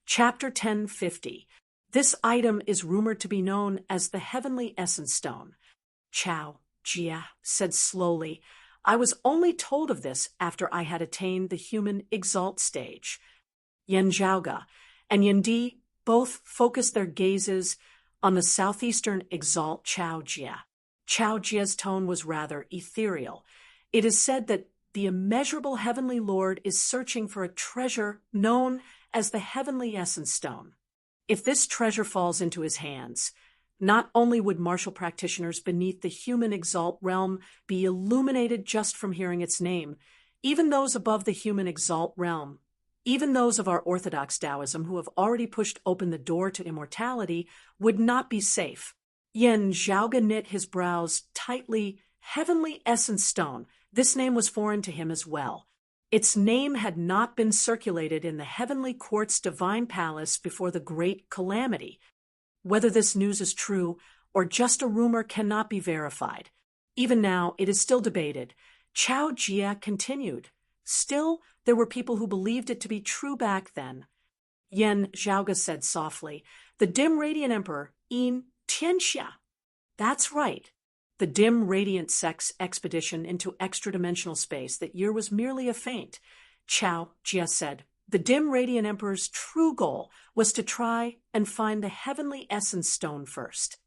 Chapter 1050. This item is rumored to be known as the Heavenly Essence Stone. Chao Jia said slowly, I was only told of this after I had attained the human exalt stage. Yen Zhaoge and Yen Di both focused their gazes on the southeastern exalt Chao Jia. Chao Jia's tone was rather ethereal. It is said that the immeasurable Heavenly Lord is searching for a treasure known as the Heavenly Essence Stone. If this treasure falls into his hands, not only would martial practitioners beneath the human exalt realm be illuminated just from hearing its name, even those above the human exalt realm, even those of our orthodox Taoism who have already pushed open the door to immortality, would not be safe. Yen Zhaoge knit his brows tightly. Heavenly Essence Stone. This name was foreign to him as well. Its name had not been circulated in the Heavenly Court's divine palace before the great calamity. Whether this news is true or just a rumor cannot be verified. Even now, it is still debated. Chao Jia continued. Still, there were people who believed it to be true back then. Yen Zhaoge said softly, the dim radiant emperor, Yin Tianxia. That's right. The dim radiant sex expedition into extra-dimensional space that year was merely a feint. Chao Jia said, the dim radiant emperor's true goal was to try and find the Heavenly Essence Stone first.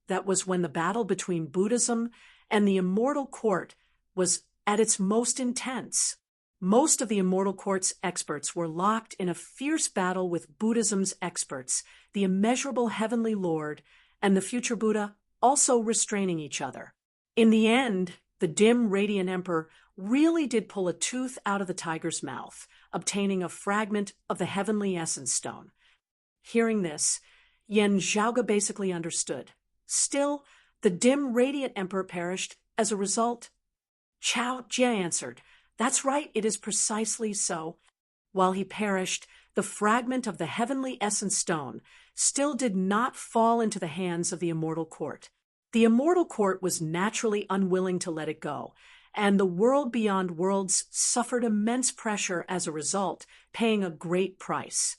That was when the battle between Buddhism and the Immortal Court was at its most intense. Most of the Immortal Court's experts were locked in a fierce battle with Buddhism's experts, the immeasurable Heavenly Lord and the future Buddha also restraining each other. In the end, the dim radiant emperor really did pull a tooth out of the tiger's mouth, obtaining a fragment of the Heavenly Essence Stone. Hearing this, Yen Zhaoge basically understood. Still, the dim radiant emperor perished as a result. Chao Jia answered, that's right, it is precisely so. While he perished, the fragment of the Heavenly Essence Stone still did not fall into the hands of the Immortal Court. The Immortal Court was naturally unwilling to let it go, and the world beyond worlds suffered immense pressure as a result, paying a great price.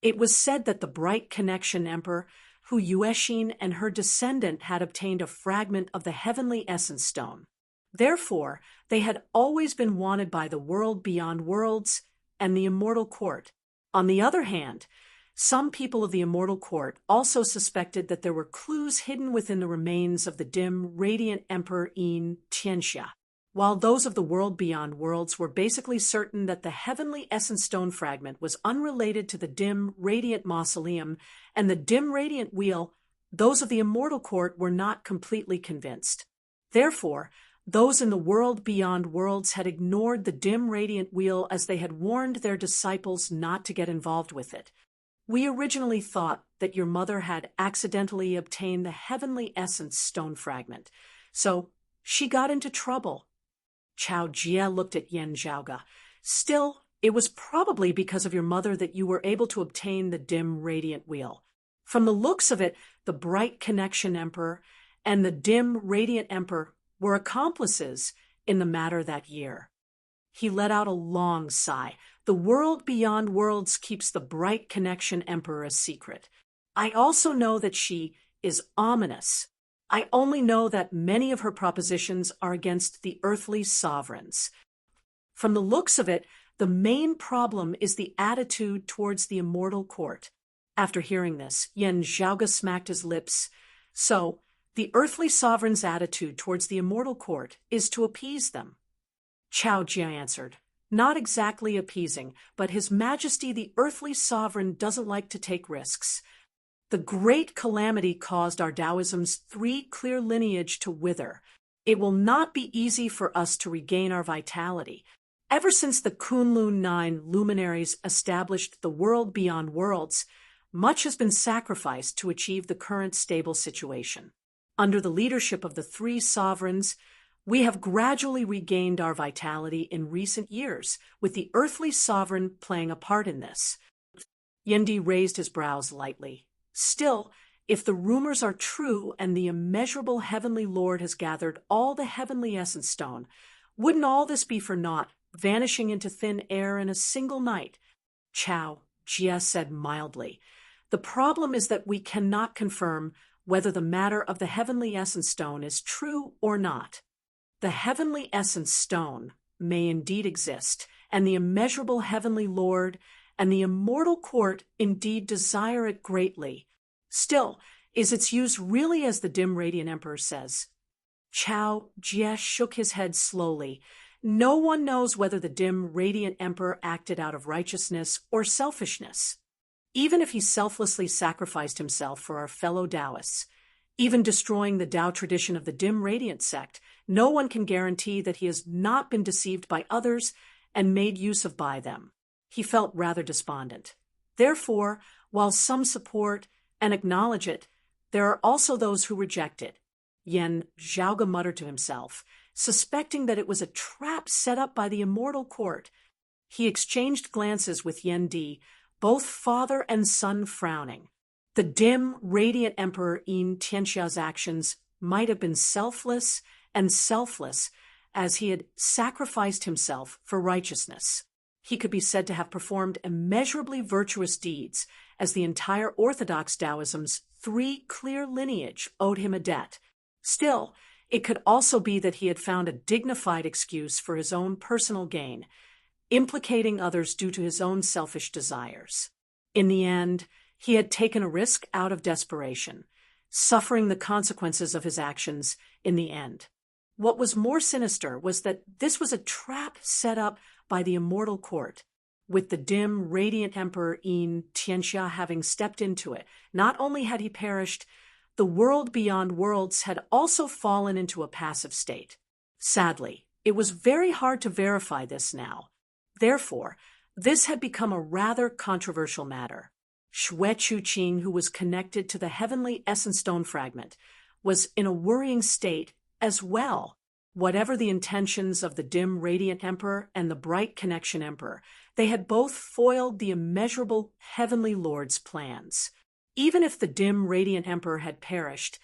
It was said that the Bright Connection Emperor, Hu Yuexin, and her descendant had obtained a fragment of the Heavenly Essence Stone. Therefore, they had always been wanted by the world beyond worlds and the Immortal Court. On the other hand, some people of the Immortal Court also suspected that there were clues hidden within the remains of the dim, radiant Emperor Yin Tianxia, while those of the world beyond worlds were basically certain that the Heavenly Essence Stone fragment was unrelated to the dim, radiant mausoleum and the dim, radiant wheel. Those of the Immortal Court were not completely convinced. Therefore, those in the world beyond worlds had ignored the dim, radiant wheel as they had warned their disciples not to get involved with it. We originally thought that your mother had accidentally obtained the Heavenly Essence Stone fragment, so she got into trouble. Chao Jia looked at Yen Zhaoge. Still, it was probably because of your mother that you were able to obtain the dim radiant wheel. From the looks of it, the Bright Connection Emperor and the dim radiant emperor were accomplices in the matter that year. He let out a long sigh. The world beyond worlds keeps the Bright Connection Emperor a secret. I also know that she is ominous. I only know that many of her propositions are against the earthly sovereigns. From the looks of it, the main problem is the attitude towards the Immortal Court. After hearing this, Yen Zhaoge smacked his lips. So, the earthly sovereign's attitude towards the Immortal Court is to appease them. Chao Jia answered, not exactly appeasing, but His Majesty the earthly sovereign doesn't like to take risks. The great calamity caused our Taoism's three clear lineage to wither. It will not be easy for us to regain our vitality. Ever since the Kunlun 9 luminaries established the world beyond worlds, much has been sacrificed to achieve the current stable situation. Under the leadership of the three sovereigns, we have gradually regained our vitality in recent years, with the earthly sovereign playing a part in this. Yen Di raised his brows lightly. Still, if the rumors are true and the immeasurable Heavenly Lord has gathered all the Heavenly Essence Stone, wouldn't all this be for naught, vanishing into thin air in a single night? Chao Jia said mildly. The problem is that we cannot confirm whether the matter of the heavenly essence stone is true or not. The heavenly essence stone may indeed exist, and the immeasurable heavenly Lord and the immortal court indeed desire it greatly. Still, is its use really as the dim radiant emperor says? Chao Jie shook his head slowly. No one knows whether the dim radiant emperor acted out of righteousness or selfishness. Even if he selflessly sacrificed himself for our fellow Taoists, even destroying the Tao tradition of the dim radiant sect, no one can guarantee that he has not been deceived by others and made use of by them. He felt rather despondent. Therefore, while some support and acknowledge it, there are also those who reject it. Yen Zhaoge muttered to himself, suspecting that it was a trap set up by the immortal court. He exchanged glances with Yen Di, both father and son frowning. The dim, radiant emperor Yin Tianxia's actions might have been selfless and selfless, as he had sacrificed himself for righteousness. He could be said to have performed immeasurably virtuous deeds, as the entire Orthodox Taoism's 3 clear lineage owed him a debt. Still, it could also be that he had found a dignified excuse for his own personal gain, implicating others due to his own selfish desires. In the end, he had taken a risk out of desperation, suffering the consequences of his actions in the end. What was more sinister was that this was a trap set up by the immortal court, with the dim, radiant emperor Yin Tianxia having stepped into it. Not only had he perished, the world beyond worlds had also fallen into a passive state. Sadly, it was very hard to verify this now. Therefore, this had become a rather controversial matter. Xue Chuqing, who was connected to the heavenly essence stone fragment, was in a worrying state as well. Whatever the intentions of the dim radiant emperor and the bright connection emperor, they had both foiled the immeasurable heavenly lord's plans. Even if the dim radiant emperor had perished,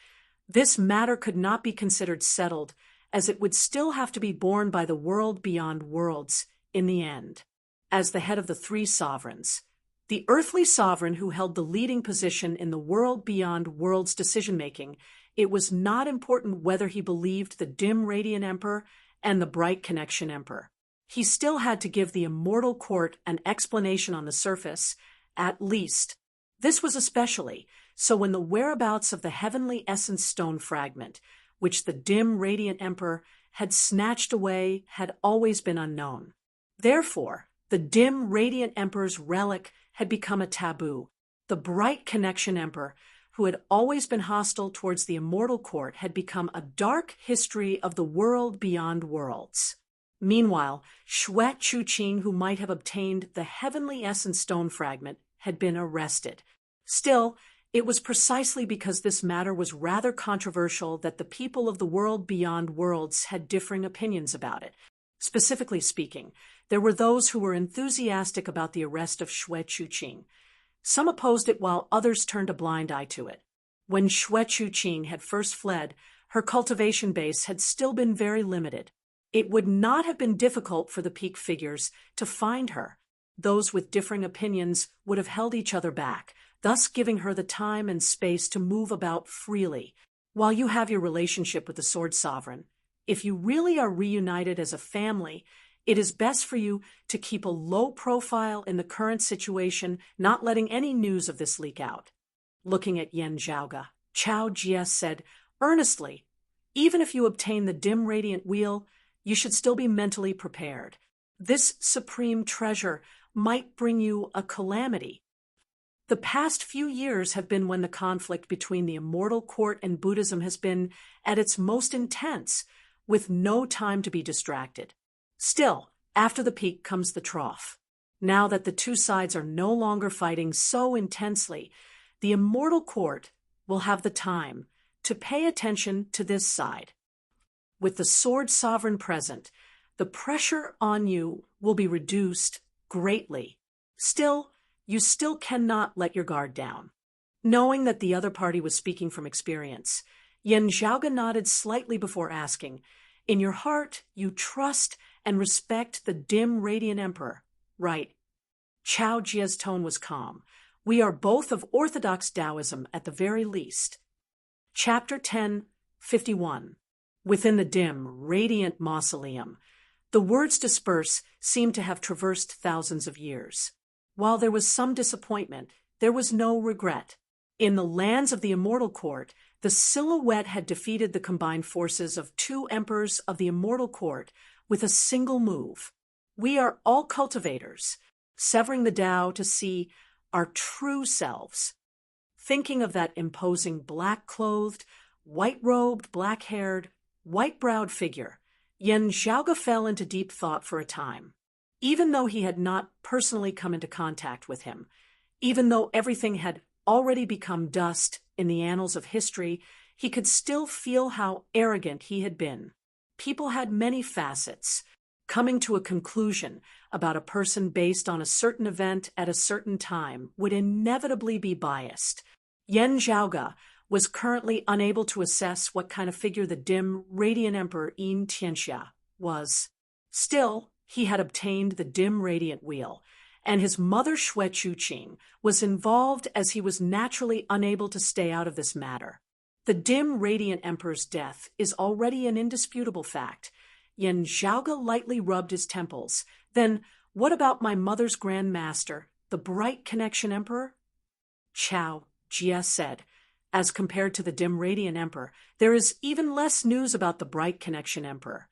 this matter could not be considered settled, as it would still have to be borne by the world beyond worlds in the end. As the head of the 3 sovereigns, the earthly sovereign who held the leading position in the world beyond worlds decision-making, it was not important whether he believed the dim radiant emperor and the bright connection emperor. He still had to give the immortal court an explanation on the surface, at least. This was especially so when the whereabouts of the heavenly essence stone fragment, which the dim radiant emperor had snatched away, had always been unknown. Therefore, the dim radiant emperor's relic had become a taboo. The bright connection emperor, who had always been hostile towards the immortal court, had become a dark history of the world beyond worlds. Meanwhile, Xue Chuqing, who might have obtained the heavenly essence stone fragment, had been arrested. Still, it was precisely because this matter was rather controversial that the people of the world beyond worlds had differing opinions about it. Specifically speaking, there were those who were enthusiastic about the arrest of Xue Chuqing. Some opposed it while others turned a blind eye to it. When Xue Chuqing had first fled, her cultivation base had still been very limited. It would not have been difficult for the peak figures to find her. Those with differing opinions would have held each other back, thus giving her the time and space to move about freely. While you have your relationship with the Sword Sovereign, if you really are reunited as a family, it is best for you to keep a low profile in the current situation, not letting any news of this leak out. Looking at Yen Zhaoge, Chao Jie said earnestly, even if you obtain the dim radiant wheel, you should still be mentally prepared. This supreme treasure might bring you a calamity. The past few years have been when the conflict between the immortal court and Buddhism has been at its most intense, with no time to be distracted. Still, after the peak comes the trough. Now that the 2 sides are no longer fighting so intensely, the immortal court will have the time to pay attention to this side. With the Sword Sovereign present, the pressure on you will be reduced greatly. Still, you still cannot let your guard down. Knowing that the other party was speaking from experience, Yen Zhaoge nodded slightly before asking, in your heart, you trust and respect the dim radiant emperor, right? Chao Jia's tone was calm. We are both of orthodox Taoism at the very least. Chapter 10:51. Within the dim, radiant mausoleum, the words disperse seemed to have traversed thousands of years. While there was some disappointment, there was no regret. In the lands of the Immortal Court, the silhouette had defeated the combined forces of 2 emperors of the Immortal Court with a single move. We are all cultivators, severing the Tao to see our true selves. Thinking of that imposing black-clothed, white-robed, black-haired, white-browed figure, Yen Zhaoge fell into deep thought for a time. Even though he had not personally come into contact with him, even though everything had already become dust in the annals of history, he could still feel how arrogant he had been. People had many facets. Coming to a conclusion about a person based on a certain event at a certain time would inevitably be biased. Yen Zhaoge was currently unable to assess what kind of figure the dim, radiant emperor Yin Tianxia was. Still, he had obtained the dim radiant wheel, and his mother Xue Chuqing was involved as he was naturally unable to stay out of this matter. The dim radiant emperor's death is already an indisputable fact. Yen Zhaoge lightly rubbed his temples. Then, what about my mother's Grand Master, the bright connection emperor? Chao Jia said. As compared to the dim radiant emperor, there is even less news about the bright connection emperor.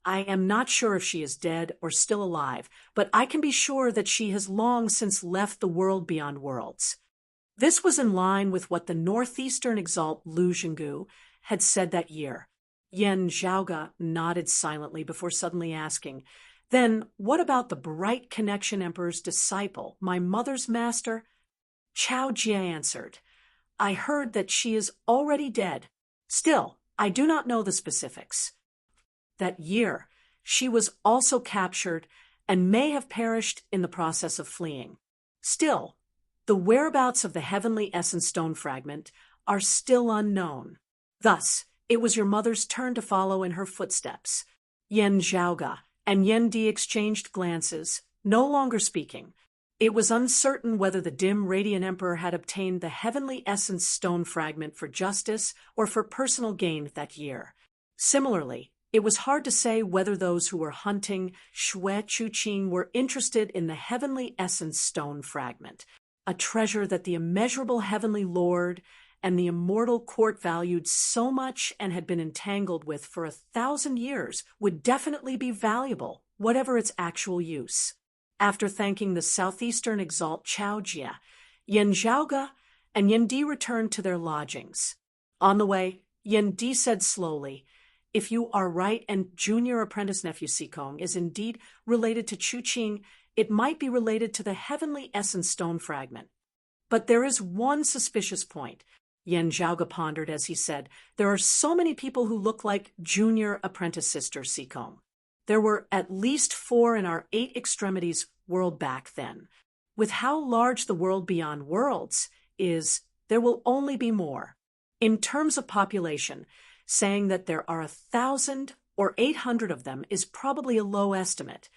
I am not sure if she is dead or still alive, but I can be sure that she has long since left the world beyond worlds. This was in line with what the northeastern exalt Lu Jinggu had said that year. Yen Zhaoge nodded silently before suddenly asking, "Then what about the bright connection emperor's disciple, my mother's master?" Chao Jia answered, "I heard that she is already dead. Still, I do not know the specifics. That year, she was also captured and may have perished in the process of fleeing. Still, the whereabouts of the heavenly essence stone fragment are still unknown. Thus, it was your mother's turn to follow in her footsteps." Yen Zhaoge and Yen Di exchanged glances, no longer speaking. It was uncertain whether the dim radiant emperor had obtained the heavenly essence stone fragment for justice or for personal gain that year. Similarly, it was hard to say whether those who were hunting Xue Chuqing were interested in the heavenly essence stone fragment, a treasure that the immeasurable heavenly lord and the immortal court valued so much and had been entangled with for 1,000 years would definitely be valuable, whatever its actual use. After thanking the southeastern exalt Chao Jia, Yen Zhaoge and Yen Di returned to their lodgings. On the way, Yen Di said slowly, "If you are right and junior apprentice nephew Sikong is indeed related to Chuqing, it might be related to the heavenly essence stone fragment. But there is one suspicious point," Yen Zhaoge pondered as he said, "there are so many people who look like junior apprentice sister Sikong. There were at least 4 in our 8 extremities world back then. With how large the world beyond worlds is, there will only be more. In terms of population, saying that there are 1,000 or 800 of them is probably a low estimate."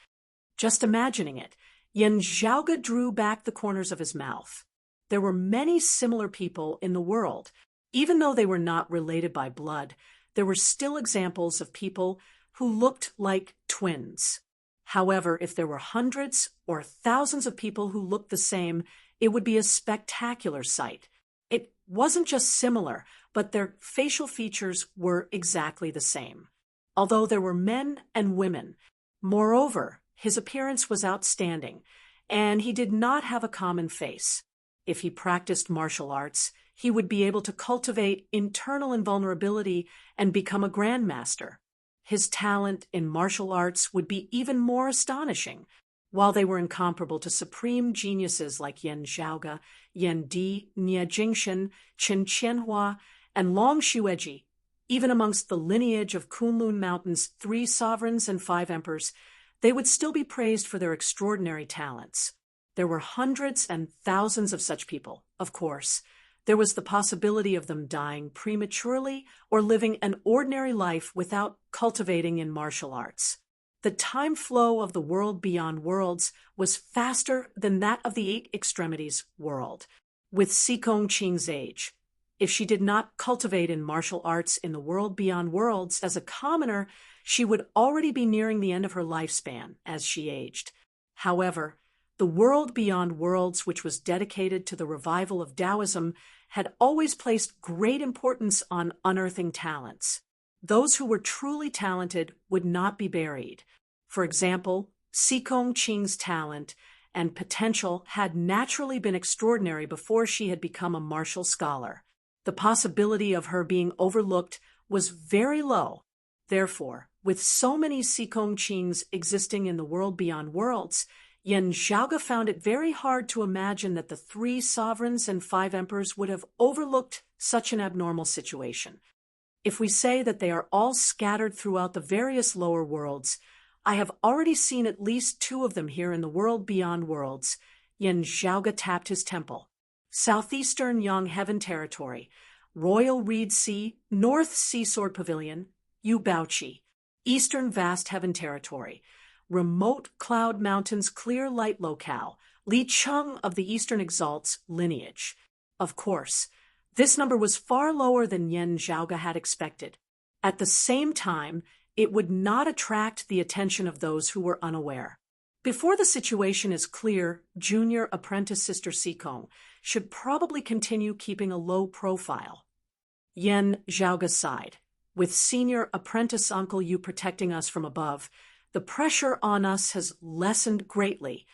Just imagining it, Yen Zhaoge drew back the corners of his mouth. There were many similar people in the world. Even though they were not related by blood, there were still examples of people who looked like twins. However, if there were hundreds or thousands of people who looked the same, it would be a spectacular sight. It wasn't just similar, but their facial features were exactly the same, although there were men and women. Moreover, his appearance was outstanding, and he did not have a common face. If he practiced martial arts, he would be able to cultivate internal invulnerability and become a grandmaster. His talent in martial arts would be even more astonishing. While they were incomparable to supreme geniuses like Yen Zhaoge, Yen Di, Nie Jingshen, Chen Qianhua, and Long Xueji, even amongst the lineage of Kunlun Mountain's 3 sovereigns and 5 emperors, they would still be praised for their extraordinary talents. There were hundreds and thousands of such people, of course. There was the possibility of them dying prematurely or living an ordinary life without cultivating in martial arts. The time flow of the world beyond worlds was faster than that of the eight extremities world, with Sikong Qing's age. If she did not cultivate in martial arts in the world beyond worlds as a commoner, she would already be nearing the end of her lifespan as she aged. However, the world beyond worlds, which was dedicated to the revival of Taoism, had always placed great importance on unearthing talents. Those who were truly talented would not be buried. For example, Sikong Qing's talent and potential had naturally been extraordinary before she had become a martial scholar. The possibility of her being overlooked was very low. Therefore, with so many Sikong Qings existing in the world beyond worlds, Yan Zhaoge found it very hard to imagine that the 3 sovereigns and 5 emperors would have overlooked such an abnormal situation. If we say that they are all scattered throughout the various lower worlds, I have already seen at least 2 of them here in the world beyond worlds. Yan Zhaoge tapped his temple. Southeastern Yang Heaven Territory, Royal Reed Sea, North Sea Sword Pavilion, Yu Baoqi, Eastern Vast Heaven Territory, Remote Cloud Mountains Clear Light Locale, Li Cheng of the Eastern Exalt's lineage. Of course, this number was far lower than Yan Zhaoge had expected. At the same time, it would not attract the attention of those who were unaware. Before the situation is clear, junior apprentice Sister Sikong should probably continue keeping a low profile. Yan Zhaoge sighed. With senior apprentice Uncle Yu protecting us from above, the pressure on us has lessened greatly.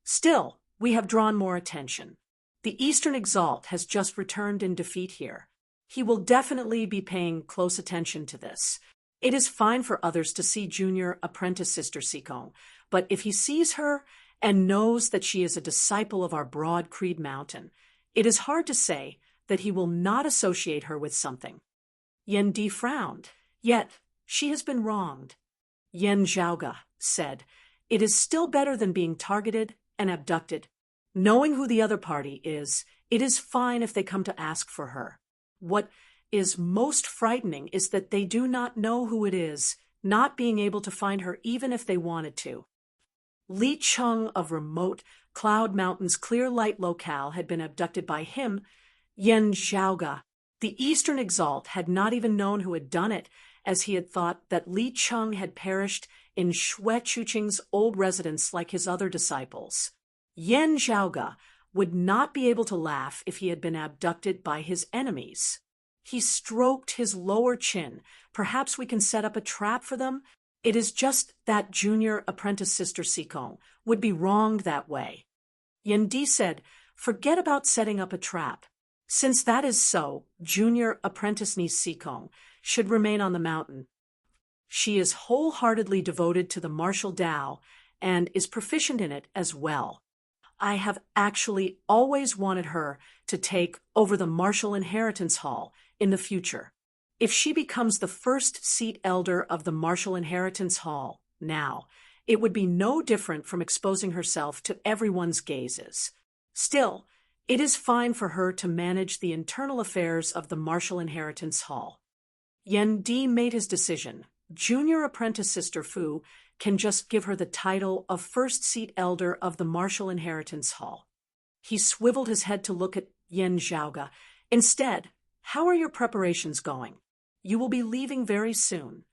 Still, we have drawn more attention. The Eastern Exalt has just returned in defeat here. He will definitely be paying close attention to this. It is fine for others to see junior apprentice Sister Sikong, but if he sees her and knows that she is a disciple of our Broad Creed Mountain, it is hard to say that he will not associate her with something. Yan Di frowned, yet she has been wronged. Yan Zhaoge said, "It is still better than being targeted and abducted. Knowing who the other party is, it is fine if they come to ask for her. What is most frightening is that they do not know who it is, not being able to find her even if they wanted to." Li Cheng of Remote Cloud Mountain's Clear Light Locale had been abducted by him. Yan Zhaoge, the Eastern Exalt, had not even known who had done it, as he had thought that Li Cheng had perished in Xue Chuqing's old residence like his other disciples. Yan Zhaoge would not be able to laugh if he had been abducted by his enemies. He stroked his lower chin. Perhaps we can set up a trap for them? It is just that junior apprentice Sister Sikong would be wronged that way. Yan Di said, "Forget about setting up a trap. Since that is so, junior apprentice niece Sikong should remain on the mountain. She is wholeheartedly devoted to the martial Tao and is proficient in it as well. I have actually always wanted her to take over the martial inheritance hall in the future. If she becomes the first seat elder of the martial inheritance hall now, it would be no different from exposing herself to everyone's gazes. Still, it is fine for her to manage the internal affairs of the martial inheritance hall." Yan Di made his decision. Junior apprentice Sister Fu can just give her the title of first seat elder of the martial inheritance hall. He swiveled his head to look at Yan Zhaoge. "Instead, how are your preparations going? You will be leaving very soon."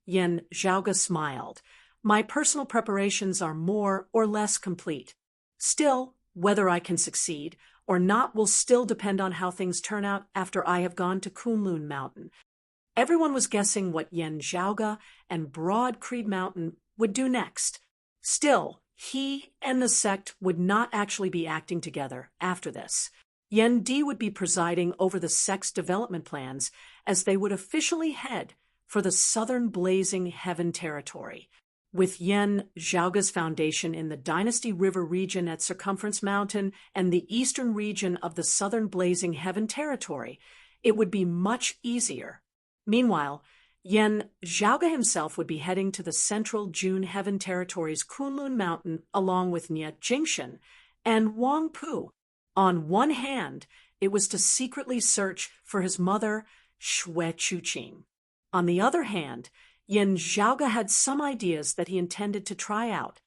Yan Zhaoge smiled. "My personal preparations are more or less complete. Still, whether I can succeed or not will still depend on how things turn out after I have gone to Kunlun Mountain." Everyone was guessing what Yan Zhaoge and Broad Creed Mountain would do next. Still, he and the sect would not actually be acting together after this. Yan Di would be presiding over the sect's development plans as they would officially head for the Southern Blazing Heaven Territory. With Yan Zhaoge's foundation in the Dynasty River region at Circumference Mountain and the eastern region of the Southern Blazing Heaven Territory, it would be much easier. Meanwhile, Yan Zhaoge himself would be heading to the Central June Heaven Territory's Kunlun Mountain along with Nie Jingshan and Wang Pu. On one hand, it was to secretly search for his mother, Xue Chuqing. On the other hand, Yen Zhaoge had some ideas that he intended to try out.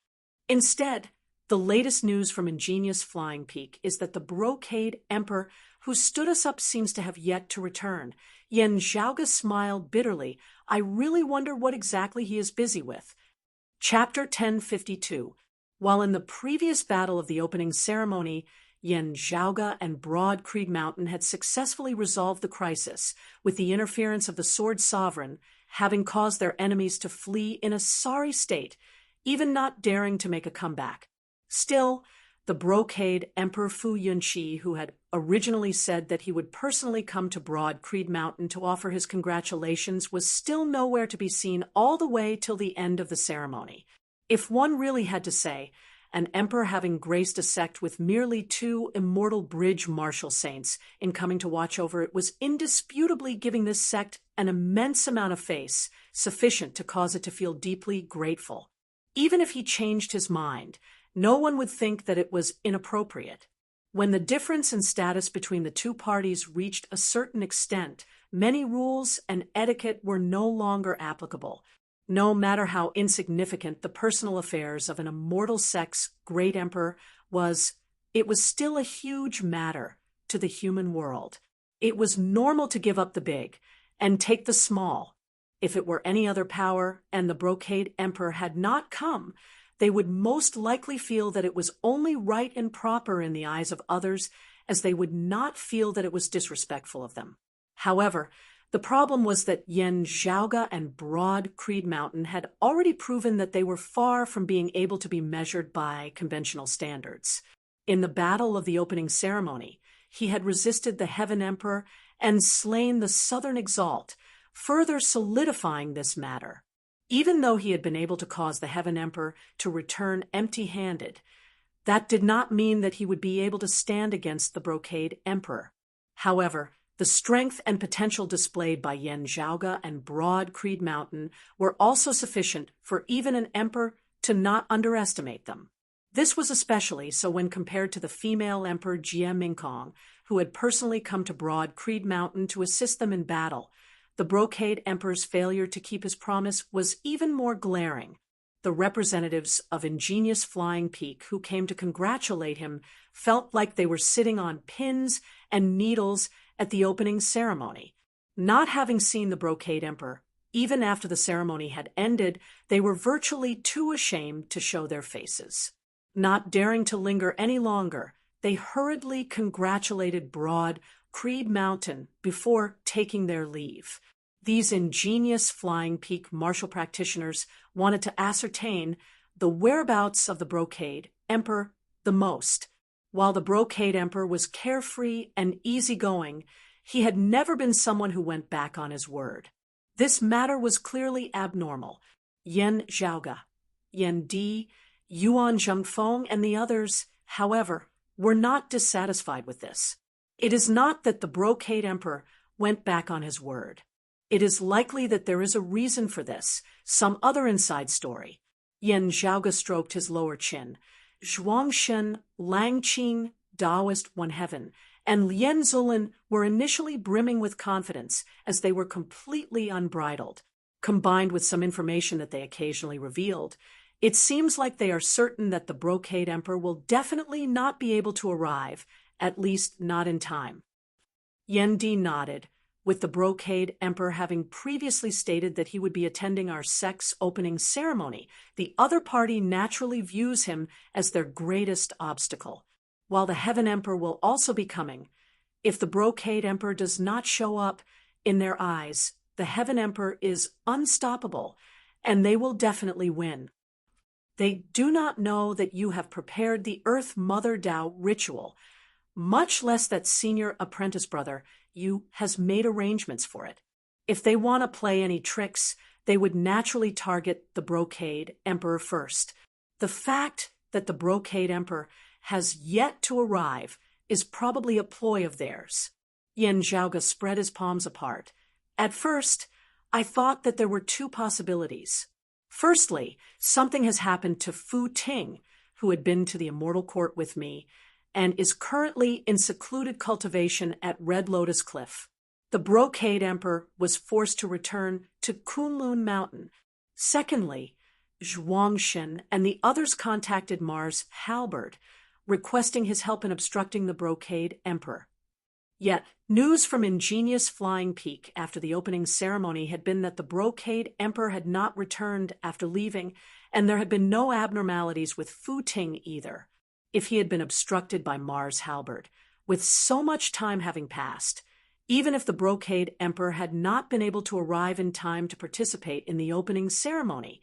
Instead, the latest news from Ingenious Flying Peak is that the Brocade Emperor who stood us up seems to have yet to return. Yen Zhaoge smiled bitterly. I really wonder what exactly he is busy with. Chapter 1052. While in the previous battle of the opening ceremony, Yen Zhaoge and Broad Creed Mountain had successfully resolved the crisis, with the interference of the Sword Sovereign having caused their enemies to flee in a sorry state, even not daring to make a comeback. Still, the Brocade Emperor Fu Yunqi, who had originally said that he would personally come to Broad Creed Mountain to offer his congratulations, was still nowhere to be seen all the way till the end of the ceremony. If one really had to say, an emperor having graced a sect with merely 2 immortal bridge martial saints in coming to watch over it was indisputably giving this sect an immense amount of face, sufficient to cause it to feel deeply grateful. Even if he changed his mind, no one would think that it was inappropriate. When the difference in status between the two parties reached a certain extent, many rules and etiquette were no longer applicable. No matter how insignificant the personal affairs of an immortal sect's great emperor it was still a huge matter to the human world. It was normal to give up the big and take the small. If it were any other power and the Brocade Emperor had not come, they would most likely feel that it was only right and proper in the eyes of others, as they would not feel that it was disrespectful of them. However, the problem was that Yen Zhaoge and Broad Creed Mountain had already proven that they were far from being able to be measured by conventional standards. In the battle of the opening ceremony, he had resisted the Heaven Emperor and slain the Southern Exalt, further solidifying this matter. Even though he had been able to cause the Heaven Emperor to return empty-handed, that did not mean that he would be able to stand against the Brocade Emperor. However, the strength and potential displayed by Yen Zhaoge and Broad Creed Mountain were also sufficient for even an emperor to not underestimate them. This was especially so when compared to the female emperor Jie Mingkong, who had personally come to Broad Creed Mountain to assist them in battle. The Brocade Emperor's failure to keep his promise was even more glaring. The representatives of Ingenious Flying Peak who came to congratulate him felt like they were sitting on pins and needles at the opening ceremony. Not having seen the Brocade Emperor, even after the ceremony had ended, they were virtually too ashamed to show their faces. Not daring to linger any longer, they hurriedly congratulated Broad Creed Mountain before taking their leave. These Ingenious Flying Peak martial practitioners wanted to ascertain the whereabouts of the Brocade Emperor the most. While the Brocade Emperor was carefree and easygoing, he had never been someone who went back on his word. This matter was clearly abnormal. Yen Zhaoge, Yen Di, Yuan Zhengfeng, and the others, however, were not dissatisfied with this. It is not that the Brocade Emperor went back on his word. It is likely that there is a reason for this, some other inside story. Yen Zhaoge stroked his lower chin. Zhuangshen, Langqing, Taoist One Heaven, and Lien Zulin were initially brimming with confidence as they were completely unbridled. Combined with some information that they occasionally revealed, it seems like they are certain that the Brocade Emperor will definitely not be able to arrive, at least not in time. Yen Di nodded, with the Brocade Emperor having previously stated that he would be attending our sect's opening ceremony. The other party naturally views him as their greatest obstacle. While the Heaven Emperor will also be coming, if the Brocade Emperor does not show up, in their eyes, the Heaven Emperor is unstoppable, and they will definitely win. They do not know that you have prepared the Earth Mother Tao ritual, much less that senior apprentice brother you has made arrangements for it. If they want to play any tricks, they would naturally target the Brocade Emperor first. The fact that the Brocade Emperor has yet to arrive is probably a ploy of theirs. Yen Zhaoge spread his palms apart. At first, I thought that there were 2 possibilities. Firstly, something has happened to Fu Ting, who had been to the Immortal Court with me, and is currently in secluded cultivation at Red Lotus Cliff. The Brocade Emperor was forced to return to Kunlun Mountain. Secondly, Zhuangshen and the others contacted Mars Halberd, requesting his help in obstructing the Brocade Emperor. Yet, news from ingenious Flying Peak after the opening ceremony had been that the Brocade Emperor had not returned after leaving, and there had been no abnormalities with Fu Ting either, if he had been obstructed by Mars Halberd. With so much time having passed, even if the Brocade Emperor had not been able to arrive in time to participate in the opening ceremony,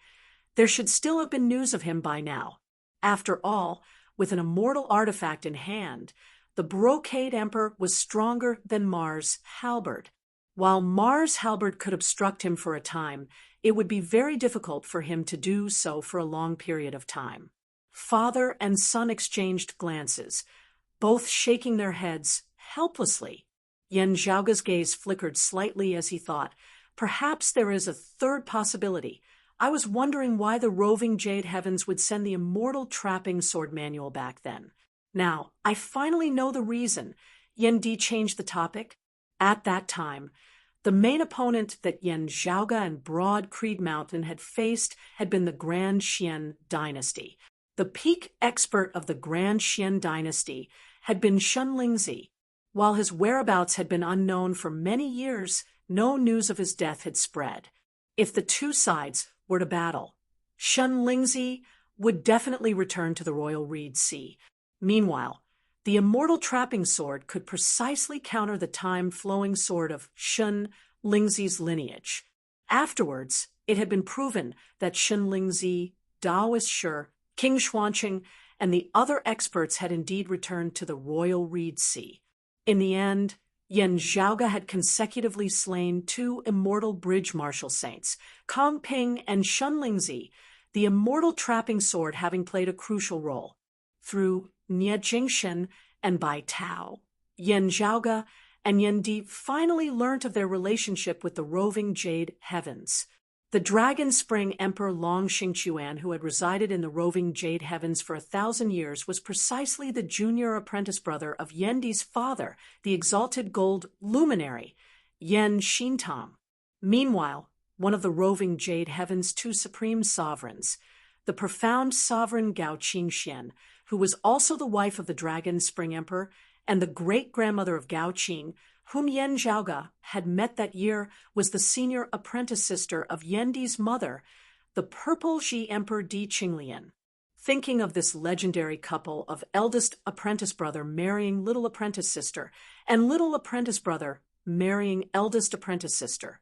there should still have been news of him by now. After all, with an immortal artifact in hand, the Brocade Emperor was stronger than Mars Halberd. While Mars Halberd could obstruct him for a time, it would be very difficult for him to do so for a long period of time. Father and son exchanged glances, both shaking their heads helplessly. Yan Zhaoge's gaze flickered slightly as he thought, perhaps there is a third possibility. I was wondering why the roving Jade Heavens would send the immortal trapping sword manual back then. Now, I finally know the reason. Yan Di changed the topic. At that time, the main opponent that Yan Zhaoge and Broad Creed Mountain had faced had been the Grand Xian dynasty. The peak expert of the Grand Xian dynasty had been Shun Lingzi. While his whereabouts had been unknown for many years, no news of his death had spread. If the two sides were to battle, Shun Lingzi would definitely return to the Royal Reed Sea. Meanwhile, the immortal trapping sword could precisely counter the time-flowing sword of Shun Lingzi's lineage. Afterwards, it had been proven that Shun Lingzi, Daoist Shi, King Xuanqing, and the other experts had indeed returned to the Royal Reed Sea. In the end, Yan Zhaoge had consecutively slain two immortal bridge marshal saints, Kong Ping and Shun Lingzi, the immortal trapping sword having played a crucial role. Through Nie Jingshen and Bai Tao, Yan Zhaoge and Yan Di finally learnt of their relationship with the roving Jade Heavens. The Dragon Spring Emperor Long Xingquan, who had resided in the roving Jade Heavens for 1,000 years, was precisely the junior apprentice brother of Yan Di's father, the exalted gold luminary, Yan Xintong. Meanwhile, one of the roving Jade Heavens' two supreme sovereigns, the profound sovereign Gao Qingxian, who was also the wife of the Dragon Spring Emperor and the great-grandmother of Gao Qing, whom Yan Zhaoge had met that year, was the senior apprentice sister of Yan Di's mother, the Purple Ji Emperor Di Qinglian. Thinking of this legendary couple of eldest apprentice brother marrying little apprentice sister, and little apprentice brother marrying eldest apprentice sister,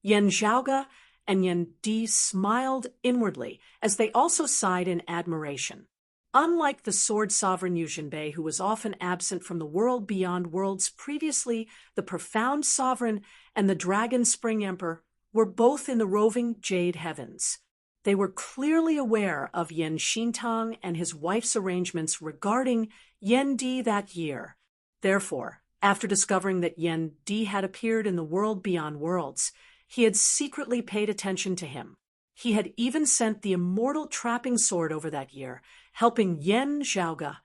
Yan Zhaoge and Yan Di smiled inwardly as they also sighed in admiration. Unlike the sword sovereign Yu Jinbei, who was often absent from the world beyond worlds previously, the profound sovereign and the Dragon Spring Emperor were both in the roving Jade Heavens. They were clearly aware of Yan Xintong and his wife's arrangements regarding Yan Di that year. Therefore, after discovering that Yan Di had appeared in the world beyond worlds, he had secretly paid attention to him. He had even sent the immortal trapping sword over that year, helping Yan Zhaoge,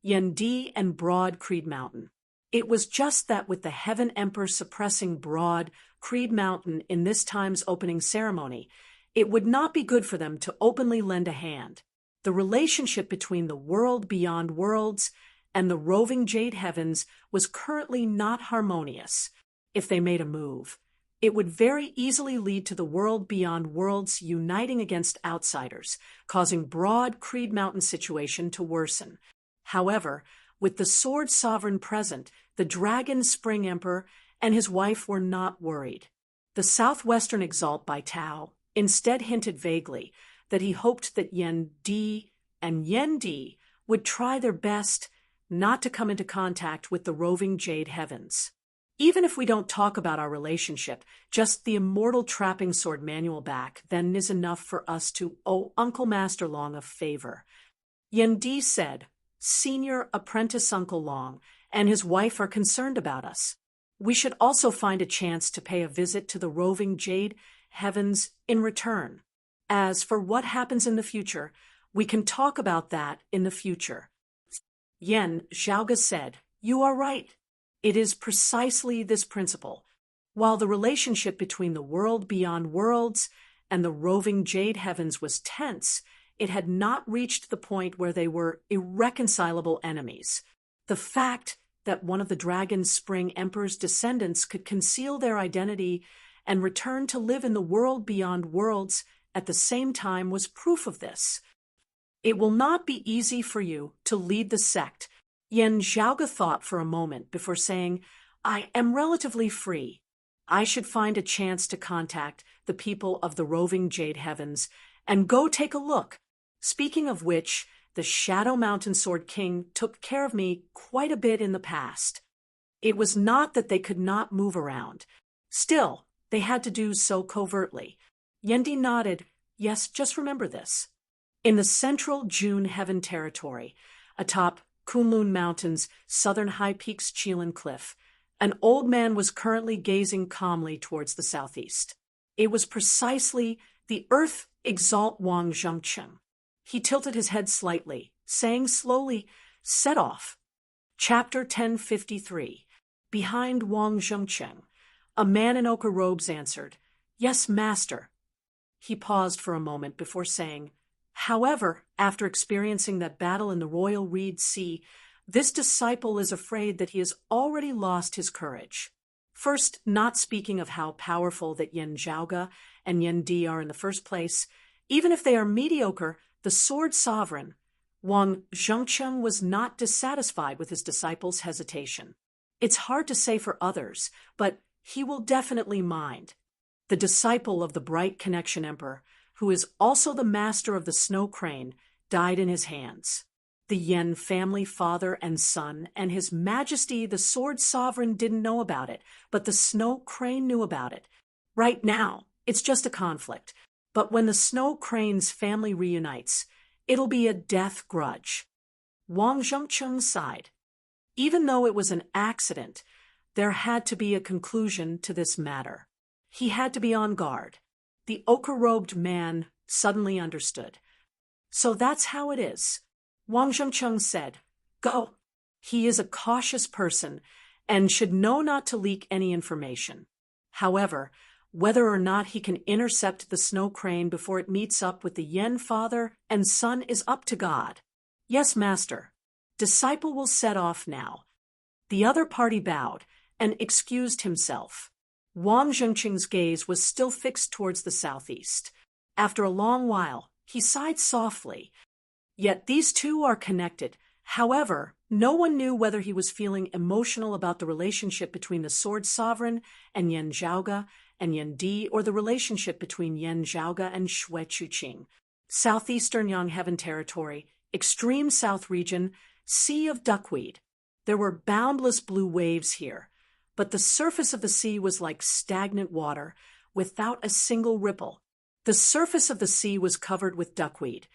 Yan Di, and Broad Creed Mountain. It was just that with the Heaven Emperor suppressing Broad Creed Mountain in this time's opening ceremony, it would not be good for them to openly lend a hand. The relationship between the world beyond worlds and the roving Jade Heavens was currently not harmonious. If they made a move, it would very easily lead to the world beyond worlds uniting against outsiders, causing Broad Creed Mountain situation to worsen. However, with the Sword Sovereign present, the Dragon Spring Emperor and his wife were not worried. The Southwestern Exalt Bai Tao instead hinted vaguely that he hoped that Yan Di and Yan Di would try their best not to come into contact with the roving Jade Heavens. Even if we don't talk about our relationship, just the immortal trapping sword manual back then is enough for us to owe Uncle Master Long a favor. Yan Di said, Senior Apprentice Uncle Long and his wife are concerned about us. We should also find a chance to pay a visit to the roving Jade Heavens in return. As for what happens in the future, we can talk about that in the future. Yan Zhaoge said, You are right. It is precisely this principle While the relationship between the world beyond worlds and the roving jade heavens was tense, it had not reached the point where they were irreconcilable enemies. The fact that one of the Dragon Spring Emperor's descendants could conceal their identity and return to live in the world beyond worlds at the same time was proof of this. It will not be easy for you to lead the sect. Yen Zhaoge thought for a moment before saying, I am relatively free. I should find a chance to contact the people of the roving Jade Heavens and go take a look. Speaking of which, the Shadow Mountain Sword King took care of me quite a bit in the past. It was not that they could not move around. Still, they had to do so covertly. Yendi nodded. Yes, just remember this. In the central June Heaven territory, atop Kunlun Mountain's southern high peaks Qilin Cliff, an old man was currently gazing calmly towards the southeast. It was precisely the Earth Exalt Wang Zhengcheng. He tilted his head slightly, saying slowly, Set off. Chapter 1053. Behind Wang Zhengcheng, a man in ochre robes answered, Yes, master. He paused for a moment before saying, However, after experiencing that battle in the Royal Reed Sea, this disciple is afraid that he has already lost his courage. First, not speaking of how powerful that Yen Zhaoge and Yen Di are in the first place, even if they are mediocre, the Sword Sovereign, Wang Zhengcheng was not dissatisfied with his disciple's hesitation. It's hard to say for others, but he will definitely mind. The disciple of the Bright Connection Emperor, who is also the master of the Snow Crane, died in his hands. The Yen family father and son and His Majesty the Sword Sovereign didn't know about it, but the Snow Crane knew about it. Right now, it's just a conflict, but when the Snow Crane's family reunites, it'll be a death grudge. Wang Zhengcheng sighed. Even though it was an accident, there had to be a conclusion to this matter. He had to be on guard. The ochre-robed man suddenly understood. So that's how it is. Wang Zhengcheng said, Go. He is a cautious person and should know not to leak any information. However, whether or not he can intercept the Snow Crane before it meets up with the Yen father and son is up to God. Yes, master. Disciple will set off now. The other party bowed and excused himself. Wang Zhengcheng's gaze was still fixed towards the southeast. After a long while, he sighed softly. Yet these two are connected. However, no one knew whether he was feeling emotional about the relationship between the Sword Sovereign and Yen Zhaoge and Yen Di, or the relationship between Yen Zhaoge and Xue Chuqing. Southeastern Yang Heaven Territory, extreme south region, Sea of Duckweed. There were boundless blue waves here, but the surface of the sea was like stagnant water, without a single ripple. The surface of the sea was covered with duckweed,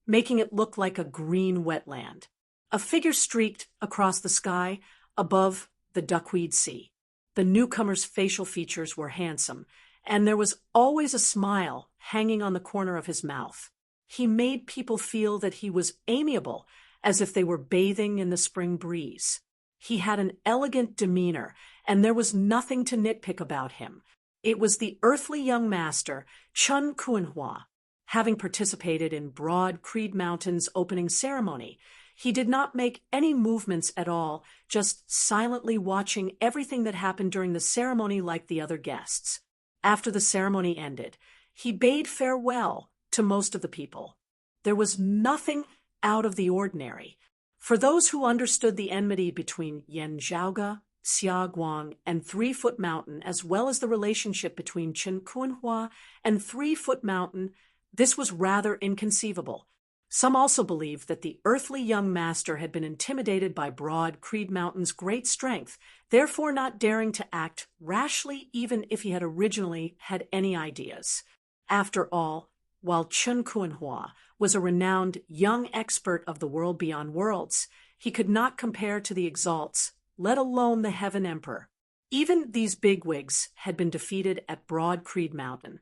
making it look like a green wetland. A figure streaked across the sky above the duckweed sea. The newcomer's facial features were handsome, and there was always a smile hanging on the corner of his mouth. He made people feel that he was amiable, as if they were bathing in the spring breeze. He had an elegant demeanor, and there was nothing to nitpick about him. It was the earthly young master, Chen Kuanhua. Having participated in Broad Creed Mountain's opening ceremony, he did not make any movements at all, just silently watching everything that happened during the ceremony like the other guests. After the ceremony ended, he bade farewell to most of the people. There was nothing out of the ordinary. For those who understood the enmity between Yen Zhaoge, Xia Guang, and 3-Foot Mountain, as well as the relationship between Chen Kuanhua and 3-Foot Mountain, this was rather inconceivable. Some also believed that the earthly young master had been intimidated by Broad Creed Mountain's great strength, therefore not daring to act rashly even if he had originally had any ideas. After all, while Chen Kuanhua was a renowned young expert of the world beyond worlds, he could not compare to the Exalts, let alone the Heaven Emperor. Even these bigwigs had been defeated at Broad Creed Mountain,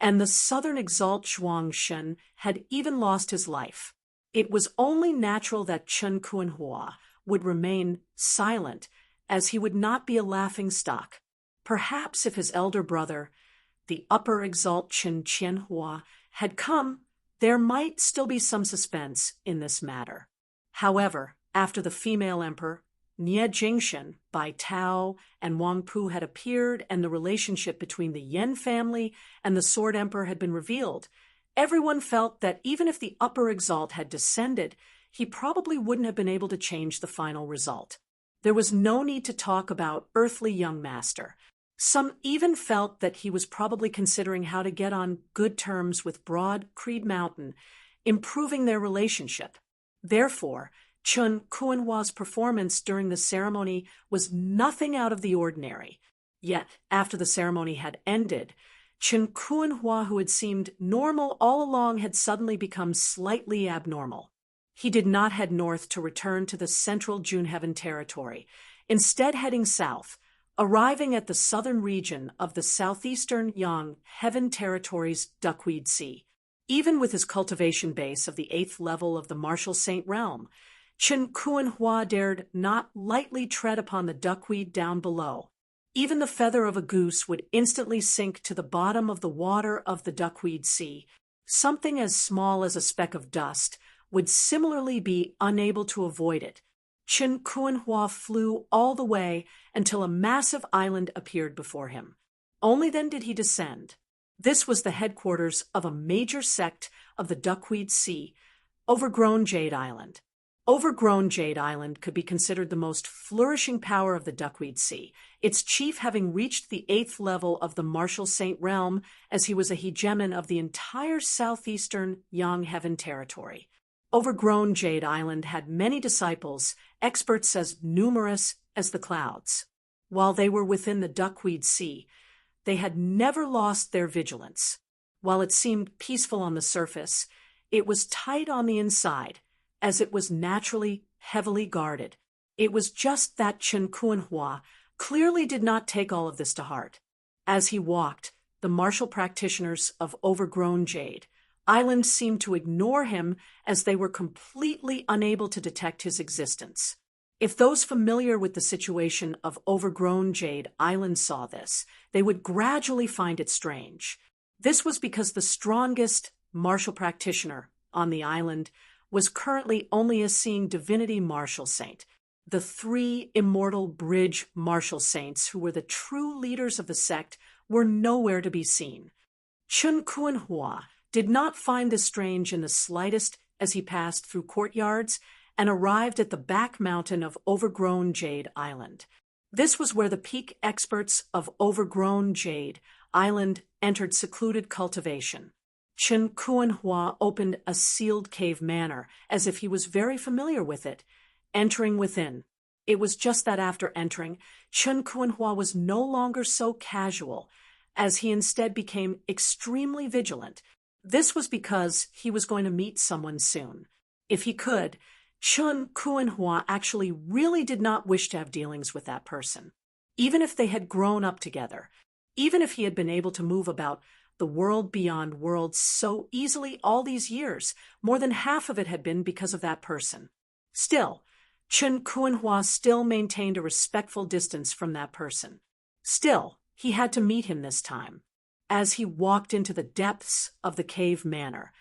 and the southern Exalt Zhuang Shen had even lost his life. It was only natural that Chen Kuanhua would remain silent, as he would not be a laughing stock. Perhaps if his elder brother, the upper exalt Chen Qianhua, had come, there might still be some suspense in this matter. However, after the female emperor, Nie Jingshan, by Tao and Wang Pu had appeared and the relationship between the Yan family and the Sword Emperor had been revealed, everyone felt that even if the upper exalt had descended, he probably wouldn't have been able to change the final result. There was no need to talk about earthly young master. Some even felt that he was probably considering how to get on good terms with Broad Creed Mountain, improving their relationship. Therefore, Chen Kuanhua's performance during the ceremony was nothing out of the ordinary. Yet, after the ceremony had ended, Chen Kuanhua, who had seemed normal all along, had suddenly become slightly abnormal. He did not head north to return to the central Junheaven territory, instead heading south, arriving at the southern region of the southeastern Yang Heaven territory's Duckweed Sea. Even with his cultivation base of the 8th level of the Martial Saint realm, Chen Kuanhua dared not lightly tread upon the duckweed down below. Even the feather of a goose would instantly sink to the bottom of the water of the Duckweed Sea. Something as small as a speck of dust would similarly be unable to avoid it. Chen Kuanhua flew all the way until a massive island appeared before him. Only then did he descend. This was the headquarters of a major sect of the Duckweed Sea, Overgrown Jade Island. Overgrown Jade Island could be considered the most flourishing power of the Duckweed Sea, its chief having reached the 8th level of the Martial Saint realm as he was a hegemon of the entire southeastern Yang Heaven territory. Overgrown Jade Island had many disciples, experts as numerous as the clouds. While they were within the Duckweed Sea, they had never lost their vigilance. While it seemed peaceful on the surface, it was tight on the inside, as it was naturally heavily guarded. It was just that Chen Kuanhua clearly did not take all of this to heart. As he walked, the martial practitioners of Overgrown Jade Island seemed to ignore him as they were completely unable to detect his existence. If those familiar with the situation of Overgrown Jade Island saw this, they would gradually find it strange. This was because the strongest martial practitioner on the island was currently only a seeing divinity martial saint. The 3 immortal bridge martial saints, who were the true leaders of the sect, were nowhere to be seen. Chen Kuanhua did not find this strange in the slightest as he passed through courtyards and arrived at the back mountain of Overgrown Jade Island. This was where the peak experts of Overgrown Jade Island entered secluded cultivation. Chen Kuanhua opened a sealed cave manor, as if he was very familiar with it, entering within. It was just that after entering, Chen Kuanhua was no longer so casual, as he instead became extremely vigilant. This was because he was going to meet someone soon. If he could, Chen Kuanhua actually really did not wish to have dealings with that person. Even if they had grown up together, even if he had been able to move about the world beyond worlds so easily all these years, more than half of it had been because of that person. Still, Chen Kuanhua still maintained a respectful distance from that person. Still, he had to meet him this time. As he walked into the depths of the cave manor,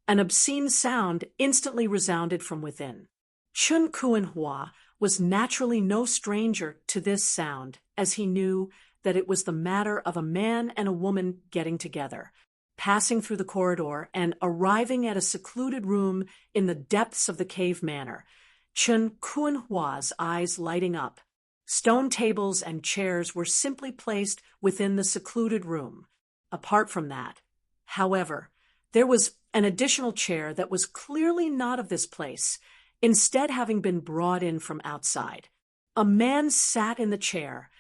an obscene sound instantly resounded from within. Chen Kuanhua was naturally no stranger to this sound, as he knew that it was the matter of a man and a woman getting together, passing through the corridor and arriving at a secluded room in the depths of the cave manor. Chen Kuanhua's eyes lighting up. Stone tables and chairs were simply placed within the secluded room. Apart from that, however, there was an additional chair that was clearly not of this place, instead having been brought in from outside. A man sat in the chair,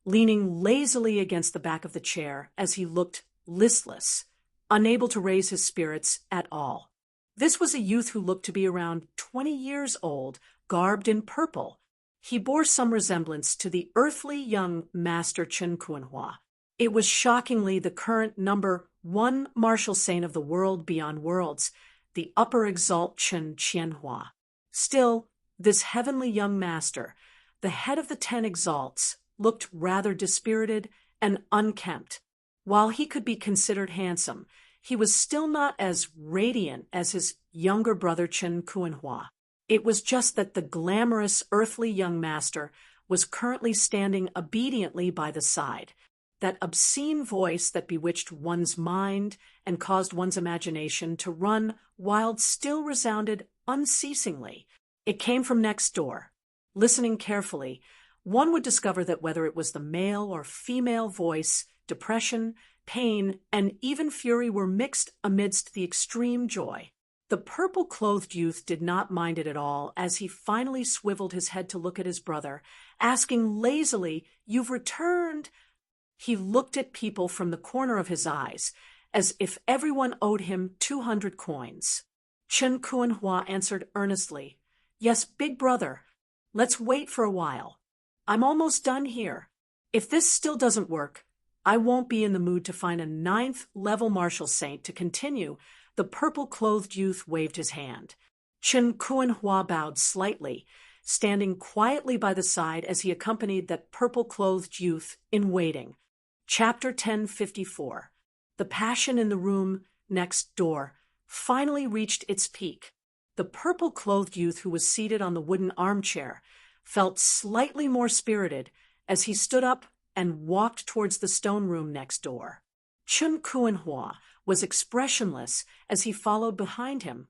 leaning lazily against the back of the chair as he looked listless, unable to raise his spirits at all. This was a youth who looked to be around 20 years old, garbed in purple. He bore some resemblance to the earthly young master Chen Kuanhua. It was shockingly the current number 1 martial saint of the world beyond worlds, the upper exalt Chen Qianhua. Still, this heavenly young master, the head of the 10 exalts, looked rather dispirited and unkempt. While he could be considered handsome, he was still not as radiant as his younger brother Chen Kuanhua. It was just that the glamorous earthly young master was currently standing obediently by the side. That obscene voice that bewitched one's mind and caused one's imagination to run wild still resounded unceasingly. It came from next door. Listening carefully, one would discover that whether it was the male or female voice, depression, pain, and even fury were mixed amidst the extreme joy. The purple-clothed youth did not mind it at all as he finally swiveled his head to look at his brother, asking lazily, "You've returned." He looked at people from the corner of his eyes, as if everyone owed him 200 coins. Chen Kuanhua answered earnestly, "Yes, big brother. Let's wait for a while. I'm almost done here. If this still doesn't work, I won't be in the mood to find a 9th-level martial saint to continue." The purple-clothed youth waved his hand. Chen Kuanhua bowed slightly, standing quietly by the side as he accompanied that purple-clothed youth in waiting. Chapter 1054. The passion in the room next door finally reached its peak. The purple-clothed youth who was seated on the wooden armchair felt slightly more spirited as he stood up and walked towards the stone room next door. Chen Kuanhua was expressionless as he followed behind him,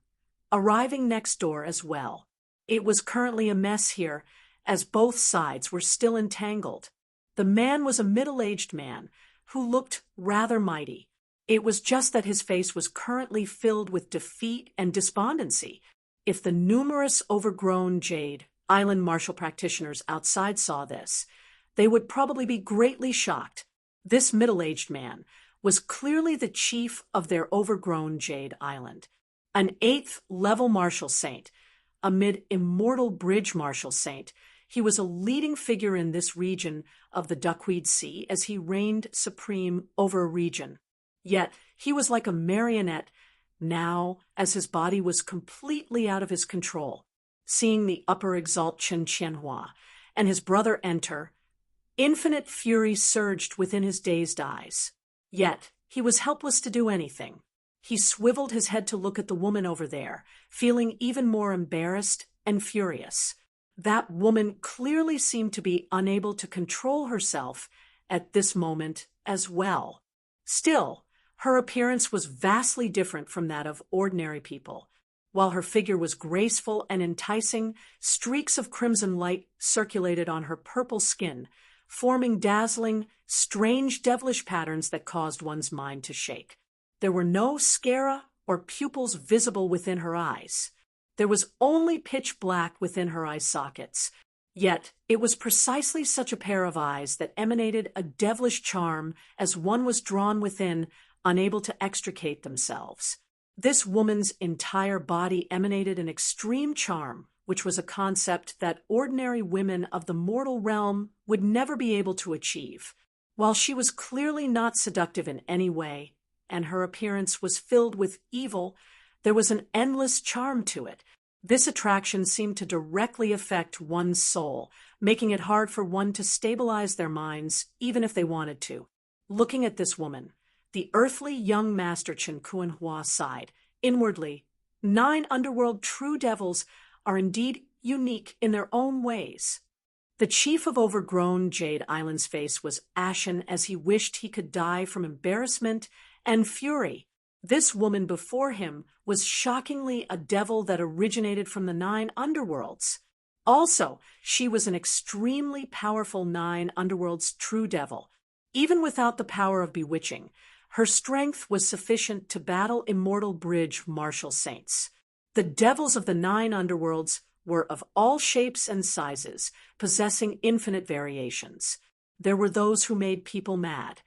arriving next door as well. It was currently a mess here, as both sides were still entangled. The man was a middle-aged man who looked rather mighty. It was just that his face was currently filled with defeat and despondency. If the numerous overgrown Jade Island martial practitioners outside saw this, they would probably be greatly shocked. This middle-aged man was clearly the chief of their overgrown Jade Island, an 8th-level martial saint, a mid-immortal bridge martial saint. He was a leading figure in this region of the Duckweed Sea as he reigned supreme over a region. Yet he was like a marionette now as his body was completely out of his control. Seeing the upper exalt Chen Qianhua and his brother enter, infinite fury surged within his dazed eyes. Yet he was helpless to do anything. He swiveled his head to look at the woman over there, feeling even more embarrassed and furious. That woman clearly seemed to be unable to control herself at this moment as well. Still, her appearance was vastly different from that of ordinary people. While her figure was graceful and enticing, streaks of crimson light circulated on her purple skin, forming dazzling, strange devilish patterns that caused one's mind to shake. There were no sclera or pupils visible within her eyes. There was only pitch black within her eye sockets. Yet it was precisely such a pair of eyes that emanated a devilish charm as one was drawn within, unable to extricate themselves. This woman's entire body emanated an extreme charm, which was a concept that ordinary women of the mortal realm would never be able to achieve. While she was clearly not seductive in any way, and her appearance was filled with evil, there was an endless charm to it. This attraction seemed to directly affect one's soul, making it hard for one to stabilize their minds, even if they wanted to. Looking at this woman, the earthly young master Chen Kuanhua sighed. Inwardly, 9 underworld true devils are indeed unique in their own ways. The chief of overgrown Jade Island's face was ashen as he wished he could die from embarrassment and fury. This woman before him was shockingly a devil that originated from the 9 underworlds. Also, she was an extremely powerful 9 underworld's true devil. Even without the power of bewitching, her strength was sufficient to battle immortal bridge martial saints. The devils of the 9 underworlds were of all shapes and sizes, possessing infinite variations. There were those who made people mad,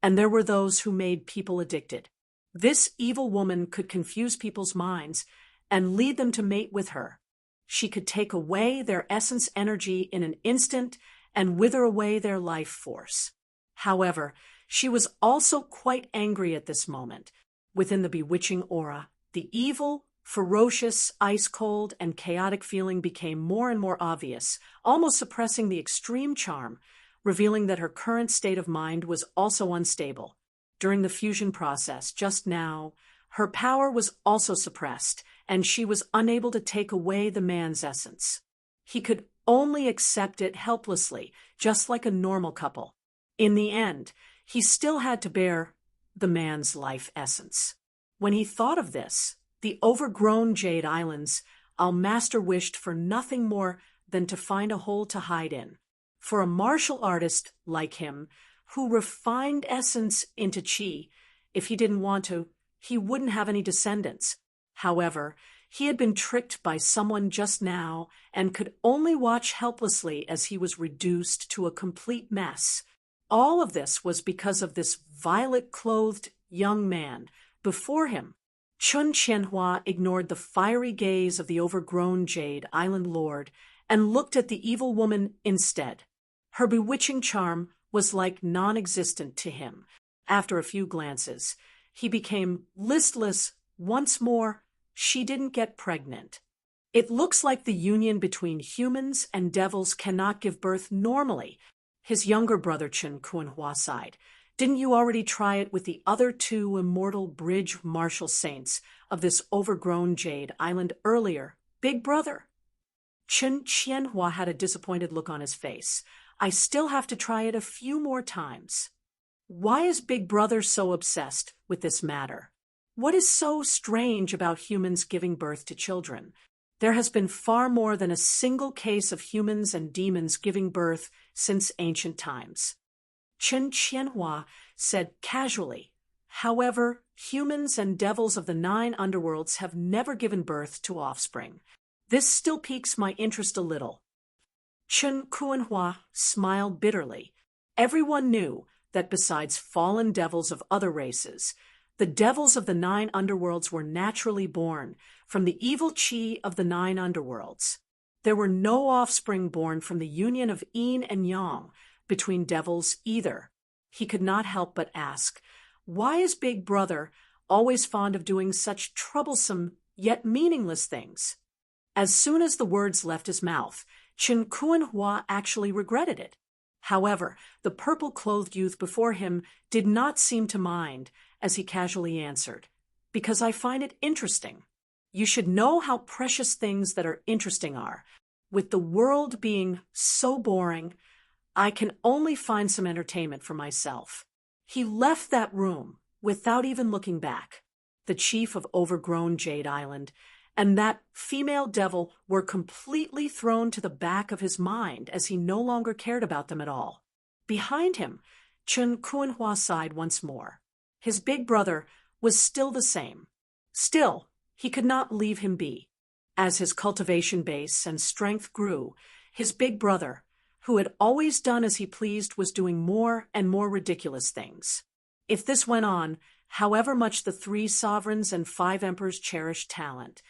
and there were those who made people addicted. This evil woman could confuse people's minds and lead them to mate with her. She could take away their essence energy in an instant and wither away their life force. However, she was also quite angry at this moment. Within the bewitching aura, the evil, ferocious, ice-cold, and chaotic feeling became more and more obvious, almost suppressing the extreme charm, revealing that her current state of mind was also unstable. During the fusion process just now, her power was also suppressed, and she was unable to take away the man's essence. He could only accept it helplessly, just like a normal couple. In the end, he still had to bear the man's life essence. When he thought of this, the overgrown Jade Islands, our master wished for nothing more than to find a hole to hide in. For a martial artist like him, who refined essence into chi, if he didn't want to, he wouldn't have any descendants. However, he had been tricked by someone just now and could only watch helplessly as he was reduced to a complete mess. All of this was because of this violet-clothed young man before him. Chun Qianhua ignored the fiery gaze of the overgrown Jade Island Lord and looked at the evil woman instead. Her bewitching charm was like non-existent to him. After a few glances, he became listless once more. She didn't get pregnant. It looks like the union between humans and devils cannot give birth normally. His younger brother Chun Kuanhua sighed. Didn't you already try it with the other two immortal bridge martial saints of this overgrown Jade Island earlier, big brother? Chun Qianhua had a disappointed look on his face. I still have to try it a few more times. Why is big brother so obsessed with this matter? What is so strange about humans giving birth to children? There has been far more than a single case of humans and demons giving birth since ancient times. Chun Qianhua said casually, however, humans and devils of the 9 underworlds have never given birth to offspring. This still piques my interest a little. Chun Kuanhua smiled bitterly. Everyone knew that besides fallen devils of other races, the devils of the 9 underworlds were naturally born from the evil chi of the 9 underworlds. There were no offspring born from the union of yin and yang between devils either. He could not help but ask, why is Big Brother always fond of doing such troublesome yet meaningless things? As soon as the words left his mouth, Chun Kuanhua actually regretted it. However, the purple-clothed youth before him did not seem to mind, as he casually answered, because I find it interesting. You should know how precious things that are interesting are. With the world being so boring, I can only find some entertainment for myself. He left that room without even looking back. The chief of overgrown Jade Island and that female devil were completely thrown to the back of his mind as he no longer cared about them at all. Behind him, Chun Kuanhua sighed once more. His big brother was still the same. Still, he could not leave him be. As his cultivation base and strength grew, his big brother, who had always done as he pleased, was doing more and more ridiculous things. If this went on, however much the 3 sovereigns and 5 emperors cherished talent,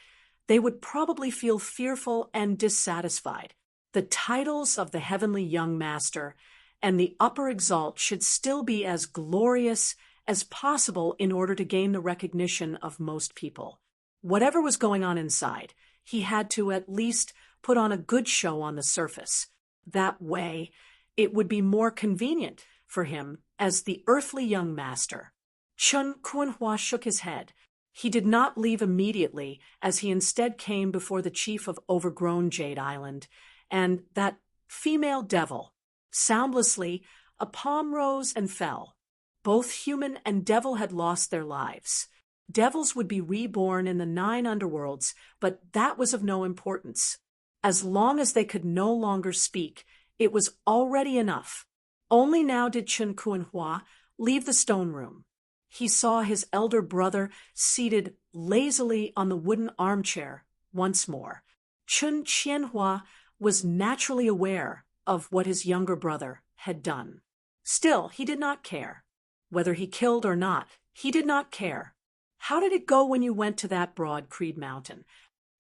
they would probably feel fearful and dissatisfied. The titles of the heavenly young master and the upper exalt should still be as glorious as possible in order to gain the recognition of most people. Whatever was going on inside, he had to at least put on a good show on the surface. That way, it would be more convenient for him as the earthly young master. Chun Kuanhua shook his head. He did not leave immediately, as he instead came before the chief of overgrown Jade Island, and that female devil. Soundlessly, a palm rose and fell. Both human and devil had lost their lives. Devils would be reborn in the 9 underworlds, but that was of no importance. As long as they could no longer speak, it was already enough. Only now did Chun Kuanhua leave the stone room. He saw his elder brother seated lazily on the wooden armchair once more. Chun Qianhua was naturally aware of what his younger brother had done. Still, he did not care. Whether he killed or not, he did not care. How did it go when you went to that Broad Creed Mountain?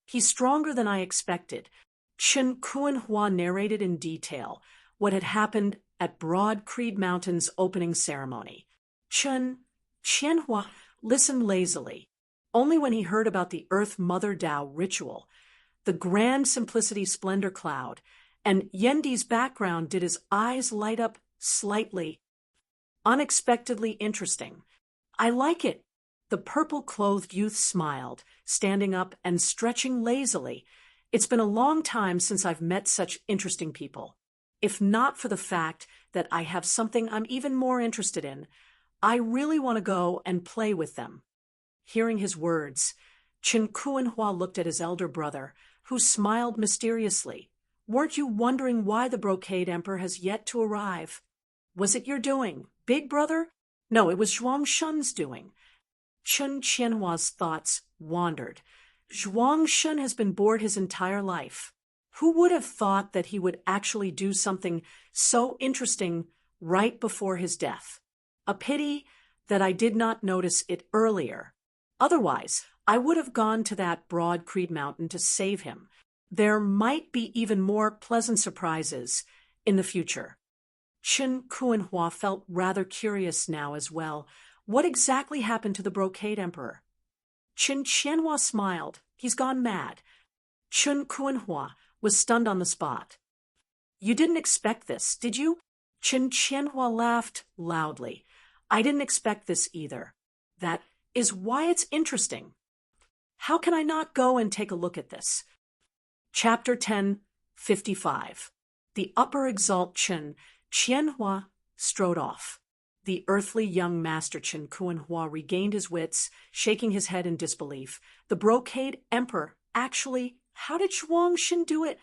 He's stronger than I expected. Chun Kuanhua narrated in detail what had happened at Broad Creed Mountain's opening ceremony. Chun Qianhua listened lazily. Only when he heard about the Earth Mother Tao ritual, the grand simplicity splendor cloud, and Yendi's background did his eyes light up slightly, unexpectedly interesting. I like it. The purple-clothed youth smiled, standing up and stretching lazily. It's been a long time since I've met such interesting people. If not for the fact that I have something I'm even more interested in, I really want to go and play with them. Hearing his words, Chen Kuanhua looked at his elder brother, who smiled mysteriously. Weren't you wondering why the Brocade Emperor has yet to arrive? Was it your doing, big brother? No, it was Zhuang Shun's doing. Chen Qianhua's thoughts wandered. Zhuang Shun has been bored his entire life. Who would have thought that he would actually do something so interesting right before his death? A pity that I did not notice it earlier. Otherwise, I would have gone to that broad Creed Mountain to save him. There might be even more pleasant surprises in the future. Chen Kuanhua felt rather curious now as well. What exactly happened to the Brocade Emperor? Chen Qianhua smiled. He's gone mad. Chen Kuanhua was stunned on the spot. You didn't expect this, did you? Chen Qianhua laughed loudly. I didn't expect this either. That is why it's interesting. How can I not go and take a look at this? Chapter 10:55. The upper exalt Chen Qianhua strode off. The earthly young master Chen Kuanhua regained his wits, shaking his head in disbelief. The Brocade Emperor, actually, how did Zhuang Xin do it?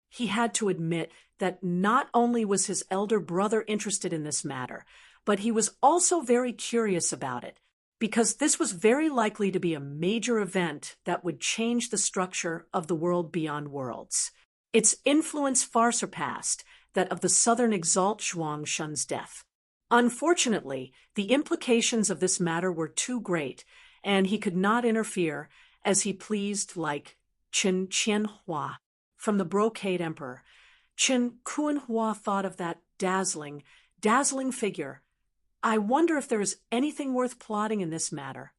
He had to admit that not only was his elder brother interested in this matter, but he was also very curious about it, because this was very likely to be a major event that would change the structure of the world beyond worlds. Its influence far surpassed that of the southern exalt Zhuang Shun's death. Unfortunately, the implications of this matter were too great, and he could not interfere as he pleased like Chen Qianhua from the Brocade Emperor. Chen Kuanhua thought of that dazzling figure. I wonder if there is anything worth plotting in this matter.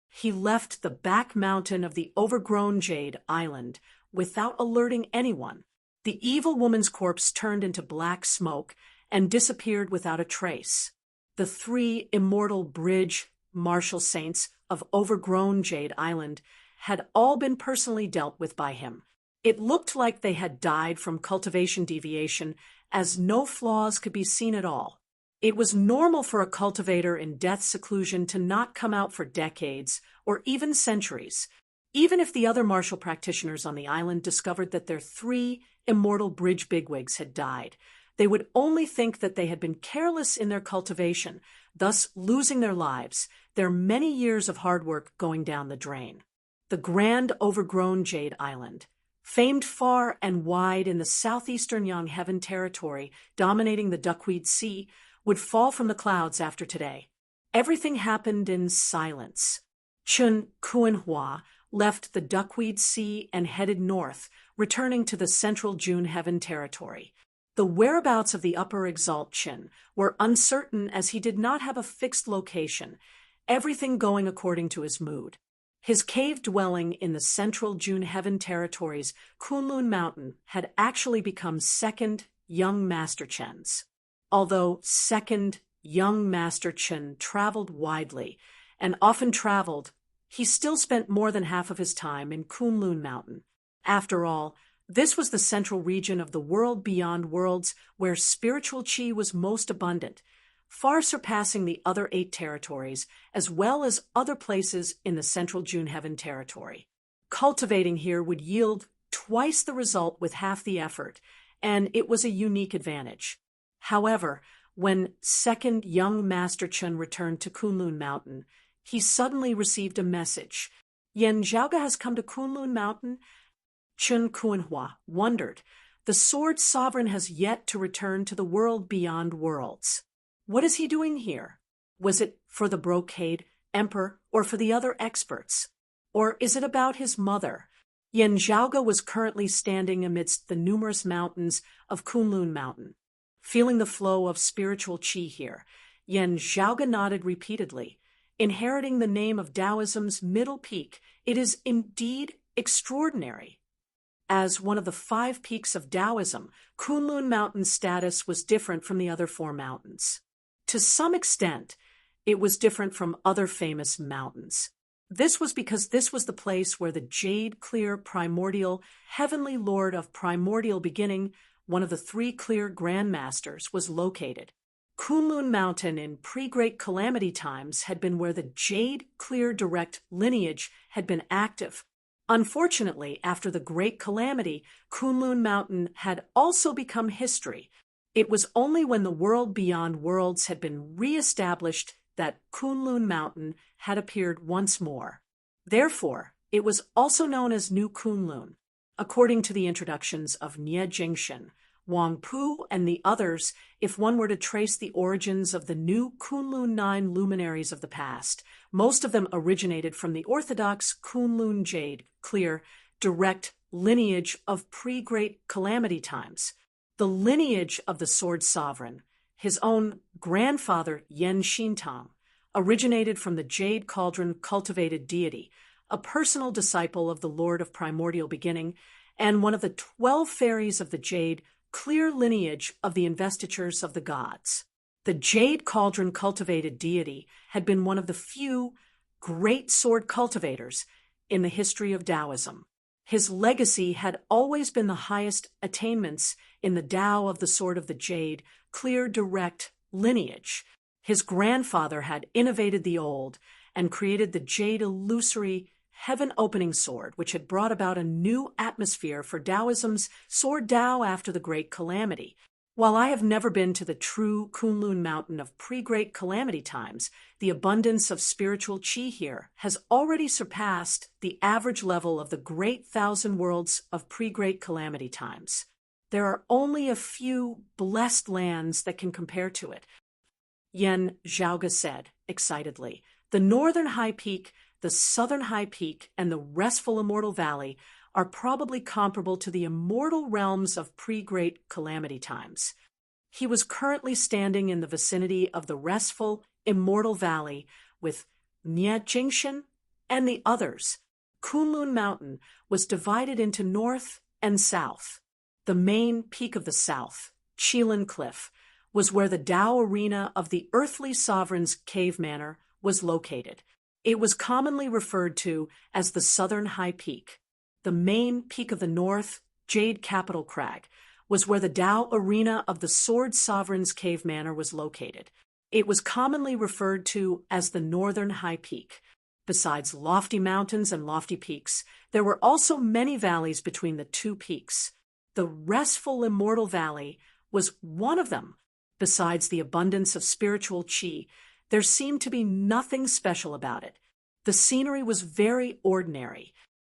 He left the back mountain of the overgrown Jade Island without alerting anyone. The evil woman's corpse turned into black smoke and disappeared without a trace. The 3 immortal bridge martial saints of overgrown Jade Island had all been personally dealt with by him. It looked like they had died from cultivation deviation, as no flaws could be seen at all. It was normal for a cultivator in death seclusion to not come out for decades or even centuries. Even if the other martial practitioners on the island discovered that their 3 immortal bridge bigwigs had died, they would only think that they had been careless in their cultivation, thus losing their lives, their many years of hard work going down the drain. The grand overgrown Jade Island, famed far and wide in the southeastern Yang Heaven territory dominating the Duckweed Sea, would fall from the clouds after today. Everything happened in silence. Chen Kuanhua left the Duckweed Sea and headed north, returning to the central June Heaven territory. The whereabouts of the upper exalt Chen were uncertain as he did not have a fixed location, everything going according to his mood. His cave dwelling in the central June Heaven territories, Kunlun Mountain, had actually become second young Master Chen's. Although second young Master Chen traveled widely and often traveled, he still spent more than half of his time in Kunlun Mountain. After all, this was the central region of the world beyond worlds where spiritual qi was most abundant, far surpassing the other 8 territories, as well as other places in the central June Heaven territory. Cultivating here would yield twice the result with half the effort, and it was a unique advantage. However, when second young Master Chen returned to Kunlun Mountain, he suddenly received a message. Yan Zhaoge has come to Kunlun Mountain. Chen Kuanhua wondered. The Sword Sovereign has yet to return to the world beyond worlds. What is he doing here? Was it for the Brocade Emperor or for the other experts? Or is it about his mother? Yan Zhaoge was currently standing amidst the numerous mountains of Kunlun Mountain. Feeling the flow of spiritual qi here, Yan Zhaoge nodded repeatedly. Inheriting the name of Taoism's middle peak, it is indeed extraordinary. As one of the 5 peaks of Taoism, Kunlun Mountain's status was different from the other 4 mountains. To some extent, it was different from other famous mountains. This was because this was the place where the jade-clear primordial heavenly lord of primordial beginning, one of the 3 clear grandmasters, was located. Kunlun Mountain in pre-Great Calamity times had been where the jade-clear direct lineage had been active. Unfortunately, after the Great Calamity, Kunlun Mountain had also become history. It was only when the world beyond worlds had been re-established that Kunlun Mountain had appeared once more. Therefore, it was also known as New Kunlun. According to the introductions of Nie Jingshin, Wang Pu, and the others, if one were to trace the origins of the new Kunlun 9 luminaries of the past, most of them originated from the orthodox Kunlun Jade, clear, direct lineage of pre-Great Calamity times. The lineage of the Sword Sovereign, his own grandfather Yen Xintang, originated from the Jade Cauldron cultivated deity, a personal disciple of the Lord of Primordial Beginning, and one of the 12 fairies of the Jade clear lineage of the investitures of the gods. The Jade Cauldron cultivated deity had been one of the few great sword cultivators in the history of Taoism. His legacy had always been the highest attainments in the Tao of the Sword of the Jade, clear direct lineage. His grandfather had innovated the old and created the Jade illusory heaven-opening sword, which had brought about a new atmosphere for Taoism's Sword Tao after the Great Calamity. While I have never been to the true Kunlun Mountain of pre-Great Calamity times, the abundance of spiritual qi here has already surpassed the average level of the Great Thousand Worlds of pre-Great Calamity times. There are only a few blessed lands that can compare to it. Yen Zhaoge said, excitedly. The northern high peak, the southern high peak, and the restful immortal valley are probably comparable to the immortal realms of pre-Great Calamity times. He was currently standing in the vicinity of the restful immortal valley with Nie Jingshin and the others. Kunlun Mountain was divided into north and south. The main peak of the south, Qilin Cliff, was where the Tao arena of the earthly sovereign's cave manor was located. It was commonly referred to as the Southern High Peak. The main peak of the north, Jade Capital Crag, was where the Tao arena of the Sword Sovereign's cave manor was located. It was commonly referred to as the Northern High Peak. Besides lofty mountains and lofty peaks, there were also many valleys between the 2 peaks. The restful immortal valley was one of them. Besides the abundance of spiritual qi, there seemed to be nothing special about it. The scenery was very ordinary.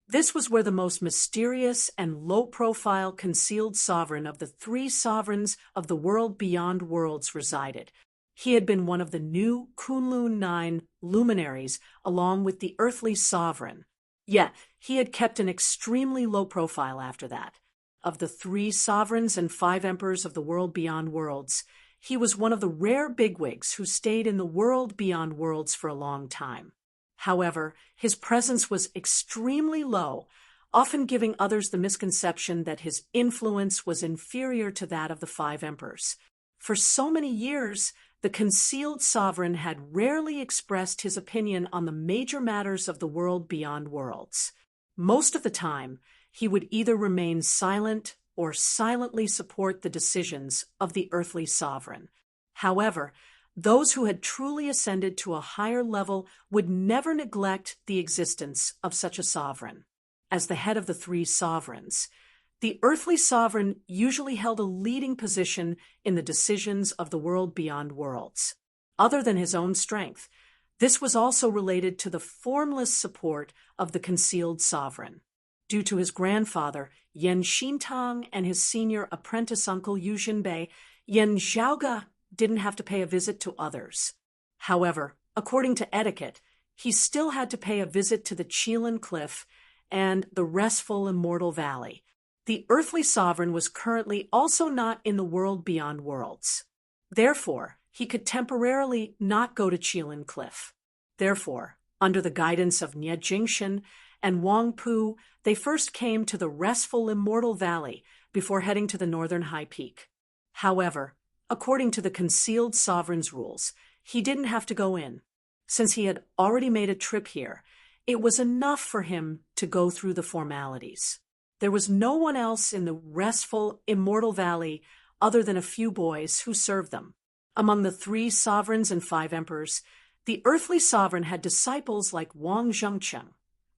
This was where the most mysterious and low-profile concealed sovereign of the 3 sovereigns of the world beyond worlds resided. He had been one of the new Kunlun 9 luminaries along with the earthly sovereign. Yet, he had kept an extremely low profile after that. Of the 3 sovereigns and 5 emperors of the world beyond worlds, he was one of the rare bigwigs who stayed in the world beyond worlds for a long time. However, his presence was extremely low, often giving others the misconception that his influence was inferior to that of the 5 emperors. For so many years, the concealed sovereign had rarely expressed his opinion on the major matters of the world beyond worlds. Most of the time, he would either remain silent or silently support the decisions of the earthly sovereign. However, those who had truly ascended to a higher level would never neglect the existence of such a sovereign. As the head of the 3 sovereigns, the earthly sovereign usually held a leading position in the decisions of the world beyond worlds. Other than his own strength, this was also related to the formless support of the concealed sovereign. Due to his grandfather, Yen Xintang, and his senior apprentice uncle, Yu Jinbei, Yen Zhaoge didn't have to pay a visit to others. However, according to etiquette, he still had to pay a visit to the Qilin Cliff and the restful immortal valley. The earthly sovereign was currently also not in the world beyond worlds. Therefore, he could temporarily not go to Qilin Cliff. Therefore, under the guidance of Nie Jingshin and Wang Pu, they first came to the restful Immortal Valley before heading to the northern high peak. However, according to the concealed sovereign's rules, he didn't have to go in. Since he had already made a trip here, it was enough for him to go through the formalities. There was no one else in the restful Immortal Valley other than a few boys who served them. Among the 3 sovereigns and 5 emperors, the earthly sovereign had disciples like Wang Zhengcheng,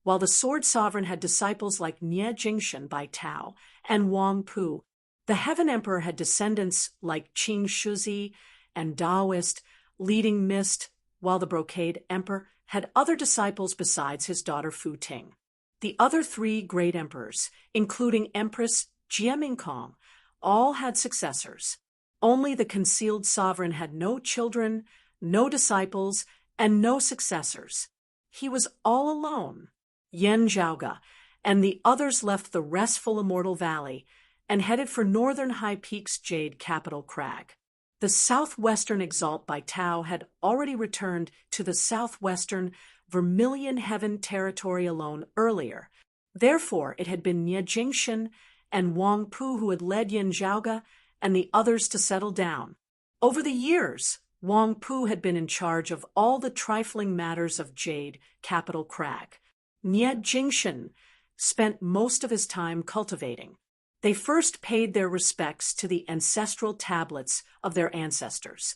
while the sword sovereign had disciples like Nie Jingshan by Tao and Wang Pu. The heaven emperor had descendants like Qing Shuzi and Daoist, leading Mist, while the brocade emperor had other disciples besides his daughter Fu Ting. The other 3 great emperors, including Empress Jie Mingkong, all had successors. Only the concealed sovereign had no children, no disciples, and no successors. He was all alone. Yan Zhaoge and the others left the restful Immortal Valley and headed for northern High Peak's jade capital crag. The southwestern Exalt by Tao had already returned to the southwestern Vermilion Heaven territory alone earlier. Therefore, it had been Nie Jingshan and Wang Pu who had led Yan Zhaoge and the others to settle down. Over the years, Wang Pu had been in charge of all the trifling matters of Jade Capital Crag. Nie Jingshan spent most of his time cultivating. They first paid their respects to the ancestral tablets of their ancestors.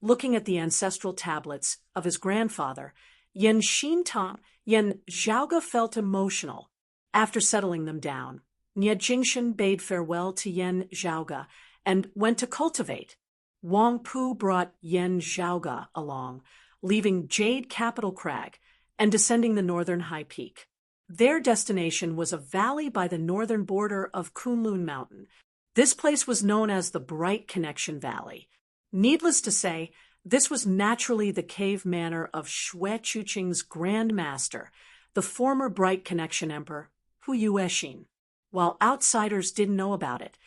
Looking at the ancestral tablets of his grandfather, Yan Zhaoge felt emotional. After settling them down, Nie Jingshan bade farewell to Yan Zhaoge and went to cultivate. Wang Pu brought Yan Zhaoge along, leaving Jade Capital Crag and descending the northern high peak. Their destination was a valley by the northern border of Kunlun Mountain. This place was known as the Bright Connection Valley. Needless to say, this was naturally the cave manor of Shui Chuqing's Grand Master, the former Bright Connection Emperor, Hu Yuexin. While outsiders didn't know about it,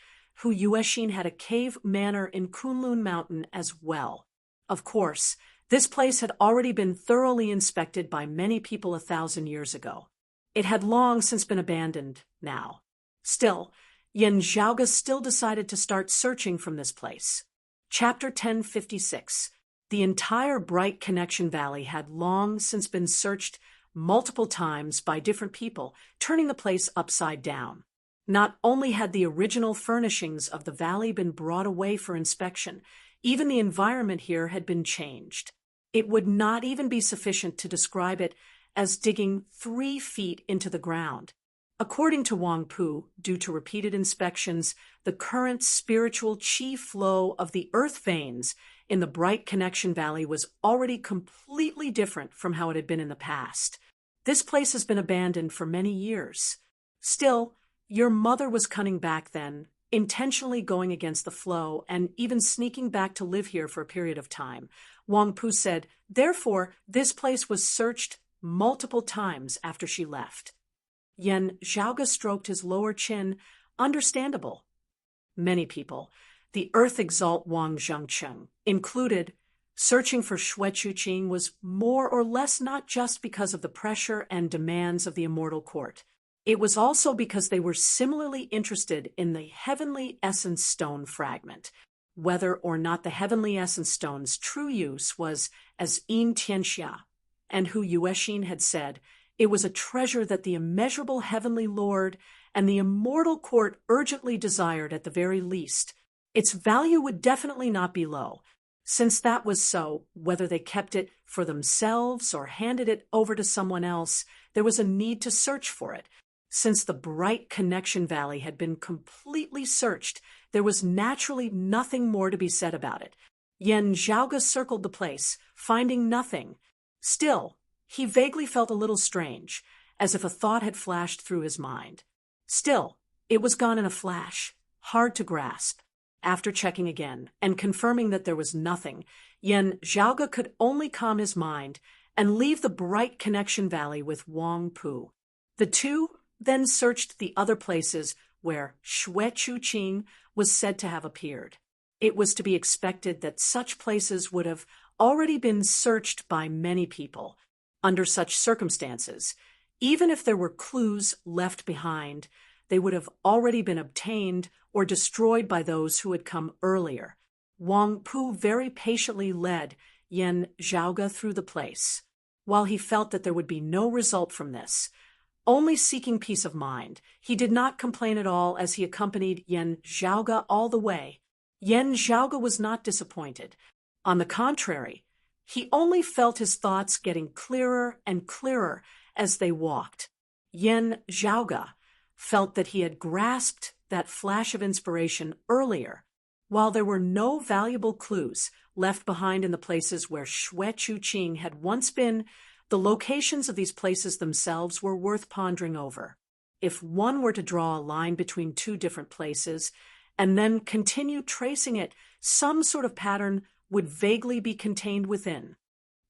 Hu Yuexin had a cave manor in Kunlun Mountain as well. Of course, this place had already been thoroughly inspected by many people 1,000 years ago. It had long since been abandoned now. Still, Yan Zhaoge still decided to start searching from this place. Chapter 1056. The entire Bright Connection Valley had long since been searched multiple times by different people, turning the place upside down. Not only had the original furnishings of the valley been brought away for inspection, even the environment here had been changed. It would not even be sufficient to describe it as digging 3 feet into the ground. According to Wang Pu, due to repeated inspections, the current spiritual qi flow of the earth veins in the Bright Connection Valley was already completely different from how it had been in the past. This place has been abandoned for many years. Still, your mother was cunning back then, intentionally going against the flow and even sneaking back to live here for a period of time. Wang Pu said, therefore, this place was searched multiple times after she left. Yan Zhaoge stroked his lower chin. Understandable. Many people, the Earth Exalt Wang Zhengcheng included, searching for Shui Chuqing was more or less not just because of the pressure and demands of the Immortal Court. It was also because they were similarly interested in the Heavenly Essence Stone fragment. Whether or not the Heavenly Essence Stone's true use was, as Yin Tianxia and Hu Yuexin had said, it was a treasure that the immeasurable Heavenly Lord and the Immortal Court urgently desired at the very least. Its value would definitely not be low. Since that was so, whether they kept it for themselves or handed it over to someone else, there was a need to search for it. Since the Bright Connection Valley had been completely searched, there was naturally nothing more to be said about it. Yan Zhaoge circled the place, finding nothing. Still, he vaguely felt a little strange, as if a thought had flashed through his mind. Still, it was gone in a flash, hard to grasp. After checking again and confirming that there was nothing, Yan Zhaoge could only calm his mind and leave the Bright Connection Valley with Wang Pu. The two then searched the other places where Shui Chuqing was said to have appeared. It was to be expected that such places would have already been searched by many people. Under such circumstances, Even if there were clues left behind, they would have already been obtained or destroyed by those who had come earlier. Wang Pu very patiently led Yan Zhaoge through the place. While he felt that there would be no result from this, only seeking peace of mind, he did not complain at all as he accompanied Yan Zhaoge all the way. Yan Zhaoge was not disappointed. On the contrary, he only felt his thoughts getting clearer and clearer as they walked. Yan Zhaoge felt that he had grasped that flash of inspiration earlier. While there were no valuable clues left behind in the places where Xue Chuqing had once been, the locations of these places themselves were worth pondering over. If one were to draw a line between two different places and then continue tracing it, some sort of pattern would vaguely be contained within.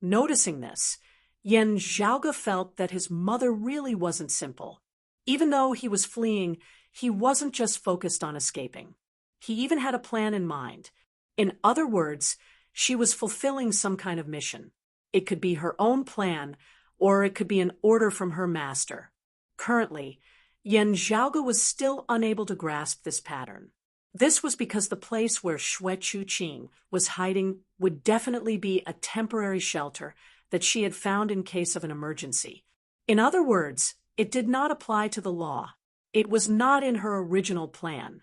Noticing this, Yan Zhaoge felt that his mother really wasn't simple. Even though he was fleeing, he wasn't just focused on escaping. He even had a plan in mind. In other words, she was fulfilling some kind of mission. It could be her own plan, or it could be an order from her master. Currently, Yan Zhaoge was still unable to grasp this pattern. This was because the place where Xue Chuqing was hiding would definitely be a temporary shelter that she had found in case of an emergency. In other words, it did not apply to the law. It was not in her original plan.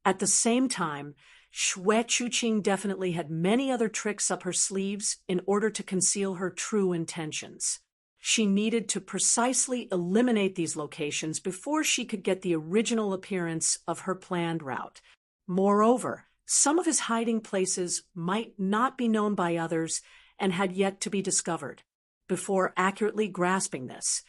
At the same time, Xue Chuqing definitely had many other tricks up her sleeves in order to conceal her true intentions. She needed to precisely eliminate these locations before she could get the original appearance of her planned route. Moreover, some of his hiding places might not be known by others and had yet to be discovered. Before accurately grasping this,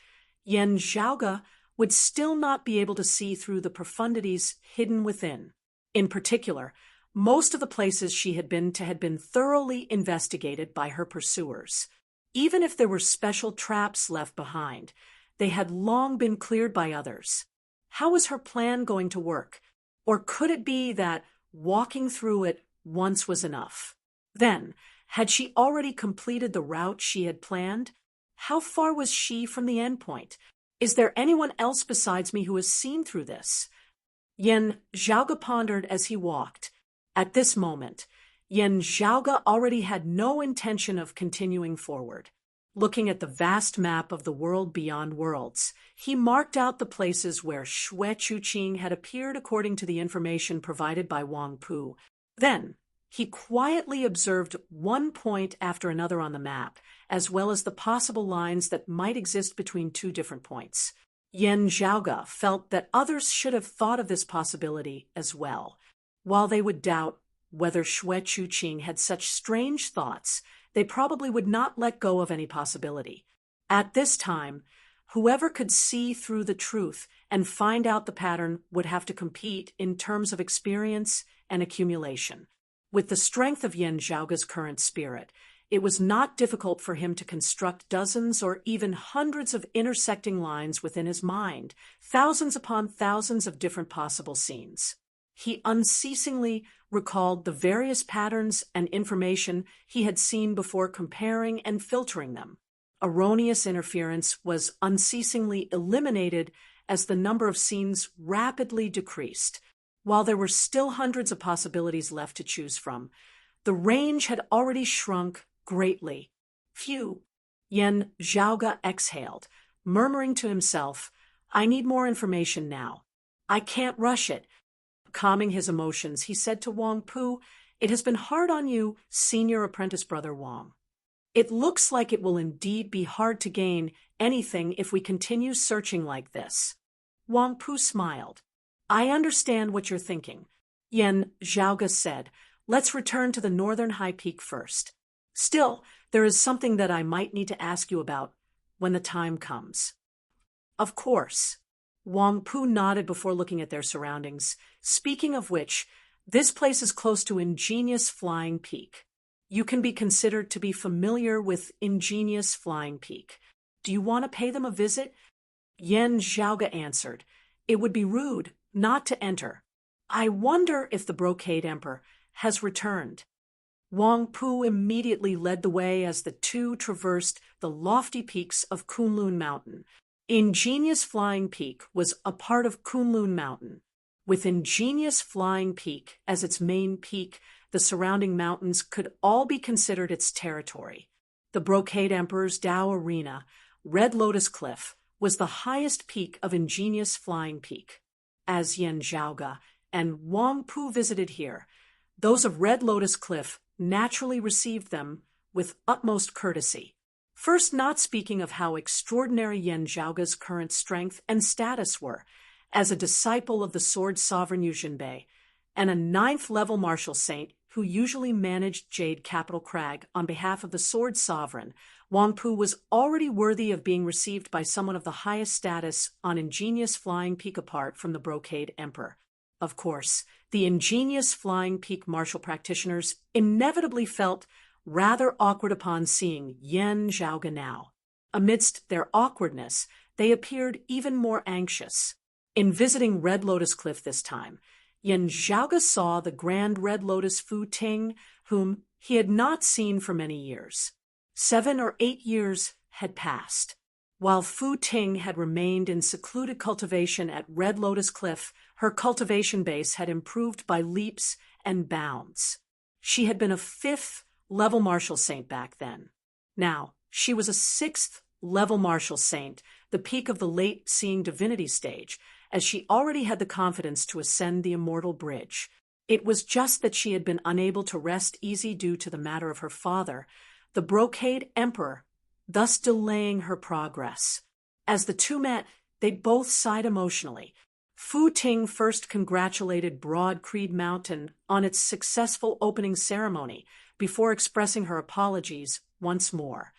Yan Zhaoge would still not be able to see through the profundities hidden within. In particular, most of the places she had been to had been thoroughly investigated by her pursuers. Even if there were special traps left behind, they had long been cleared by others. How was her plan going to work? Or could it be that walking through it once was enough? Then, had she already completed the route she had planned? How far was she from the endpoint? Is there anyone else besides me who has seen through this? Yan Zhaoge pondered as he walked. At this moment, Yan Zhaoge already had no intention of continuing forward. Looking at the vast map of the world beyond worlds, he marked out the places where Xue Chuqing had appeared according to the information provided by Wang Pu. Then, he quietly observed one point after another on the map, as well as the possible lines that might exist between two different points. Yan Zhaoge felt that others should have thought of this possibility as well. While they would doubt whether Xue Chuqing had such strange thoughts, they probably would not let go of any possibility. At this time, whoever could see through the truth and find out the pattern would have to compete in terms of experience and accumulation. With the strength of Yan Zhaoge's current spirit, it was not difficult for him to construct dozens or even hundreds of intersecting lines within his mind, thousands upon thousands of different possible scenes. He unceasingly recalled the various patterns and information he had seen before comparing and filtering them. Erroneous interference was unceasingly eliminated as the number of scenes rapidly decreased. While there were still hundreds of possibilities left to choose from, the range had already shrunk greatly. Phew! Yan Zhaoge exhaled, murmuring to himself, "I need more information now. I can't rush it." Calming his emotions, he said to Wang Pu, "It has been hard on you, senior apprentice brother Wang. It looks like it will indeed be hard to gain anything if we continue searching like this." Wang Pu smiled. "I understand what you're thinking," Yan Zhaoge said. "Let's return to the northern high peak first. Still, there is something that I might need to ask you about when the time comes." "Of course." Wang Pu nodded before looking at their surroundings. "Speaking of which, this place is close to Ingenious Flying Peak. You can be considered to be familiar with Ingenious Flying Peak. Do you want to pay them a visit?" Yan Zhaoge answered, "It would be rude not to enter. I wonder if the Brocade Emperor has returned." Wang Pu immediately led the way as the two traversed the lofty peaks of Kunlun Mountain. Ingenious Flying Peak was a part of Kunlun Mountain. With Ingenious Flying Peak as its main peak, the surrounding mountains could all be considered its territory. The Brocade Emperor's Tao Arena, Red Lotus Cliff, was the highest peak of Ingenious Flying Peak. As Yen Zhaoge and Wang Pu visited here, those of Red Lotus Cliff naturally received them with utmost courtesy. First, not speaking of how extraordinary Yen Zhaoge's current strength and status were, as a disciple of the sword sovereign Yujinbei, and a 9th-level martial saint who usually managed Jade Capital Crag on behalf of the sword sovereign, Wang Pu was already worthy of being received by someone of the highest status on Ingenious Flying Peak apart from the Brocade Emperor. Of course, the Ingenious Flying Peak martial practitioners inevitably felt rather awkward upon seeing Yen Zhaoge now. Amidst their awkwardness, they appeared even more anxious. In visiting Red Lotus Cliff this time, Yen Zhaoge saw the Grand Red Lotus Fu Ting, whom he had not seen for many years. 7 or 8 years had passed. While Fu Ting had remained in secluded cultivation at Red Lotus Cliff, her cultivation base had improved by leaps and bounds. She had been a 5th-level martial saint back then. Now, she was a 6th-level martial saint, the peak of the late seeing divinity stage, as she already had the confidence to ascend the immortal bridge. It was just that she had been unable to rest easy due to the matter of her father, the Brocade Emperor, thus delaying her progress. As the two met, they both sighed emotionally. Fu Ting first congratulated Broad Creed Mountain on its successful opening ceremony before expressing her apologies once more.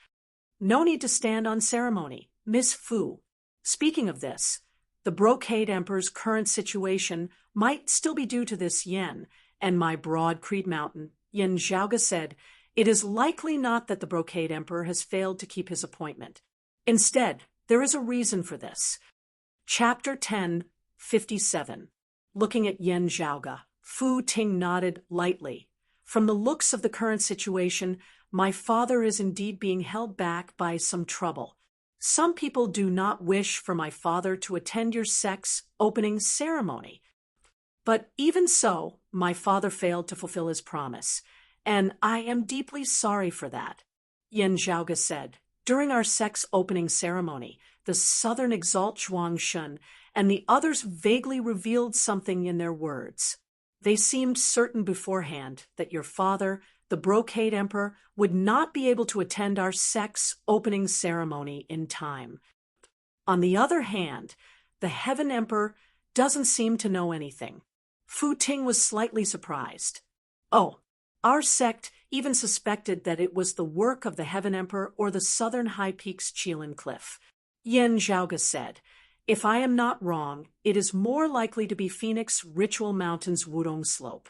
"No need to stand on ceremony, Miss Fu. Speaking of this, the Brocade Emperor's current situation might still be due to this yen, and my Broad Creed Mountain," Yen Zhaoge said. "It is likely not that the Brocade Emperor has failed to keep his appointment. Instead, there is a reason for this." Chapter 10:57. Looking at Yen Zhaoge, Fu Ting nodded lightly. "From the looks of the current situation, my father is indeed being held back by some trouble. Some people do not wish for my father to attend your sect's opening ceremony. But even so, my father failed to fulfill his promise, and I am deeply sorry for that," Yen Zhaoge said. "During our sect's opening ceremony, the Southern Exalt Zhuang Shun and the others vaguely revealed something in their words. They seemed certain beforehand that your father, the Brocade Emperor, would not be able to attend our sect's opening ceremony in time. On the other hand, the Heaven Emperor doesn't seem to know anything." Fu Ting was slightly surprised. "Oh, our sect even suspected that it was the work of the Heaven Emperor or the Southern High Peaks Qilin Cliff," Yen Zhaoge said. "If I am not wrong, it is more likely to be Phoenix Ritual Mountain's Wudong Slope."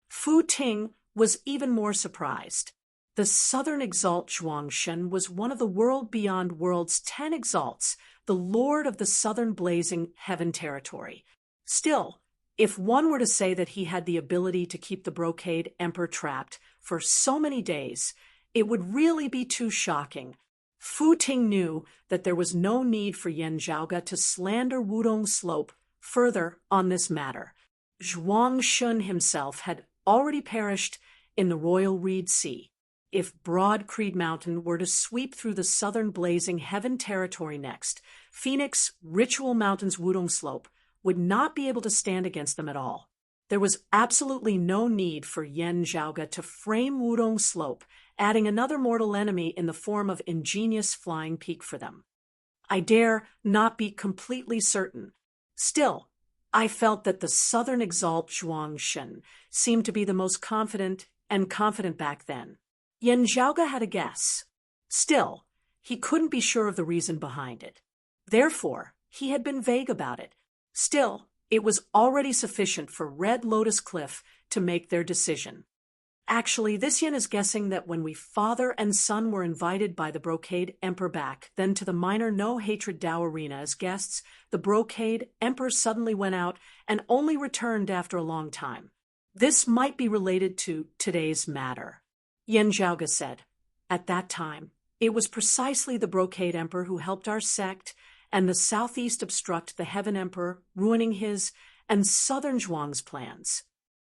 Fu Ting was even more surprised. The Southern Exalt Zhuangshen was one of the world beyond world's 10 exalts, the lord of the Southern Blazing Heaven territory. Still, if one were to say that he had the ability to keep the Brocade Emperor trapped for so many days, it would really be too shocking. Fu Ting knew that there was no need for Yen Zhaoge to slander Wudong Slope further on this matter. Zhuang Shun himself had already perished in the Royal Reed Sea. If Broad Creed Mountain were to sweep through the Southern Blazing Heaven territory next, Phoenix Ritual Mountain's Wudong Slope would not be able to stand against them at all. There was absolutely no need for Yen Zhaoge to frame Wudong Slope, adding another mortal enemy in the form of Ingenious Flying Peak for them. I dare not be completely certain. Still, I felt that the Southern Exalt Zhuangshen seemed to be the most confident back then. Yen Zhaoge had a guess. Still, he couldn't be sure of the reason behind it. Therefore, he had been vague about it. Still, it was already sufficient for Red Lotus Cliff to make their decision. Actually, this yen is guessing that when we father and son were invited by the Brocade Emperor back, then to the minor no-hatred Tao Arena as guests, the Brocade Emperor suddenly went out and only returned after a long time. This might be related to today's matter, Yen Zhaoge said. At that time, it was precisely the Brocade Emperor who helped our sect and the southeast obstruct the Heaven Emperor, ruining his and Southern Zhuang's plans.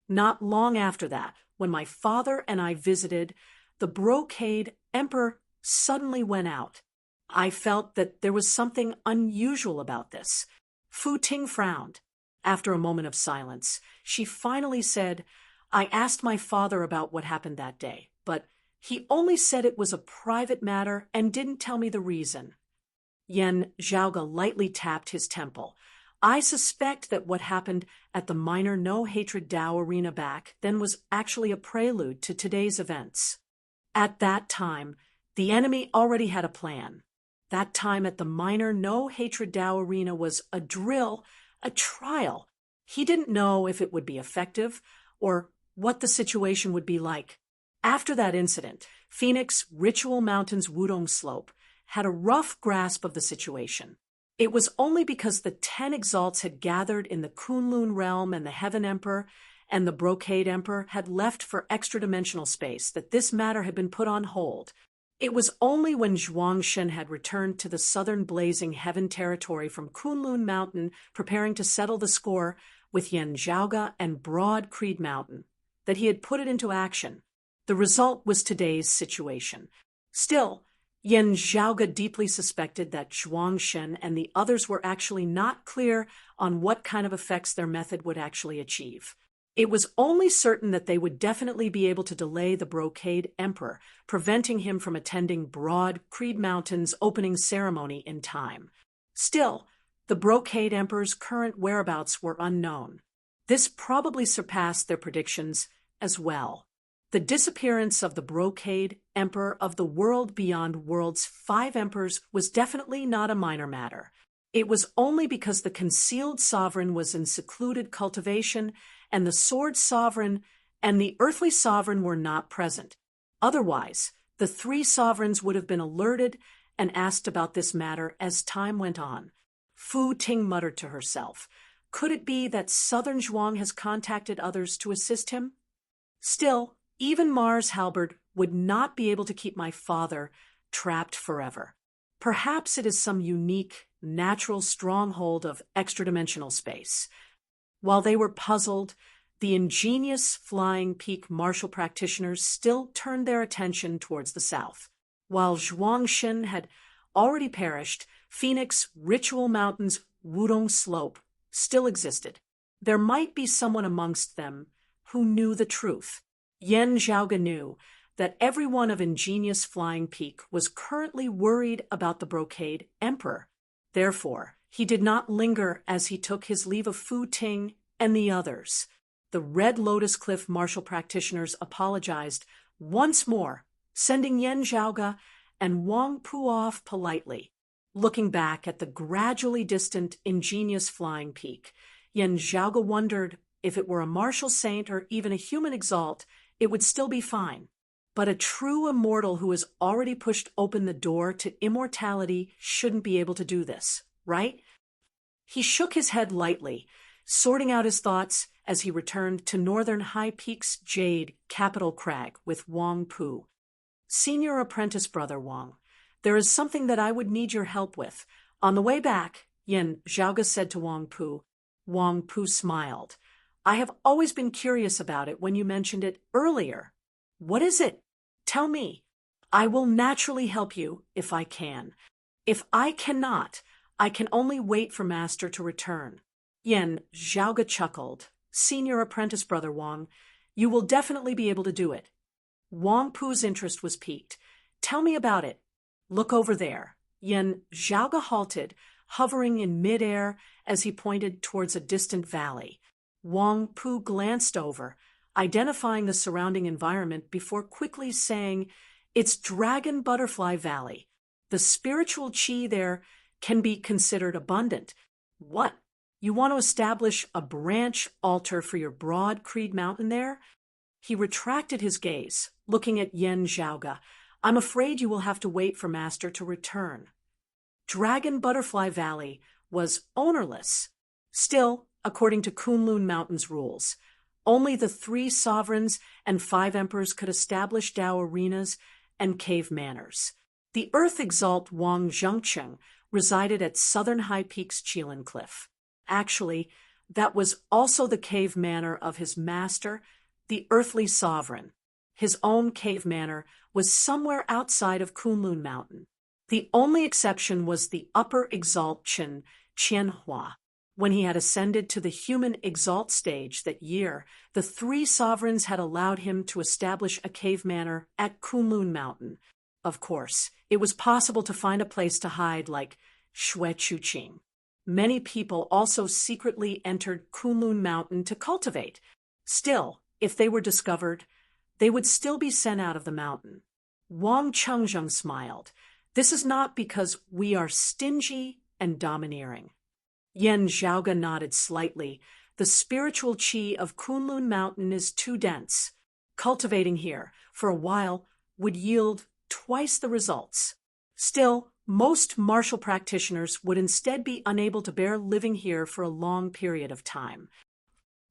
Not long after that, when my father and I visited, the Brocade Emperor suddenly went out. I felt that there was something unusual about this. Fu Ting frowned. After a moment of silence, she finally said, "I asked my father about what happened that day, but he only said it was a private matter and didn't tell me the reason." Yan Zhaoge lightly tapped his temple. "I suspect that what happened at the minor no-hatred Dao arena back then was actually a prelude to today's events. At that time, the enemy already had a plan. That time at the minor no-hatred Dao arena was a drill, a trial. He didn't know if it would be effective or what the situation would be like. After that incident, Phoenix Ritual Mountain's Wudong Slope had a rough grasp of the situation. It was only because the 10 exalts had gathered in the Kunlun realm and the Heaven Emperor and the Brocade Emperor had left for extra-dimensional space that this matter had been put on hold. It was only when Zhuangshen had returned to the southern blazing heaven territory from Kunlun Mountain preparing to settle the score with Yan Zhaoge and Broad Creed Mountain that he had put it into action. The result was today's situation. Still, Yan Zhaoge deeply suspected that Zhuangshen and the others were actually not clear on what kind of effects their method would actually achieve. It was only certain that they would definitely be able to delay the Brocade Emperor, preventing him from attending Broad Creed Mountain's opening ceremony in time. Still, the Brocade Emperor's current whereabouts were unknown. This probably surpassed their predictions as well. The disappearance of the Brocade Emperor of the world beyond world's 5 emperors was definitely not a minor matter. It was only because the concealed sovereign was in secluded cultivation and the sword sovereign and the earthly sovereign were not present. Otherwise, the 3 sovereigns would have been alerted and asked about this matter as time went on. Fu Ting muttered to herself, "Could it be that Southern Zhuang has contacted others to assist him?" Still, even Mars Halberd would not be able to keep my father trapped forever. Perhaps it is some unique, natural stronghold of extra-dimensional space. While they were puzzled, the ingenious Flying Peak martial practitioners still turned their attention towards the south. While Zhuangshen had already perished, Phoenix Ritual Mountain's Wudong Slope still existed. There might be someone amongst them who knew the truth. Yan Zhaoge knew that everyone of ingenious Flying Peak was currently worried about the Brocade Emperor. Therefore, he did not linger as he took his leave of Fu Ting and the others. The Red Lotus Cliff martial practitioners apologized once more, sending Yan Zhaoge and Wang Pu off politely. Looking back at the gradually distant ingenious Flying Peak, Yan Zhaoge wondered if it were a martial saint or even a human exalt, it would still be fine. But a true immortal who has already pushed open the door to immortality shouldn't be able to do this, right? He shook his head lightly, sorting out his thoughts as he returned to Northern High Peak's Jade Capital Crag with Wang Pu. "Senior apprentice brother Wang, there is something that I would need your help with. On the way back," Yan Zhaoge said to Wang Pu. Wang Pu smiled. "I have always been curious about it when you mentioned it earlier. What is it? Tell me. I will naturally help you if I can. If I cannot, I can only wait for Master to return." Yan Zhaoge chuckled. "Senior apprentice brother Wang, you will definitely be able to do it." Wang Pu's interest was piqued. "Tell me about it." "Look over there." Yan Zhaoge halted, hovering in midair as he pointed towards a distant valley. Wang Pu glanced over, identifying the surrounding environment before quickly saying, "It's Dragon Butterfly Valley. The spiritual chi there can be considered abundant." "What? You want to establish a branch altar for your Broad Creed Mountain there?" He retracted his gaze, looking at Yan Zhaoge. "I'm afraid you will have to wait for Master to return." Dragon Butterfly Valley was ownerless. Still, according to Kunlun Mountain's rules, only the 3 sovereigns and 5 emperors could establish Dao arenas and cave manors. The Earth Exalt Wang Zhengcheng resided at Southern High Peaks Chelan Cliff. Actually, that was also the cave manor of his master, the earthly sovereign. His own cave manor was somewhere outside of Kunlun Mountain. The only exception was the upper exaltation, Qianhua. When he had ascended to the human exalt stage that year, the three sovereigns had allowed him to establish a cave manor at Kunlun Mountain. Of course, it was possible to find a place to hide like Shui Chuqing. Many people also secretly entered Kunlun Mountain to cultivate. Still, if they were discovered, they would still be sent out of the mountain. Wang Chengzheng smiled. This is not because we are stingy and domineering. Yan Zhaoge nodded slightly. The spiritual qi of Kunlun Mountain is too dense. Cultivating here, for a while, would yield twice the results. Still, most martial practitioners would instead be unable to bear living here for a long period of time.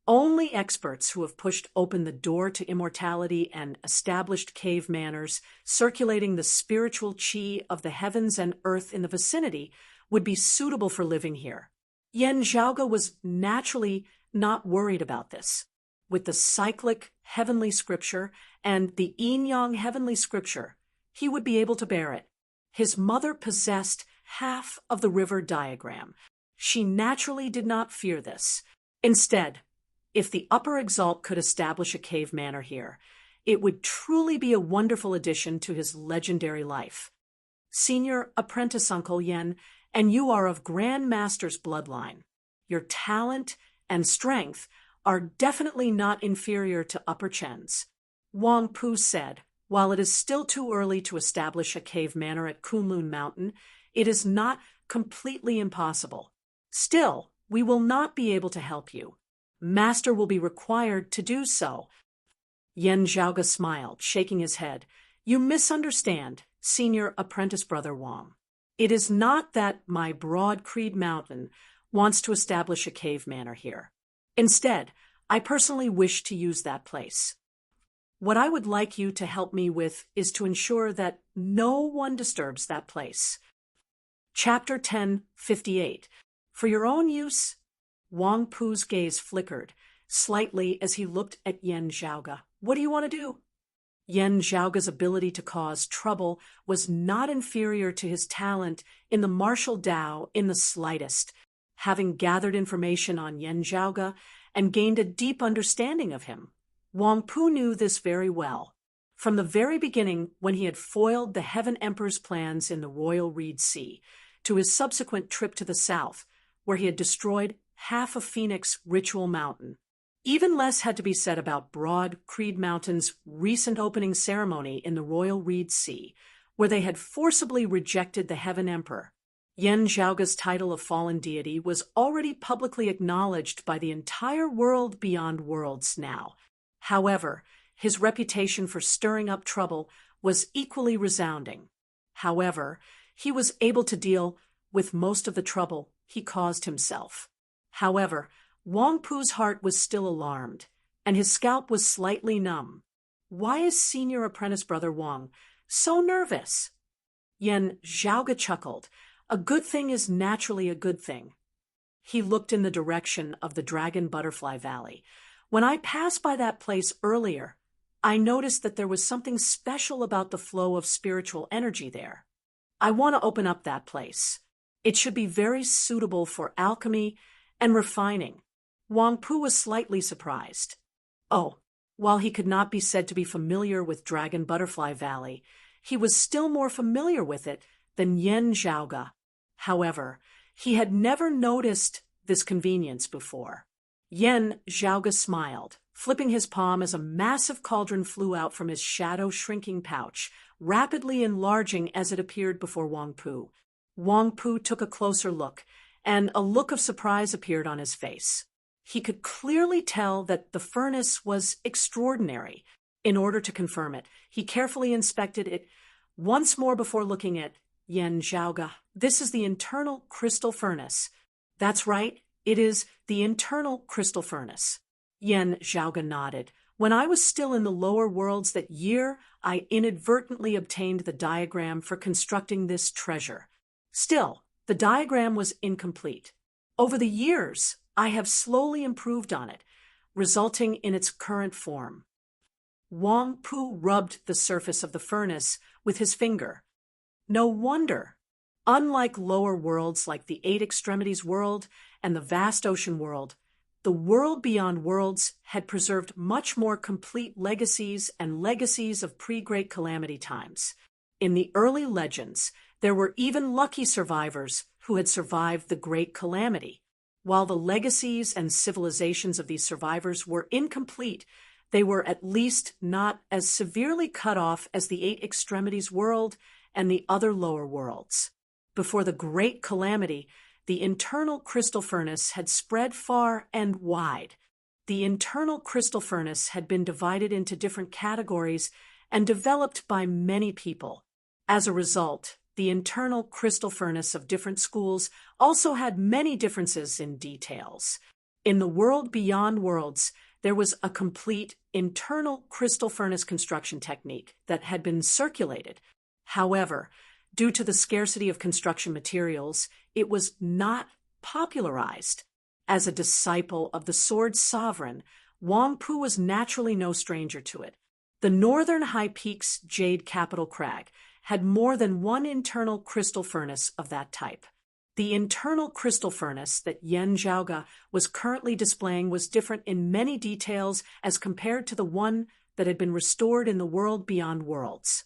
Only experts who have pushed open the door to immortality and established cave manners, circulating the spiritual qi of the heavens and earth in the vicinity, would be suitable for living here. Yan Zhaoge was naturally not worried about this. With the cyclic heavenly scripture and the yin-yang heavenly scripture, he would be able to bear it. His mother possessed half of the river diagram. She naturally did not fear this. Instead, if the upper exalt could establish a cave manor here, it would truly be a wonderful addition to his legendary life. Senior apprentice Uncle Yen, and you are of Grand Master's bloodline. Your talent and strength are definitely not inferior to Upper Chen's. Wang Pu said, while it is still too early to establish a cave manor at Kunlun Mountain, it is not completely impossible. Still, we will not be able to help you. Master will be required to do so. Yan Zhaoge smiled, shaking his head. You misunderstand, Senior Apprentice Brother Wang. It is not that my Broad Creed Mountain wants to establish a cave manor here. Instead, I personally wish to use that place. What I would like you to help me with is to ensure that no one disturbs that place. Chapter 1058. For your own use, Wang Pu's gaze flickered slightly as he looked at Yan Zhaoge. What do you want to do? Yan Zhaoge's ability to cause trouble was not inferior to his talent in the martial Tao in the slightest. Having gathered information on Yan Zhaoge and gained a deep understanding of him, Wang Pu knew this very well. From the very beginning, when he had foiled the Heaven Emperor's plans in the Royal Reed Sea, to his subsequent trip to the south, where he had destroyed half of Phoenix Ritual Mountain. Even less had to be said about Broad Creed Mountain's recent opening ceremony in the Royal Reed Sea, where they had forcibly rejected the Heaven Emperor. Yan Zhaoge's title of fallen deity was already publicly acknowledged by the entire world beyond worlds now. However, his reputation for stirring up trouble was equally resounding. However, he was able to deal with most of the trouble he caused himself. However, Wang Pu's heart was still alarmed, and his scalp was slightly numb. Why is Senior Apprentice Brother Wang so nervous? Yan Zhaoge chuckled. A good thing is naturally a good thing. He looked in the direction of the Dragon Butterfly Valley. When I passed by that place earlier, I noticed that there was something special about the flow of spiritual energy there. I want to open up that place. It should be very suitable for alchemy and refining. Wang Pu was slightly surprised. Oh, while he could not be said to be familiar with Dragon Butterfly Valley, he was still more familiar with it than Yan Zhaoge. However, he had never noticed this convenience before. Yan Zhaoge smiled, flipping his palm as a massive cauldron flew out from his shadow-shrinking pouch, rapidly enlarging as it appeared before Wang Pu. Wang Pu took a closer look, and a look of surprise appeared on his face. He could clearly tell that the furnace was extraordinary. In order to confirm it, he carefully inspected it once more before looking at Yan Zhaoge. This is the internal crystal furnace. That's right, it is the internal crystal furnace. Yan Zhaoge nodded. When I was still in the lower worlds that year, I inadvertently obtained the diagram for constructing this treasure. Still, The diagram was incomplete. Over the years, I have slowly improved on it, resulting in its current form. Wang Pu rubbed the surface of the furnace with his finger. No wonder. Unlike lower worlds like the Eight Extremities world and the vast ocean world, the world beyond worlds had preserved much more complete legacies and legacies of pre-Great Calamity times. In the early legends, there were even lucky survivors who had survived the Great Calamity. While the legacies and civilizations of these survivors were incomplete, they were at least not as severely cut off as the Eight Extremities world and the other lower worlds. Before the Great Calamity, the internal crystal furnace had spread far and wide. The internal crystal furnace had been divided into different categories and developed by many people. As a result, the internal crystal furnace of different schools also had many differences in details. In the world beyond worlds, there was a complete internal crystal furnace construction technique that had been circulated. However, due to the scarcity of construction materials, it was not popularized. As a disciple of the Sword Sovereign, Wang Pu was naturally no stranger to it. The Northern High Peaks Jade Capital Crag had more than one internal crystal furnace of that type. The internal crystal furnace that Yan Zhaoge was currently displaying was different in many details as compared to the one that had been restored in the world beyond worlds.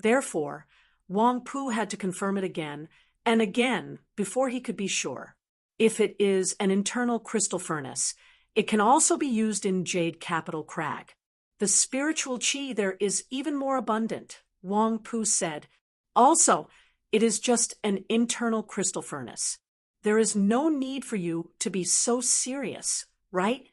Therefore, Wang Pu had to confirm it again and again before he could be sure. If it is an internal crystal furnace, it can also be used in Jade Capital Crag. The spiritual qi there is even more abundant, Wang Pu said. Also, it is just an internal crystal furnace. There is no need for you to be so serious, right?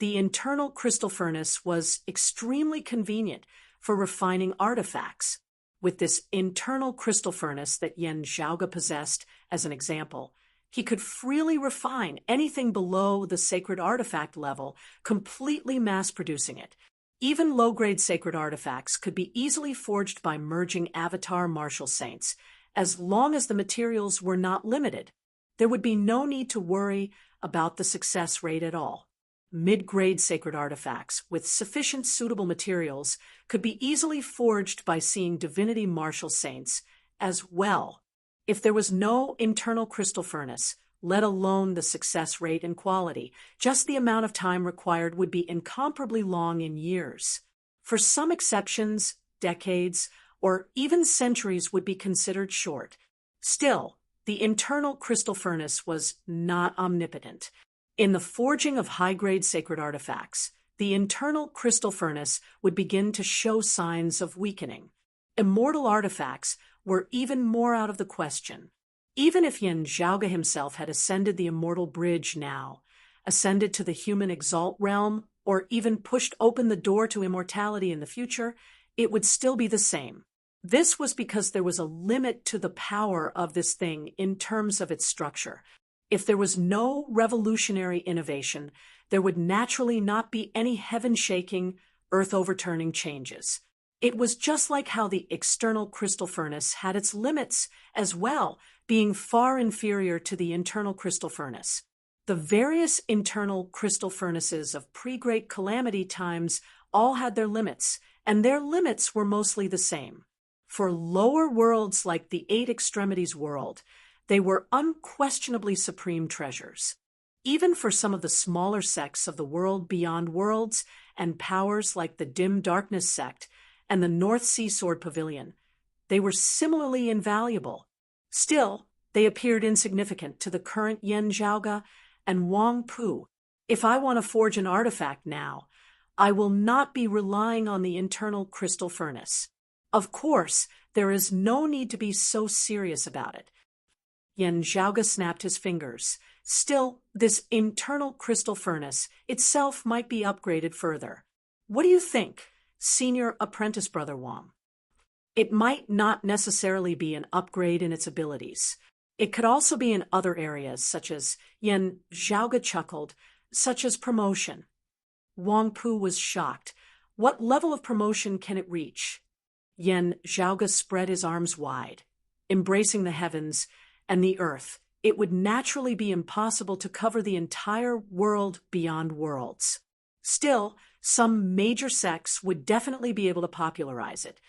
The internal crystal furnace was extremely convenient for refining artifacts. With this internal crystal furnace that Yan Zhaoge possessed, as an example, he could freely refine anything below the sacred artifact level, completely mass-producing it. Even low-grade sacred artifacts could be easily forged by merging avatar martial saints, as long as the materials were not limited. There would be no need to worry about the success rate at all. Mid-grade sacred artifacts with sufficient suitable materials could be easily forged by seeing divinity martial saints as well. If there was no internal crystal furnace, let alone the success rate and quality, just the amount of time required would be incomparably long in years. For some exceptions, decades, or even centuries would be considered short. Still, the internal crystal furnace was not omnipotent. In the forging of high-grade sacred artifacts, the internal crystal furnace would begin to show signs of weakening. Immortal artifacts were even more out of the question. Even if Yan Zhaoge himself had ascended the immortal bridge now, ascended to the human exalt realm, or even pushed open the door to immortality in the future, it would still be the same. This was because there was a limit to the power of this thing in terms of its structure. If there was no revolutionary innovation, there would naturally not be any heaven-shaking, earth-overturning changes. It was just like how the external crystal furnace had its limits as well, being far inferior to the internal crystal furnace. The various internal crystal furnaces of pre-Great Calamity times all had their limits, and their limits were mostly the same. For lower worlds like the Eight Extremities world, they were unquestionably supreme treasures. Even for some of the smaller sects of the world beyond worlds and powers like the Dim Darkness sect and the North Sea Sword Pavilion, they were similarly invaluable. Still, they appeared insignificant to the current Yan Zhaoge and Wang Pu. If I want to forge an artifact now, I will not be relying on the internal crystal furnace. Of course, there is no need to be so serious about it. Yan Zhaoge snapped his fingers. Still, this internal crystal furnace itself might be upgraded further. What do you think, Senior Apprentice Brother Wang? It might not necessarily be an upgrade in its abilities. It could also be in other areas, such as, Yan Zhaoge chuckled, such as promotion. Wang Pu was shocked. What level of promotion can it reach? Yan Zhaoge spread his arms wide. Embracing the heavens, and the earth, it would naturally be impossible to cover the entire world beyond worlds. Still, some major sects would definitely be able to popularize it.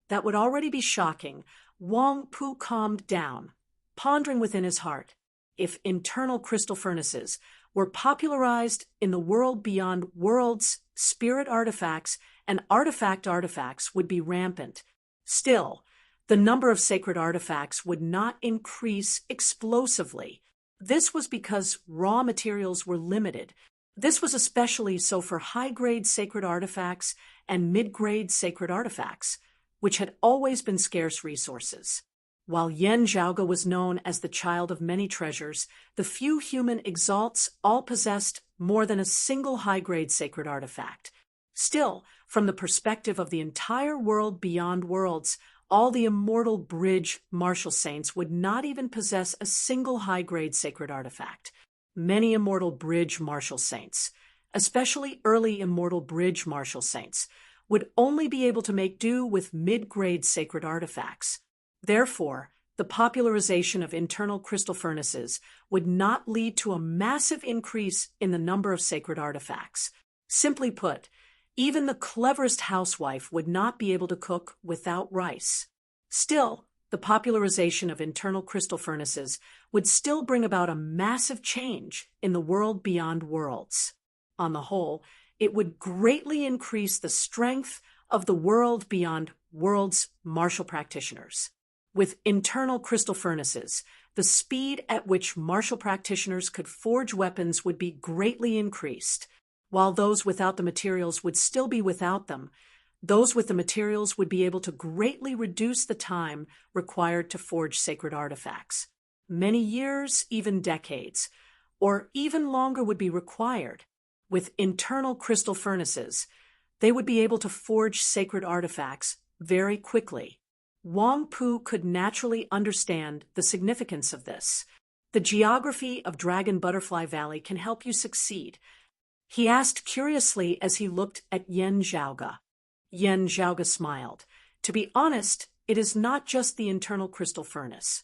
That would already be shocking. Wang Pu calmed down, pondering within his heart. If internal crystal furnaces were popularized in the world beyond worlds, spirit artifacts and artifacts would be rampant. Still, the number of sacred artifacts would not increase explosively. This was because raw materials were limited. This was especially so for high-grade sacred artifacts and mid-grade sacred artifacts, which had always been scarce resources. While Yen Zhaoge was known as the child of many treasures, the few human exalts all possessed more than a single high-grade sacred artifact. Still, from the perspective of the entire world beyond worlds, all the immortal bridge martial saints would not even possess a single high-grade sacred artifact. Many immortal bridge martial saints, especially early immortal bridge martial saints, would only be able to make do with mid-grade sacred artifacts. Therefore, the popularization of internal crystal furnaces would not lead to a massive increase in the number of sacred artifacts. Simply put, even the cleverest housewife would not be able to cook without rice. Still, the popularization of internal crystal furnaces would still bring about a massive change in the world beyond worlds. On the whole, it would greatly increase the strength of the world beyond worlds martial practitioners. With internal crystal furnaces, the speed at which martial practitioners could forge weapons would be greatly increased. While those without the materials would still be without them, those with the materials would be able to greatly reduce the time required to forge sacred artifacts. Many years, even decades, or even longer would be required. With internal crystal furnaces, they would be able to forge sacred artifacts very quickly. Wang Pu could naturally understand the significance of this. The geography of Dragon Butterfly Valley can help you succeed. He asked curiously as he looked at Yen Zhaoge. Yen Zhaoge smiled. To be honest, it is not just the internal crystal furnace.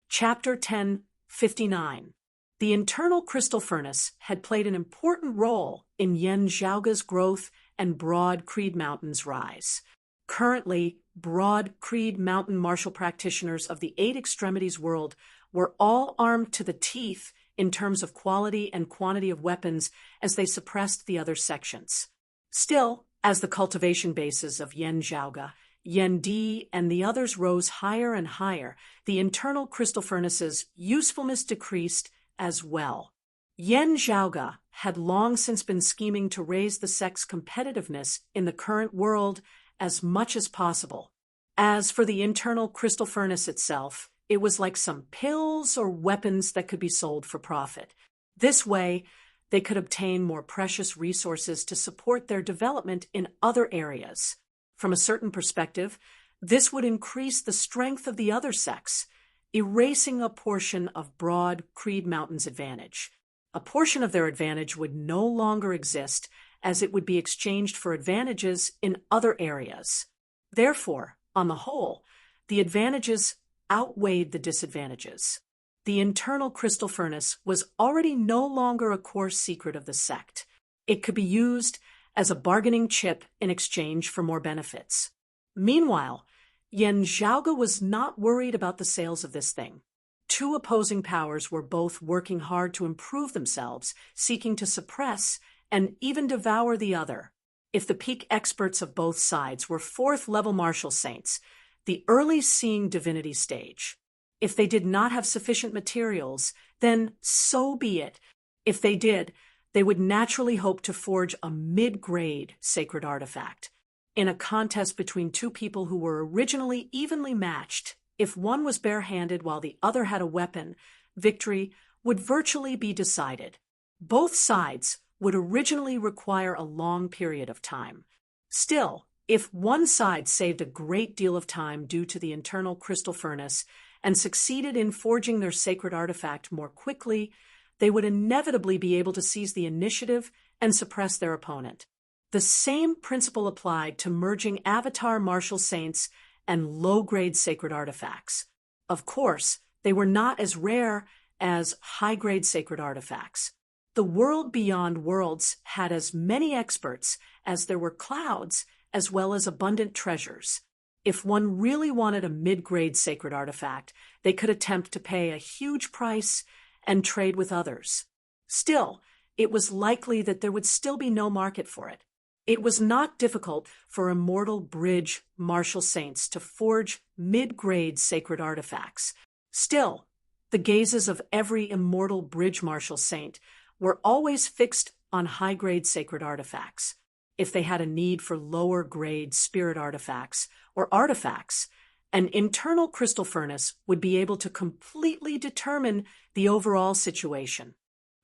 Chapter 10:59. The internal crystal furnace had played an important role in Yen Zhaoge's growth and Broad Creed Mountain's rise. Currently, Broad Creed Mountain martial practitioners of the Eight Extremities world were all armed to the teeth in terms of quality and quantity of weapons as they suppressed the other sections. Still, as the cultivation bases of Yen Zhaoge, Yen Di, and the others rose higher and higher, the internal crystal furnace's usefulness decreased as well. Yen Zhaoge had long since been scheming to raise the sect's competitiveness in the current world as much as possible. As for the internal crystal furnace itself, it was like some pills or weapons that could be sold for profit. This way, they could obtain more precious resources to support their development in other areas. From a certain perspective, this would increase the strength of the other sects, erasing a portion of Broad Creed Mountain's advantage. A portion of their advantage would no longer exist, as it would be exchanged for advantages in other areas. Therefore, on the whole, the advantages outweighed the disadvantages. The internal crystal furnace was already no longer a core secret of the sect. It could be used as a bargaining chip in exchange for more benefits. Meanwhile, Yen Zhaoge was not worried about the sales of this thing. Two opposing powers were both working hard to improve themselves, seeking to suppress and even devour the other. If the peak experts of both sides were fourth-level martial saints, the early seeing divinity stage. If they did not have sufficient materials, then so be it. If they did, they would naturally hope to forge a mid-grade sacred artifact. In a contest between two people who were originally evenly matched, if one was barehanded while the other had a weapon, victory would virtually be decided. Both sides would originally require a long period of time. Still, if one side saved a great deal of time due to the internal crystal furnace and succeeded in forging their sacred artifact more quickly, they would inevitably be able to seize the initiative and suppress their opponent. The same principle applied to merging avatar martial saints and low-grade sacred artifacts. Of course, they were not as rare as high-grade sacred artifacts. The world beyond worlds had as many experts as there were clouds, as well as abundant treasures. If one really wanted a mid-grade sacred artifact, they could attempt to pay a huge price and trade with others. Still, it was likely that there would still be no market for it. It was not difficult for immortal bridge martial saints to forge mid-grade sacred artifacts. Still, the gazes of every immortal bridge martial saint were always fixed on high-grade sacred artifacts. If they had a need for lower-grade spirit artifacts or artifacts, an internal crystal furnace would be able to completely determine the overall situation.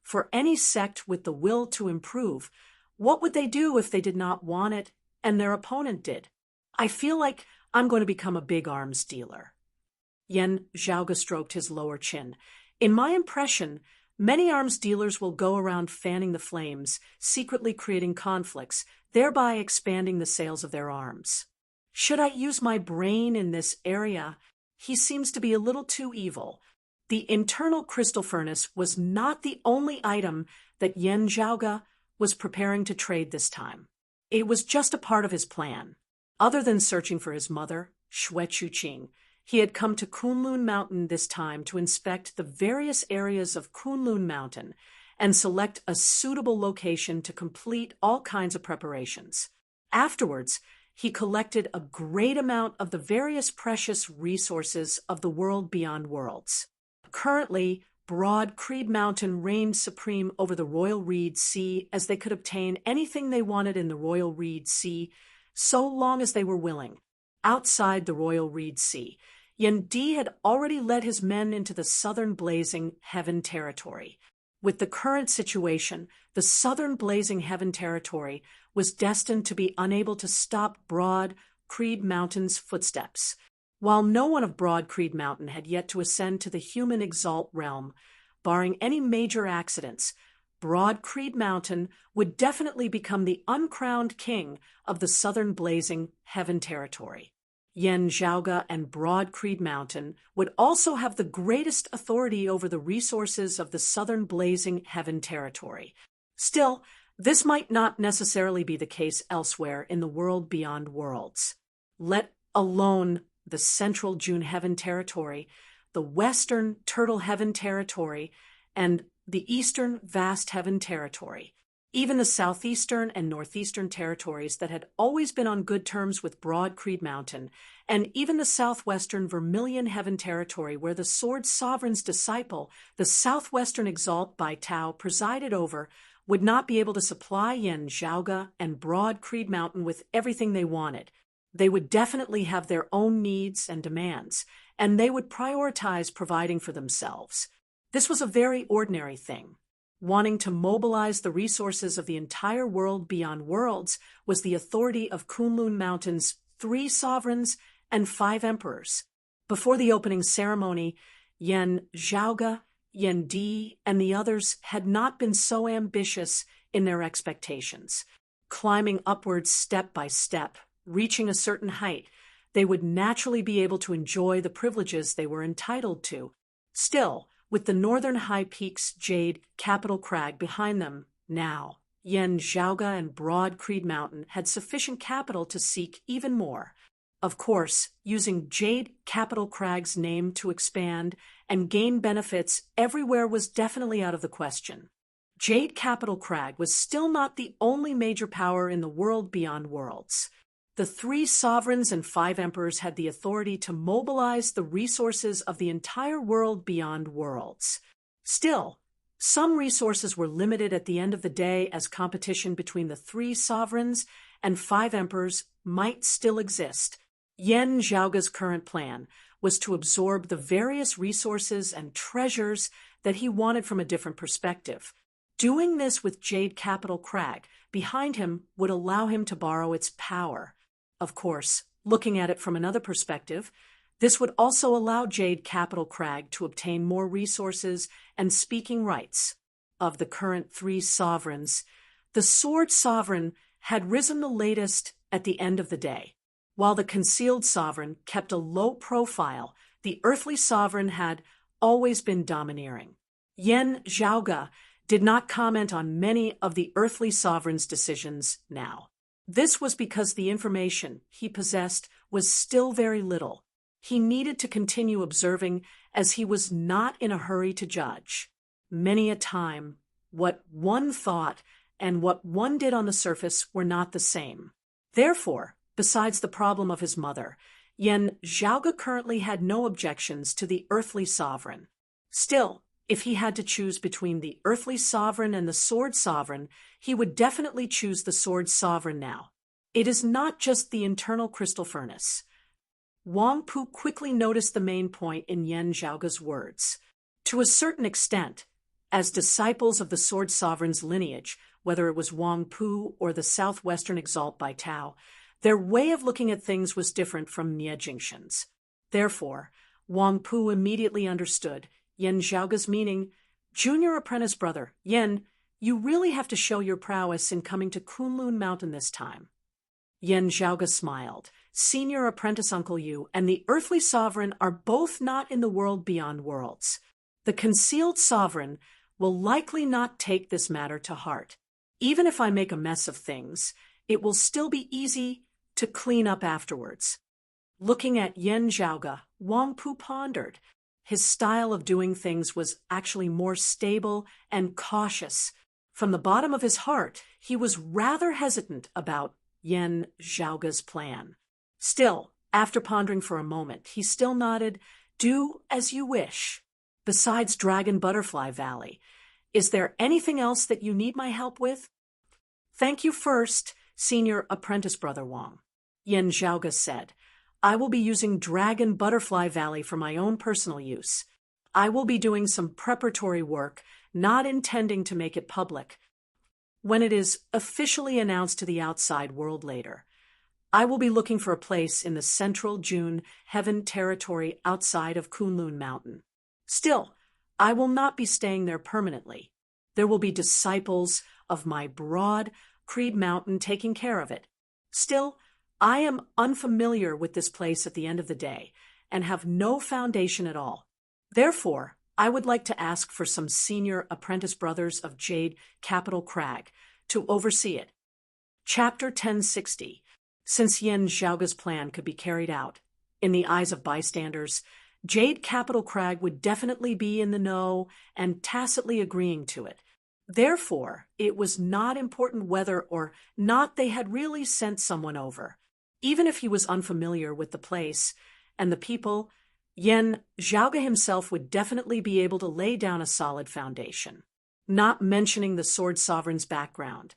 For any sect with the will to improve, what would they do if they did not want it and their opponent did? I feel like I'm going to become a big arms dealer. Yen Zhaoga stroked his lower chin. In my impression, many arms dealers will go around fanning the flames, secretly creating conflicts, thereby expanding the sales of their arms. Should I use my brain in this area? He seems to be a little too evil. The internal crystal furnace was not the only item that Yen Zhaoga was preparing to trade this time. It was just a part of his plan. Other than searching for his mother, Xue Chuqing, he had come to Kunlun Mountain this time to inspect the various areas of Kunlun Mountain and select a suitable location to complete all kinds of preparations. Afterwards, he collected a great amount of the various precious resources of the world beyond worlds. Currently, Broad Creed Mountain reigned supreme over the Royal Reed Sea, as they could obtain anything they wanted in the Royal Reed Sea, so long as they were willing. Outside the Royal Reed Sea, Yen Di had already led his men into the southern Blazing Heaven territory. With the current situation, the southern Blazing Heaven territory was destined to be unable to stop Broad Creed Mountain's footsteps. While no one of Broad Creed Mountain had yet to ascend to the human exalt realm, barring any major accidents, Broad Creed Mountain would definitely become the uncrowned king of the southern Blazing Heaven territory. Yen Zhaoga and Broad Creed Mountain would also have the greatest authority over the resources of the southern Blazing Heaven territory. Still, this might not necessarily be the case elsewhere in the world beyond worlds. Let alone the central June Heaven territory, the western Turtle Heaven territory, and the eastern Vast Heaven territory. Even the southeastern and northeastern territories that had always been on good terms with Broad Creed Mountain, and even the southwestern Vermilion Heaven territory where the Sword Sovereign's disciple, the southwestern Exalt Bai Tao, presided over, would not be able to supply Yen Zhaoga and Broad Creed Mountain with everything they wanted. They would definitely have their own needs and demands, and they would prioritize providing for themselves. This was a very ordinary thing. Wanting to mobilize the resources of the entire world beyond worlds was the authority of Kunlun Mountain's 3 sovereigns and 5 emperors. Before the opening ceremony, Yen Zhaoga, Yen Di, and the others had not been so ambitious in their expectations. Climbing upwards step by step, reaching a certain height, they would naturally be able to enjoy the privileges they were entitled to. Still, with the northern high peaks Jade Capital Crag behind them now, Yen Zhaoga and Broad Creed Mountain had sufficient capital to seek even more. Of course, using Jade Capital Crag's name to expand and gain benefits everywhere was definitely out of the question. Jade Capital Crag was still not the only major power in the world beyond worlds. The 3 sovereigns and 5 emperors had the authority to mobilize the resources of the entire world beyond worlds. Still, some resources were limited at the end of the day, as competition between the 3 sovereigns and 5 emperors might still exist. Yen Zhaoga's current plan was to absorb the various resources and treasures that he wanted from a different perspective. Doing this with Jade Capital Crag behind him would allow him to borrow its power. Of course, looking at it from another perspective, this would also allow Jade Capital Crag to obtain more resources and speaking rights. Of the current 3 sovereigns, the Sword Sovereign had risen the latest at the end of the day. While the Concealed Sovereign kept a low profile, the Earthly Sovereign had always been domineering. Yan Zhaoge did not comment on many of the earthly sovereign's decisions now. This was because the information he possessed was still very little. He needed to continue observing, as he was not in a hurry to judge. Many a time, what one thought and what one did on the surface were not the same. Therefore, besides the problem of his mother, Yan Zhaoge currently had no objections to the earthly sovereign. Still, if he had to choose between the earthly sovereign and the sword sovereign, he would definitely choose the sword sovereign now. It is not just the internal crystal furnace. Wang Pu quickly noticed the main point in Yan Zhaoge's words. To a certain extent, as disciples of the sword sovereign's lineage, whether it was Wang Pu or the southwestern exalt by Tao, their way of looking at things was different from Nie Jingshan's. Therefore, Wang Pu immediately understood Yan Zhaoge's meaning. Junior apprentice brother, Yan, you really have to show your prowess in coming to Kunlun Mountain this time. Yan Zhaoge smiled. Senior apprentice Uncle Yu and the earthly sovereign are both not in the world beyond worlds. The concealed sovereign will likely not take this matter to heart. Even if I make a mess of things, it will still be easy to clean up afterwards. Looking at Yan Zhaoge, Wang Pu pondered. His style of doing things was actually more stable and cautious. From the bottom of his heart, he was rather hesitant about Yan Zhaoge's plan. Still, after pondering for a moment, he still nodded. Do as you wish. Besides Dragon Butterfly Valley, is there anything else that you need my help with? Thank you first, Senior Apprentice Brother Wang, Yan Zhaoge said. I will be using Dragon Butterfly Valley for my own personal use. I will be doing some preparatory work, not intending to make it public. When it is officially announced to the outside world later, I will be looking for a place in the central June Heaven territory outside of Kunlun Mountain. Still, I will not be staying there permanently. There will be disciples of my broad Creed Mountain taking care of it. Still, I am unfamiliar with this place at the end of the day and have no foundation at all. Therefore, I would like to ask for some senior apprentice brothers of Jade Capital Crag to oversee it. Chapter 1060. Since Yan Zhaoge's plan could be carried out, in the eyes of bystanders, Jade Capital Crag would definitely be in the know and tacitly agreeing to it. Therefore, it was not important whether or not they had really sent someone over. Even if he was unfamiliar with the place and the people, Yan Zhaoge himself would definitely be able to lay down a solid foundation. Not mentioning the sword sovereign's background,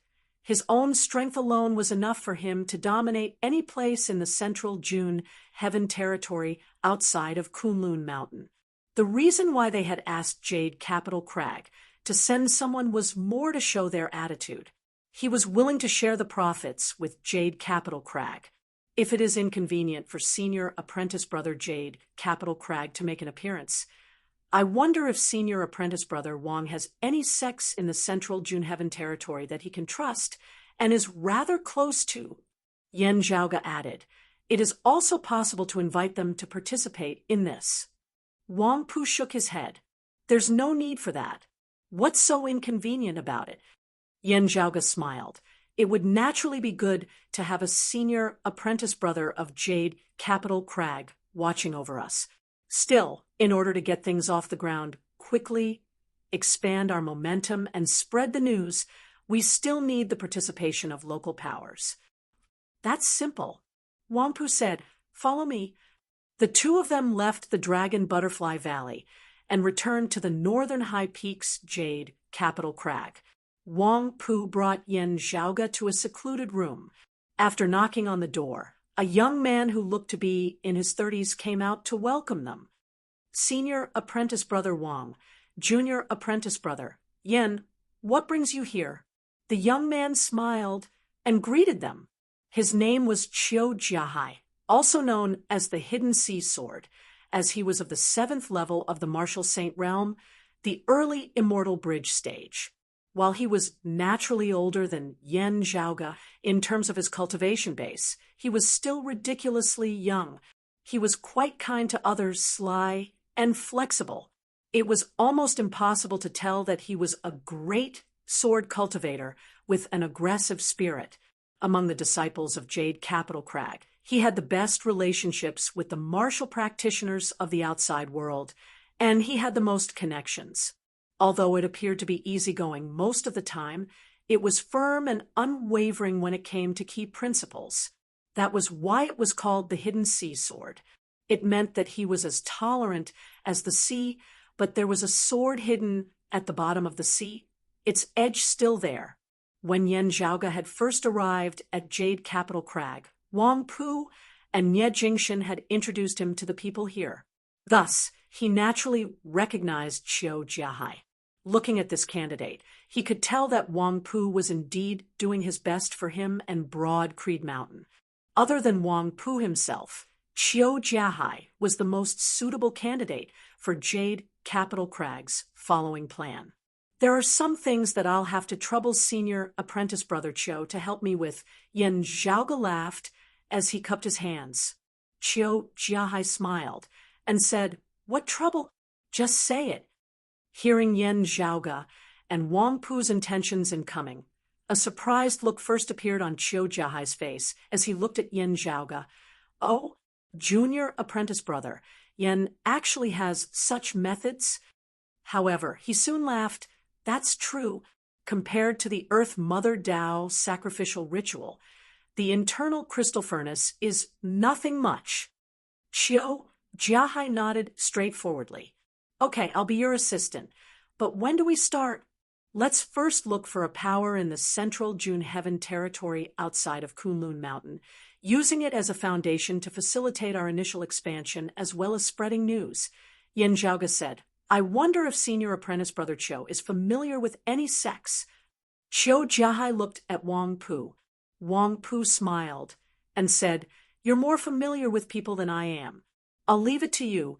his own strength alone was enough for him to dominate any place in the central June Heaven territory outside of Kunlun Mountain. The reason why they had asked Jade Capital Crag to send someone was more to show their attitude. He was willing to share the profits with Jade Capital Crag. If it is inconvenient for Senior Apprentice Brother Jade Capital Crag to make an appearance, I wonder if Senior Apprentice Brother Wang has any sects in the central June Heaven territory that he can trust and is rather close to. Yan Zhaoge added, it is also possible to invite them to participate in this. Wang Pu shook his head. There's no need for that. What's so inconvenient about it? Yan Zhaoge smiled. It would naturally be good to have a senior apprentice brother of Jade Capital Crag watching over us. Still, in order to get things off the ground quickly, expand our momentum, and spread the news, we still need the participation of local powers. That's simple. Wang Pu said, follow me. The two of them left the Dragon Butterfly Valley and returned to the northern high peaks Jade Capital Crag. Wang Pu brought Yan Zhaoge to a secluded room. After knocking on the door, a young man who looked to be in his 30s came out to welcome them. Senior Apprentice Brother Wang, Junior Apprentice Brother, Yan, what brings you here? The young man smiled and greeted them. His name was Qiu Jiahai, also known as the Hidden Sea Sword, as he was of the 7th level of the Martial Saint Realm, the early Immortal Bridge stage. While he was naturally older than Yan Zhaoge in terms of his cultivation base, he was still ridiculously young. He was quite kind to others, sly and flexible. It was almost impossible to tell that he was a great sword cultivator with an aggressive spirit. Among the disciples of Jade Capital Crag, he had the best relationships with the martial practitioners of the outside world, and he had the most connections. Although it appeared to be easygoing most of the time, it was firm and unwavering when it came to key principles. That was why it was called the Hidden Sea Sword. It meant that he was as tolerant as the sea, but there was a sword hidden at the bottom of the sea, its edge still there. When Yen Zhaoge had first arrived at Jade Capital Crag, Wang Pu and Nie Jingshan had introduced him to the people here. Thus, he naturally recognized Qiu Jiahai. Looking at this candidate, he could tell that Wang Pu was indeed doing his best for him and Broad Creed Mountain. Other than Wang Pu himself, Qiu Jiahai was the most suitable candidate for Jade Capital Crag's following plan. There are some things that I'll have to trouble senior apprentice brother Qiu to help me with. Yen Zhaoge laughed as he cupped his hands. Qiu Jiahai smiled and said, "What trouble? Just say it." Hearing Yen Zhaoge and Wang Pu's intentions in coming, a surprised look first appeared on Qiu Jiahai's face as he looked at Yen Zhaoge. "Oh, junior apprentice brother, Yen actually has such methods?" However, he soon laughed. "That's true. Compared to the Earth Mother Tao sacrificial ritual, the internal crystal furnace is nothing much." Qiu Jiahai nodded straightforwardly. "Okay, I'll be your assistant. But when do we start? Let's first look for a power in the central June Heaven territory outside of Kunlun Mountain, using it as a foundation to facilitate our initial expansion as well as spreading news." Yen Zhaoge said, "I wonder if senior apprentice brother Qiu is familiar with any sects." Qiu Jiahai looked at Wang Pu. Wang Pu smiled and said, "You're more familiar with people than I am. I'll leave it to you.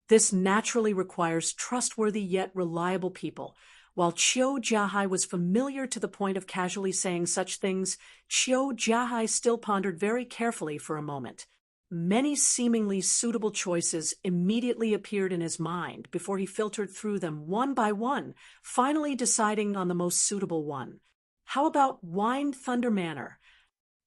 This naturally requires trustworthy yet reliable people." While Qiu Jiahai was familiar to the point of casually saying such things, Qiu Jiahai still pondered very carefully for a moment. Many seemingly suitable choices immediately appeared in his mind before he filtered through them one by one, finally deciding on the most suitable one. How about Wind Thunder Manor?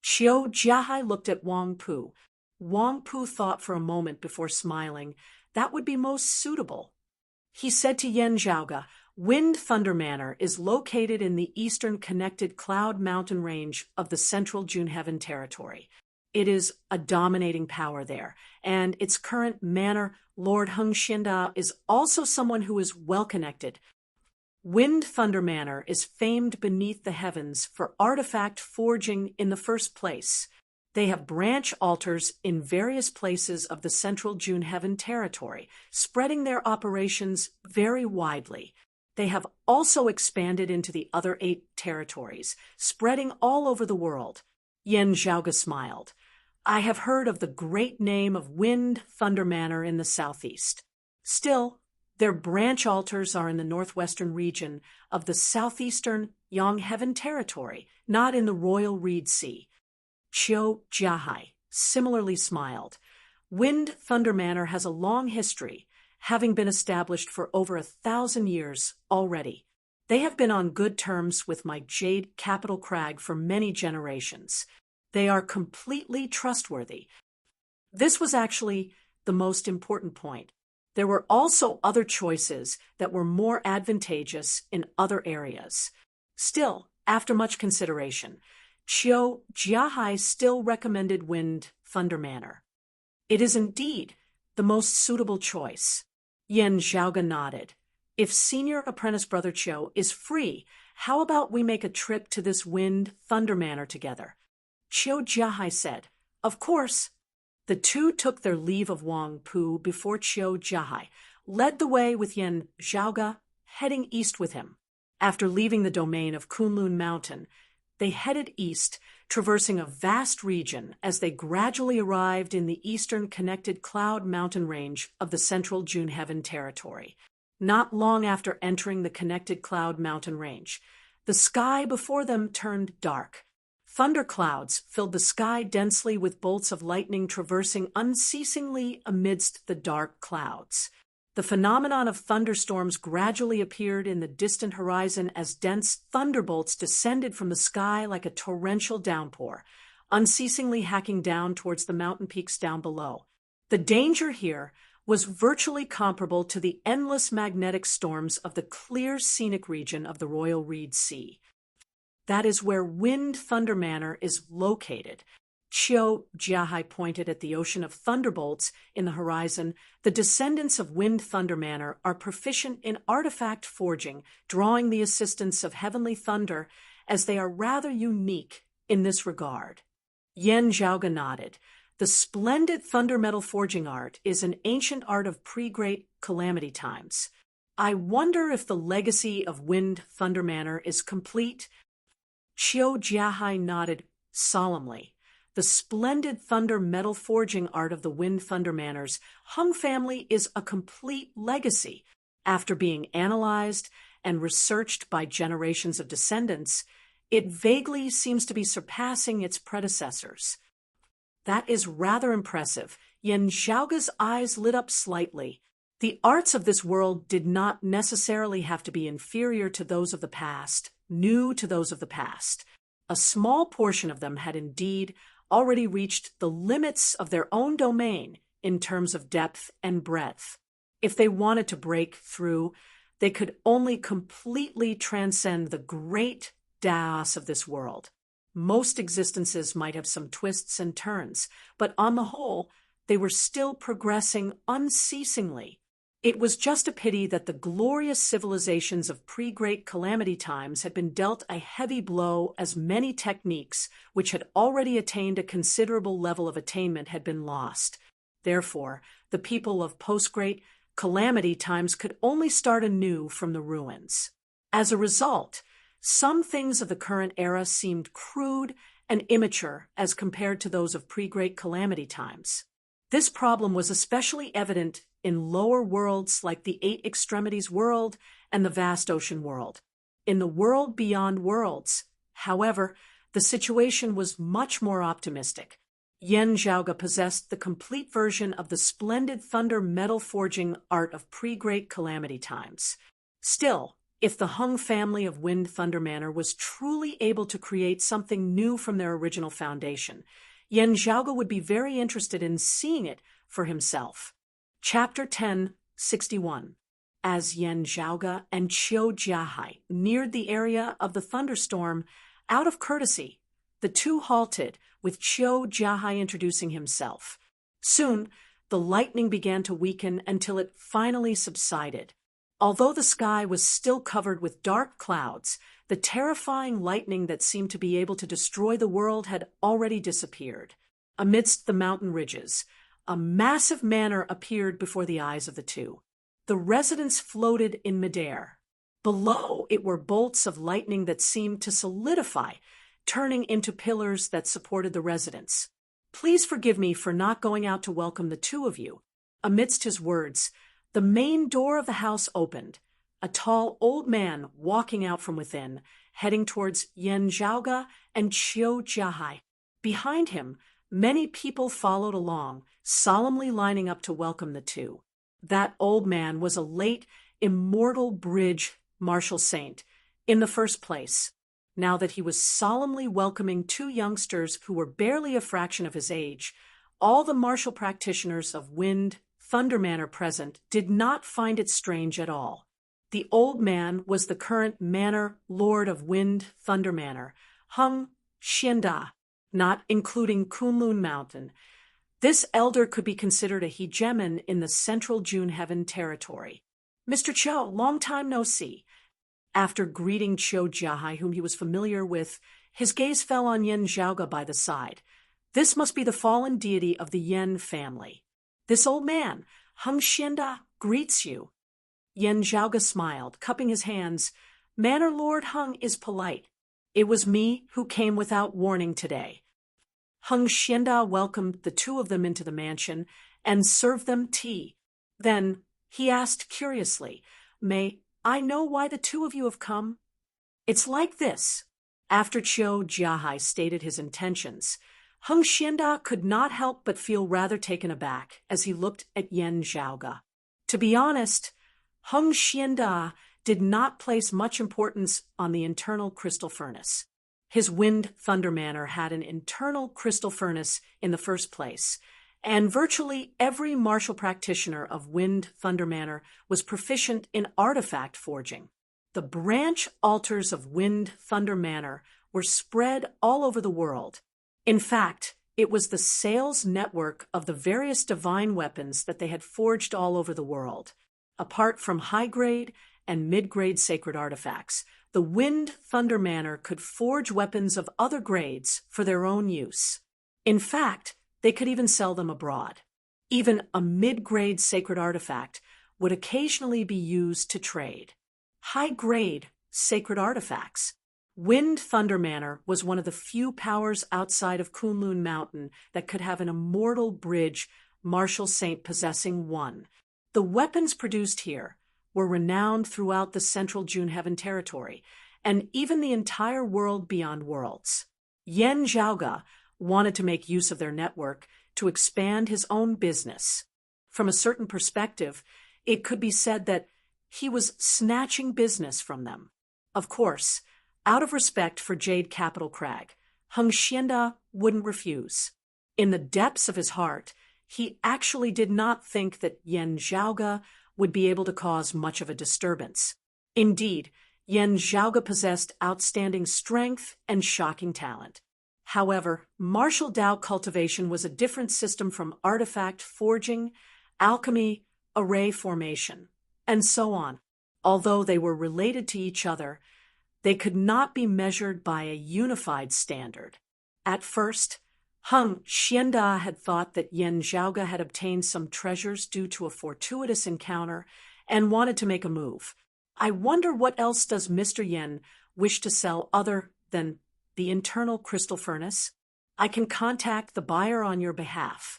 Qiu Jiahai looked at Wang Pu. Wang Pu thought for a moment before smiling. That would be most suitable. He said to Yen Zhaoge, "Wind Thunder Manor is located in the eastern connected cloud mountain range of the central June Heaven territory. It is a dominating power there, and its current manor, Lord Heng Xianda, is also someone who is well-connected. Wind Thunder Manor is famed beneath the heavens for artifact forging in the first place. They have branch altars in various places of the central June Heaven territory, spreading their operations very widely. They have also expanded into the other 8 territories, spreading all over the world." Yen Zhaoge smiled. "I have heard of the great name of Wind Thunder Manor in the southeast. Still, their branch altars are in the northwestern region of the southeastern Yang Heaven territory, not in the Royal Reed Sea." Qiu Jiahai similarly smiled. "Wind Thunder Manor has a long history, having been established for over 1,000 years already. They have been on good terms with my Jade Capital Crag for many generations. They are completely trustworthy." This was actually the most important point. There were also other choices that were more advantageous in other areas. Still, after much consideration, Qiu Jiahai still recommended Wind Thunder Manor. "It is indeed the most suitable choice." Yen Zhaoge nodded. "If senior apprentice brother Qiu is free, how about we make a trip to this Wind Thunder Manor together?" Qiu Jiahai said, "Of course." The two took their leave of Wang Pu before Qiu Jiahai led the way with Yen Zhaoge, heading east with him. After leaving the domain of Kunlun Mountain, they headed east, traversing a vast region as they gradually arrived in the eastern connected cloud mountain range of the central June Heaven territory. Not long after entering the connected cloud mountain range, the sky before them turned dark. Thunderclouds filled the sky densely with bolts of lightning traversing unceasingly amidst the dark clouds. The phenomenon of thunderstorms gradually appeared in the distant horizon as dense thunderbolts descended from the sky like a torrential downpour, unceasingly hacking down towards the mountain peaks down below. The danger here was virtually comparable to the endless magnetic storms of the clear scenic region of the Royal Reed Sea. That is where Wind Thunder Manor is located. Qiu Jiahai pointed at the ocean of thunderbolts in the horizon. The descendants of Wind Thunder Manor are proficient in artifact forging, drawing the assistance of heavenly thunder, as they are rather unique in this regard. Yan Zhaoga nodded. The splendid thunder metal forging art is an ancient art of pre-Great Calamity times. I wonder if the legacy of Wind Thunder Manor is complete. Qiu Jiahai nodded solemnly. The splendid thunder metal forging art of the Wind Thunder Manor's Hung family is a complete legacy. After being analyzed and researched by generations of descendants, it vaguely seems to be surpassing its predecessors. That is rather impressive. Yan Zhaoga's eyes lit up slightly. The arts of this world did not necessarily have to be inferior to those of the past, new to those of the past. A small portion of them had indeed already reached the limits of their own domain in terms of depth and breadth. If they wanted to break through, they could only completely transcend the great chaos of this world. Most existences might have some twists and turns, but on the whole, they were still progressing unceasingly. It was just a pity that the glorious civilizations of pre-Great Calamity times had been dealt a heavy blow, as many techniques, which had already attained a considerable level of attainment, had been lost. Therefore, the people of post-Great Calamity times could only start anew from the ruins. As a result, some things of the current era seemed crude and immature as compared to those of pre-Great Calamity times. This problem was especially evident in lower worlds like the Eight Extremities world and the Vast Ocean world. In the world beyond worlds, however, the situation was much more optimistic. Yan Zhaoga possessed the complete version of the splendid thunder metal forging art of pre-Great Calamity times. Still, if the Hung family of Wind Thunder Manor was truly able to create something new from their original foundation, Yan Zhaoga would be very interested in seeing it for himself. Chapter 10:61. As Yan Zhaoga and Qiu Jiahai neared the area of the thunderstorm, out of courtesy, the two halted, with Qiu Jiahai introducing himself. Soon, the lightning began to weaken until it finally subsided. Although the sky was still covered with dark clouds, the terrifying lightning that seemed to be able to destroy the world had already disappeared. Amidst the mountain ridges, a massive manor appeared before the eyes of the two. The residence floated in midair. Below it were bolts of lightning that seemed to solidify, turning into pillars that supported the residence. Please forgive me for not going out to welcome the two of you. Amidst his words, the main door of the house opened. A tall old man walking out from within, heading towards Yan Zhaoga and Qiu Jiahai. Behind him, many people followed along, solemnly lining up to welcome the two. That old man was a late, immortal bridge martial saint, in the first place. Now that he was solemnly welcoming two youngsters who were barely a fraction of his age, all the martial practitioners of Wind Thunder Manor present did not find it strange at all. The old man was the current manor lord of Wind Thunder Manor, Hung Xianda, not including Kunlun Mountain. This elder could be considered a hegemon in the central June Heaven territory. Mr. Qiu, long time no see. After greeting Qiu Jiahai, whom he was familiar with, his gaze fell on Yan Zhaoga by the side. This must be the fallen deity of the Yan family. This old man, Hung Xianda, greets you. Yan Zhaoga smiled, cupping his hands. Manor Lord Hung is polite. It was me who came without warning today. Hung Xianda welcomed the two of them into the mansion and served them tea. Then he asked curiously, May I know why the two of you have come? It's like this. After Qiu Jiahai stated his intentions, Hung Xianda could not help but feel rather taken aback as he looked at Yan Zhaoga. To be honest, Heng Xianda did not place much importance on the internal crystal furnace. His Wind Thunder Manor had an internal crystal furnace in the first place, and virtually every martial practitioner of Wind Thunder Manor was proficient in artifact forging. The branch altars of Wind Thunder Manor were spread all over the world. In fact, it was the sales network of the various divine weapons that they had forged all over the world. Apart from high-grade and mid-grade sacred artifacts, the Wind Thunder Manor could forge weapons of other grades for their own use. In fact, they could even sell them abroad. Even a mid-grade sacred artifact would occasionally be used to trade. High-grade sacred artifacts. Wind Thunder Manor was one of the few powers outside of Kunlun Mountain that could have an immortal bridge martial saint possessing one. The weapons produced here were renowned throughout the central June Heaven territory, and even the entire world beyond worlds. Yen Zhaoge wanted to make use of their network to expand his own business. From a certain perspective, it could be said that he was snatching business from them. Of course, out of respect for Jade Capital Crag, Heng Xianda wouldn't refuse. In the depths of his heart, he actually did not think that Yen Zhaoge would be able to cause much of a disturbance. Indeed, Yen Zhaoge possessed outstanding strength and shocking talent. However, martial Tao cultivation was a different system from artifact forging, alchemy, array formation, and so on. Although they were related to each other, they could not be measured by a unified standard. At first, Heng Xianda had thought that Yen Zhaoge had obtained some treasures due to a fortuitous encounter and wanted to make a move. I wonder what else does Mr. Yen wish to sell other than the internal crystal furnace? I can contact the buyer on your behalf.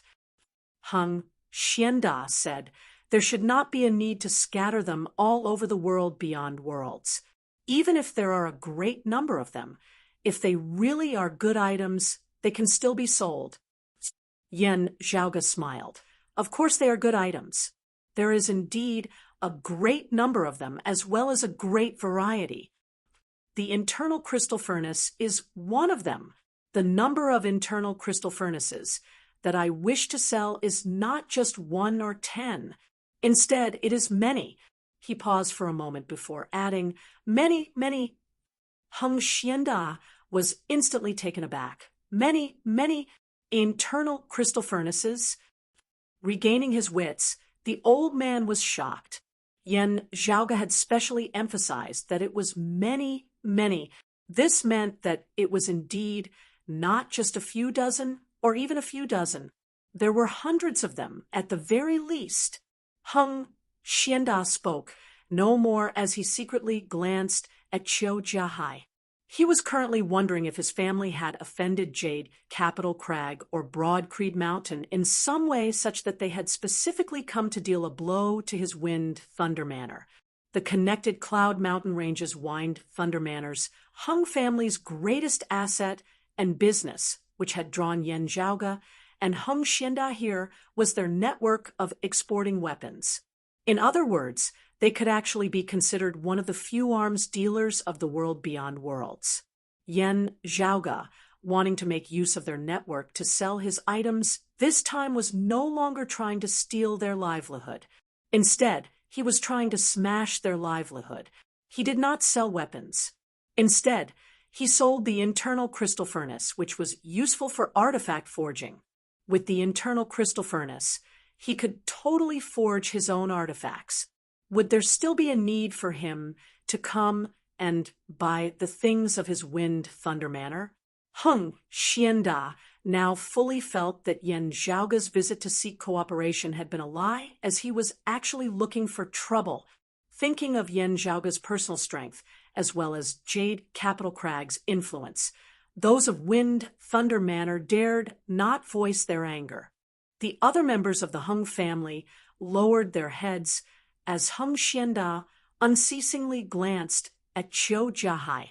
Heng Xianda said there should not be a need to scatter them all over the world beyond worlds. Even if there are a great number of them, if they really are good items, they can still be sold. Yen Zhaoge smiled. Of course they are good items. There is indeed a great number of them, as well as a great variety. The internal crystal furnace is one of them. The number of internal crystal furnaces that I wish to sell is not just 1 or 10. Instead, it is many. He paused for a moment before adding, many, many. Heng Xianda was instantly taken aback. Many, many internal crystal furnaces? Regaining his wits, the old man was shocked. Yen Zhaoge had specially emphasized that it was many, many. This meant that it was indeed not just a few dozen or even a few dozen. There were hundreds of them at the very least. Heng Xianda spoke no more as he secretly glanced at Qiu Jiahai. He was currently wondering if his family had offended Jade Capital Crag or Broad Creed Mountain in some way such that they had specifically come to deal a blow to his Wind Thunder Manor. The connected Cloud Mountain Ranges Wind Thunder Manors, Heng family's greatest asset and business, which had drawn Yen Zhaoge, and Heng Xianda here was their network of exporting weapons. In other words, they could actually be considered one of the few arms dealers of the world beyond worlds. Yen Zhaoge, wanting to make use of their network to sell his items, this time was no longer trying to steal their livelihood. Instead, he was trying to smash their livelihood. He did not sell weapons. Instead, he sold the internal crystal furnace, which was useful for artifact forging. With the internal crystal furnace, he could totally forge his own artifacts. Would there still be a need for him to come and buy the things of his Wind Thunder Manor? Heng Xianda now fully felt that Yen Zhaoge's visit to seek cooperation had been a lie, as he was actually looking for trouble, thinking of Yen Zhaoge's personal strength, as well as Jade Capital Crag's influence. Those of Wind Thunder Manor dared not voice their anger. The other members of the Heng family lowered their heads as Heng Xianda unceasingly glanced at Qiu Jiahai.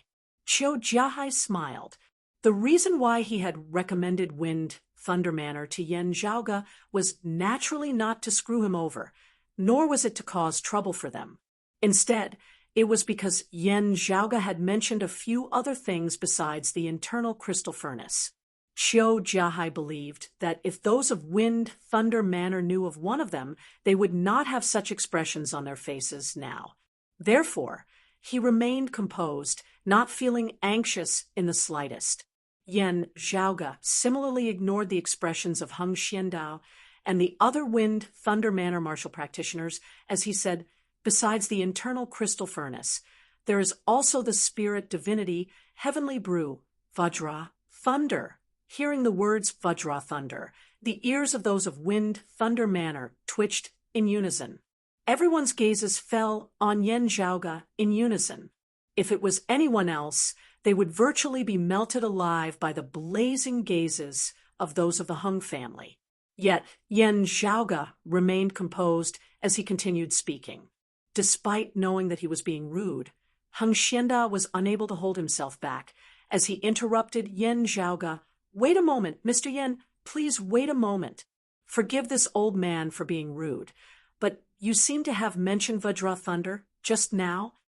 Qiu Jiahai smiled. The reason why he had recommended Wind Thunder Manor to Yen Zhaoge was naturally not to screw him over. nor was it to cause trouble for them. Instead, it was because Yen Zhaoge had mentioned a few other things besides the internal crystal furnace. Qiu Jiahai believed that if those of Wind Thunder Manor knew of one of them, they would not have such expressions on their faces now. Therefore, he remained composed, not feeling anxious in the slightest. Yen Zhaoge similarly ignored the expressions of Heng Xiandao and the other Wind Thunder Manor martial practitioners as he said, "Besides the internal crystal furnace, there is also the spirit divinity, heavenly brew, Vajra, thunder." Hearing the words Vajra thunder, the ears of those of Wind Thunder Manor twitched in unison. Everyone's gazes fell on Yen Zhaoge in unison. If it was anyone else, they would virtually be melted alive by the blazing gazes of those of the Hung family. Yet Yen Zhaoge remained composed as he continued speaking. Despite knowing that he was being rude, Heng Xianda was unable to hold himself back as he interrupted Yen Zhaoge. "Wait a moment, Mr. Yen, please wait a moment. Forgive this old man for being rude, but you seem to have mentioned Vajra Thunder just now."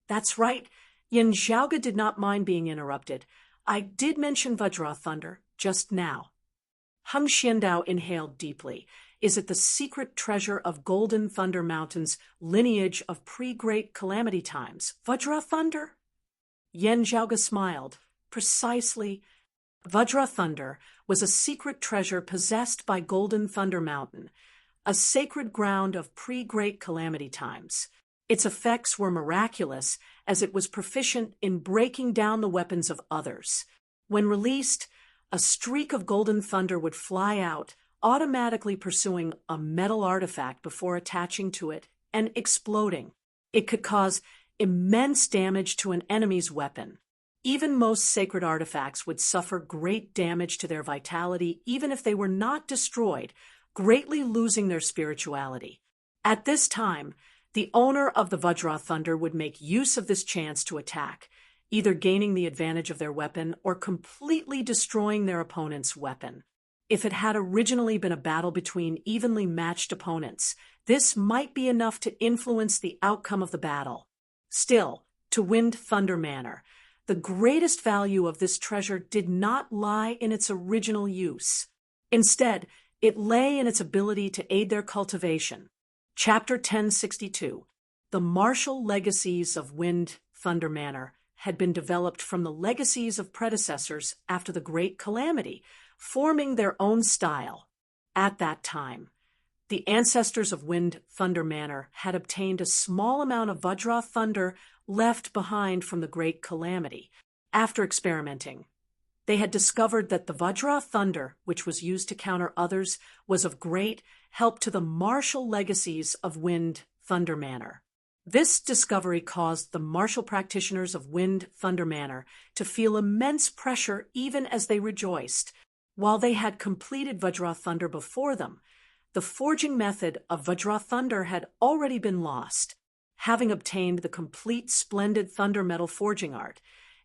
"That's right." Yen Zhaoge did not mind being interrupted. "I did mention Vajra Thunder just now." Heng Xiandao inhaled deeply. "Is it the secret treasure of Golden Thunder Mountain's lineage of pre-Great Calamity times, Vajra Thunder?" Yen Zhaoge smiled. "Precisely. Vajra Thunder was a secret treasure possessed by Golden Thunder Mountain, a sacred ground of pre-Great Calamity times. Its effects were miraculous as it was proficient in breaking down the weapons of others. When released, a streak of golden thunder would fly out, automatically pursuing a metal artifact before attaching to it and exploding. It could cause immense damage to an enemy's weapon. Even most sacred artifacts would suffer great damage to their vitality even if they were not destroyed, greatly losing their spirituality. At this time, the owner of the Vajra Thunder would make use of this chance to attack, either gaining the advantage of their weapon or completely destroying their opponent's weapon. If it had originally been a battle between evenly matched opponents, this might be enough to influence the outcome of the battle. Still, to Wind Thunder Manor, the greatest value of this treasure did not lie in its original use. Instead, it lay in its ability to aid their cultivation. Chapter 1062. The martial legacies of Wind Thunder Manor had been developed from the legacies of predecessors after the Great Calamity, forming their own style. At that time, the ancestors of Wind Thunder Manor had obtained a small amount of Vajra Thunder left behind from the Great Calamity. After experimenting, they had discovered that the Vajra Thunder, which was used to counter others, was of great help to the martial legacies of Wind Thunder Manor. This discovery caused the martial practitioners of Wind Thunder Manor to feel immense pressure even as they rejoiced. While they had completed Vajra Thunder before them, the forging method of Vajra Thunder had already been lost. Having obtained the complete splendid thunder metal forging art,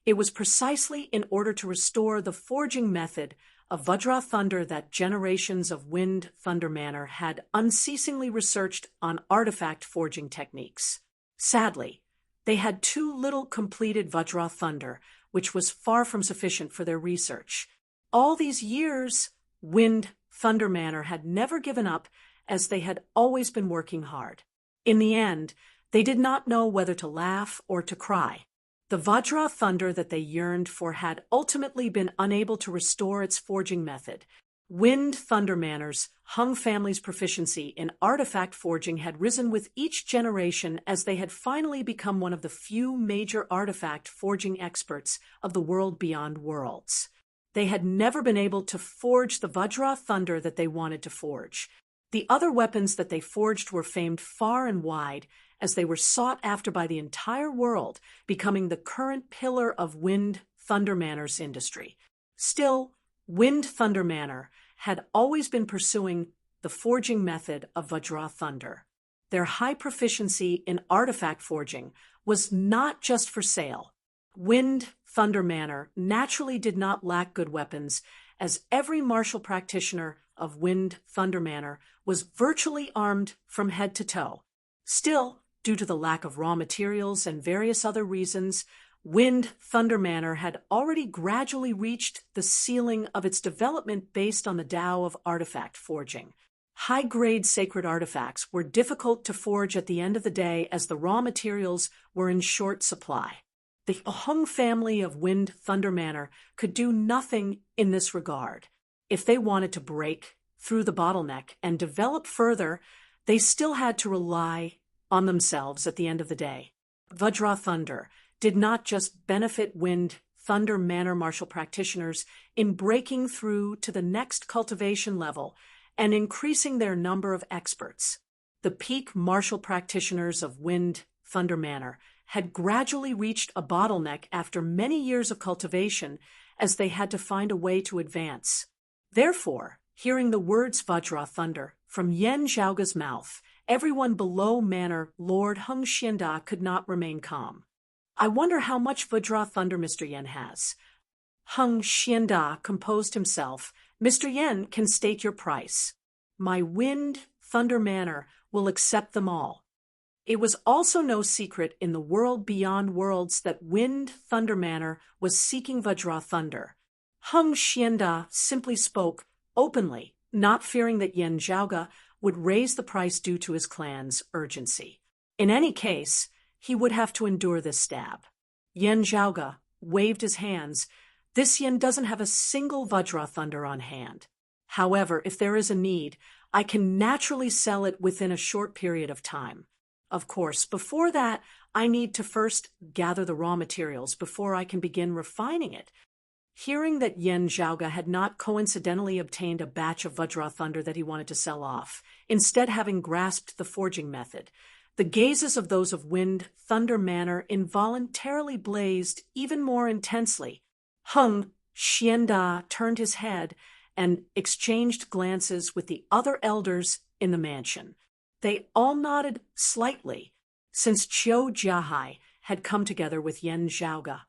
it was precisely in order to restore the forging method of Vajra Thunder that generations of Wind Thunder Manor had unceasingly researched on artifact forging techniques. Sadly, they had too little completed Vajra Thunder, which was far from sufficient for their research. All these years, Wind Thunder Manor had never given up, as they had always been working hard. In the end, they did not know whether to laugh or to cry. The Vajra Thunder that they yearned for had ultimately been unable to restore its forging method. Wind Thunder Manor's Hung family's proficiency in artifact forging had risen with each generation as they had finally become one of the few major artifact forging experts of the world beyond worlds. They had never been able to forge the Vajra Thunder that they wanted to forge. The other weapons that they forged were famed far and wide, as they were sought after by the entire world, becoming the current pillar of Wind Thunder Manor's industry. Still, Wind Thunder Manor had always been pursuing the forging method of Vajra Thunder. Their high proficiency in artifact forging was not just for sale. Wind Thunder Manor naturally did not lack good weapons, as every martial practitioner of Wind Thunder Manor was virtually armed from head to toe. Still, due to the lack of raw materials and various other reasons, Wind Thunder Manor had already gradually reached the ceiling of its development based on the Tao of artifact forging. High-grade sacred artifacts were difficult to forge at the end of the day as the raw materials were in short supply. The Hung family of Wind Thunder Manor could do nothing in this regard. If they wanted to break through the bottleneck and develop further, they still had to rely on themselves at the end of the day. Vajra Thunder did not just benefit Wind Thunder Manor martial practitioners in breaking through to the next cultivation level and increasing their number of experts. The peak martial practitioners of Wind Thunder Manor had gradually reached a bottleneck after many years of cultivation as they had to find a way to advance. Therefore, hearing the words Vajra Thunder from Yen Zhaoga's mouth, everyone below Manor Lord Hung Xianda could not remain calm. I wonder how much Vajra Thunder Mr. Yen has. Hung Xianda composed himself. Mr. Yen can state your price. My Wind Thunder Manor will accept them all. It was also no secret in the world beyond worlds that Wind Thunder Manor was seeking Vajra Thunder. Hung Xianda simply spoke openly, not fearing that Yen Zhaoga would raise the price due to his clan's urgency. In any case, he would have to endure this stab. Yen Zhaoga waved his hands. This yen doesn't have a single Vajra Thunder on hand. However, if there is a need, I can naturally sell it within a short period of time. Of course, before that, I need to first gather the raw materials before I can begin refining it. Hearing that Yen Zhaoga had not coincidentally obtained a batch of Vajra Thunder that he wanted to sell off, instead having grasped the forging method, the gazes of those of Wind Thunder Manor involuntarily blazed even more intensely. Hung Xianda turned his head and exchanged glances with the other elders in the mansion. They all nodded slightly, since Qiu Jiahai had come together with Yen Zhaoga.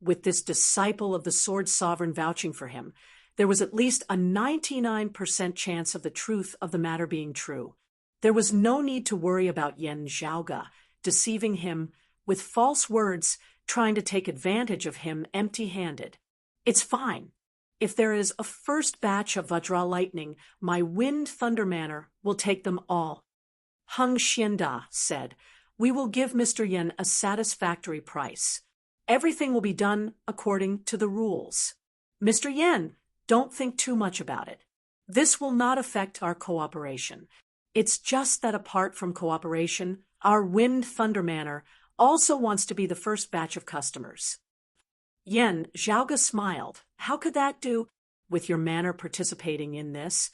With this disciple of the Sword Sovereign vouching for him, there was at least a 99% chance of the truth of the matter being true. There was no need to worry about Yen Zhaoga deceiving him with false words, trying to take advantage of him empty-handed. It's fine. If there is a first batch of Vajra Lightning, my Wind Thunder Manor will take them all. Hung Xianda said, we will give Mr. Yen a satisfactory price. Everything will be done according to the rules. Mr. Yen, don't think too much about it. This will not affect our cooperation. It's just that apart from cooperation, our Wind Thunder Manor also wants to be the first batch of customers. Yen Zhaoga smiled. How could that do? With your manor participating in this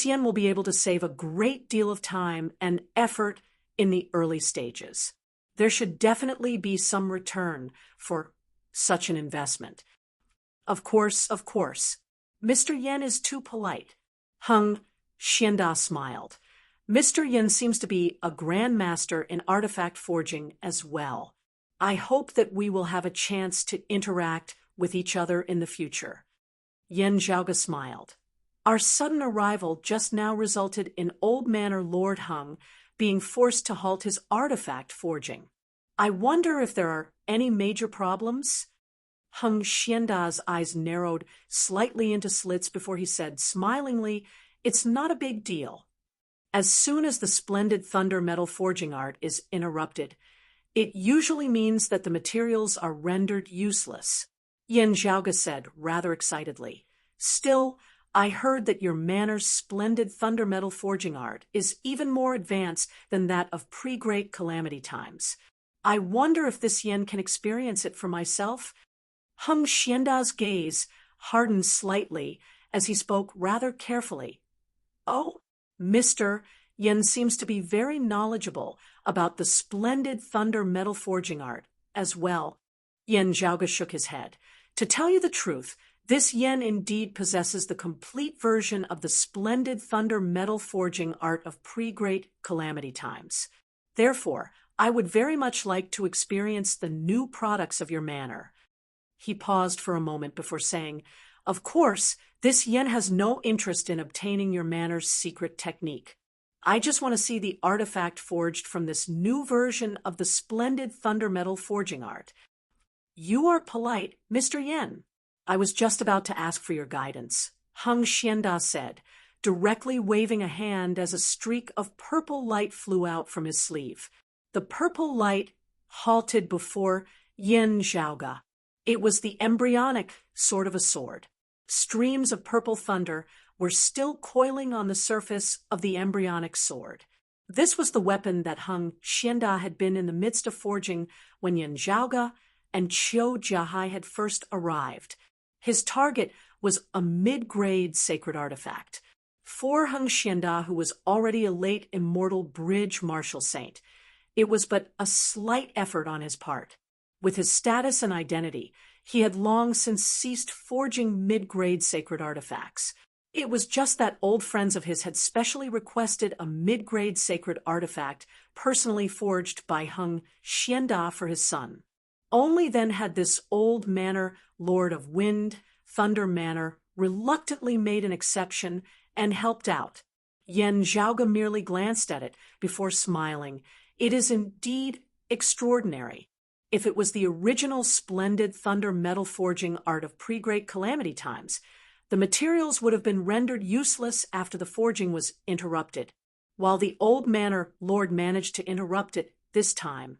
yen will be able to save a great deal of time and effort in the early stages. There should definitely be some return for such an investment. Of course. Mr. Yen is too polite. Hung Xianda smiled. Mr. Yen seems to be a grandmaster in artifact forging as well. I hope that we will have a chance to interact with each other in the future. Yen Zhaoga smiled. Our sudden arrival just now resulted in Old Manor Lord Hung being forced to halt his artifact forging. I wonder if there are any major problems? Hung Xianda's eyes narrowed slightly into slits before he said smilingly, it's not a big deal. As soon as the splendid thunder metal forging art is interrupted, it usually means that the materials are rendered useless. Yen Zhaoga said rather excitedly. Still, I heard that your manor's splendid thunder metal forging art is even more advanced than that of pre-great calamity times. I wonder if this yen can experience it for myself? Hung Xianda's gaze hardened slightly as he spoke rather carefully. Oh, Mr. Yen seems to be very knowledgeable about the splendid thunder metal forging art as well. Yen Zhaoga shook his head. To tell you the truth, this yen indeed possesses the complete version of the splendid thunder metal forging art of pre-great calamity times. Therefore, I would very much like to experience the new products of your manor. He paused for a moment before saying, Of course, this Yen has no interest in obtaining your manor's secret technique. I just want to see the artifact forged from this new version of the splendid thunder metal forging art. You are polite, Mr. Yen. I was just about to ask for your guidance, Heng Xianda said, directly waving a hand as a streak of purple light flew out from his sleeve. The purple light halted before Yen Zhaoga. It was the embryonic sort of a sword. Streams of purple thunder were still coiling on the surface of the embryonic sword. This was the weapon that Heng Xianda had been in the midst of forging when Yen Zhaoga and Qiu Jiahai had first arrived. His target was a mid-grade sacred artifact. For Heng Xianda, who was already a late immortal bridge martial saint, it was but a slight effort on his part. With his status and identity, he had long since ceased forging mid-grade sacred artifacts. It was just that old friends of his had specially requested a mid-grade sacred artifact personally forged by Heng Xianda for his son. Only then had this old manor lord of wind, thunder manor, reluctantly made an exception and helped out. Yen Zhaoga merely glanced at it before smiling. It is indeed extraordinary. If it was the original splendid thunder metal forging art of pre-Great Calamity times, the materials would have been rendered useless after the forging was interrupted. While the old manor lord managed to interrupt it this time,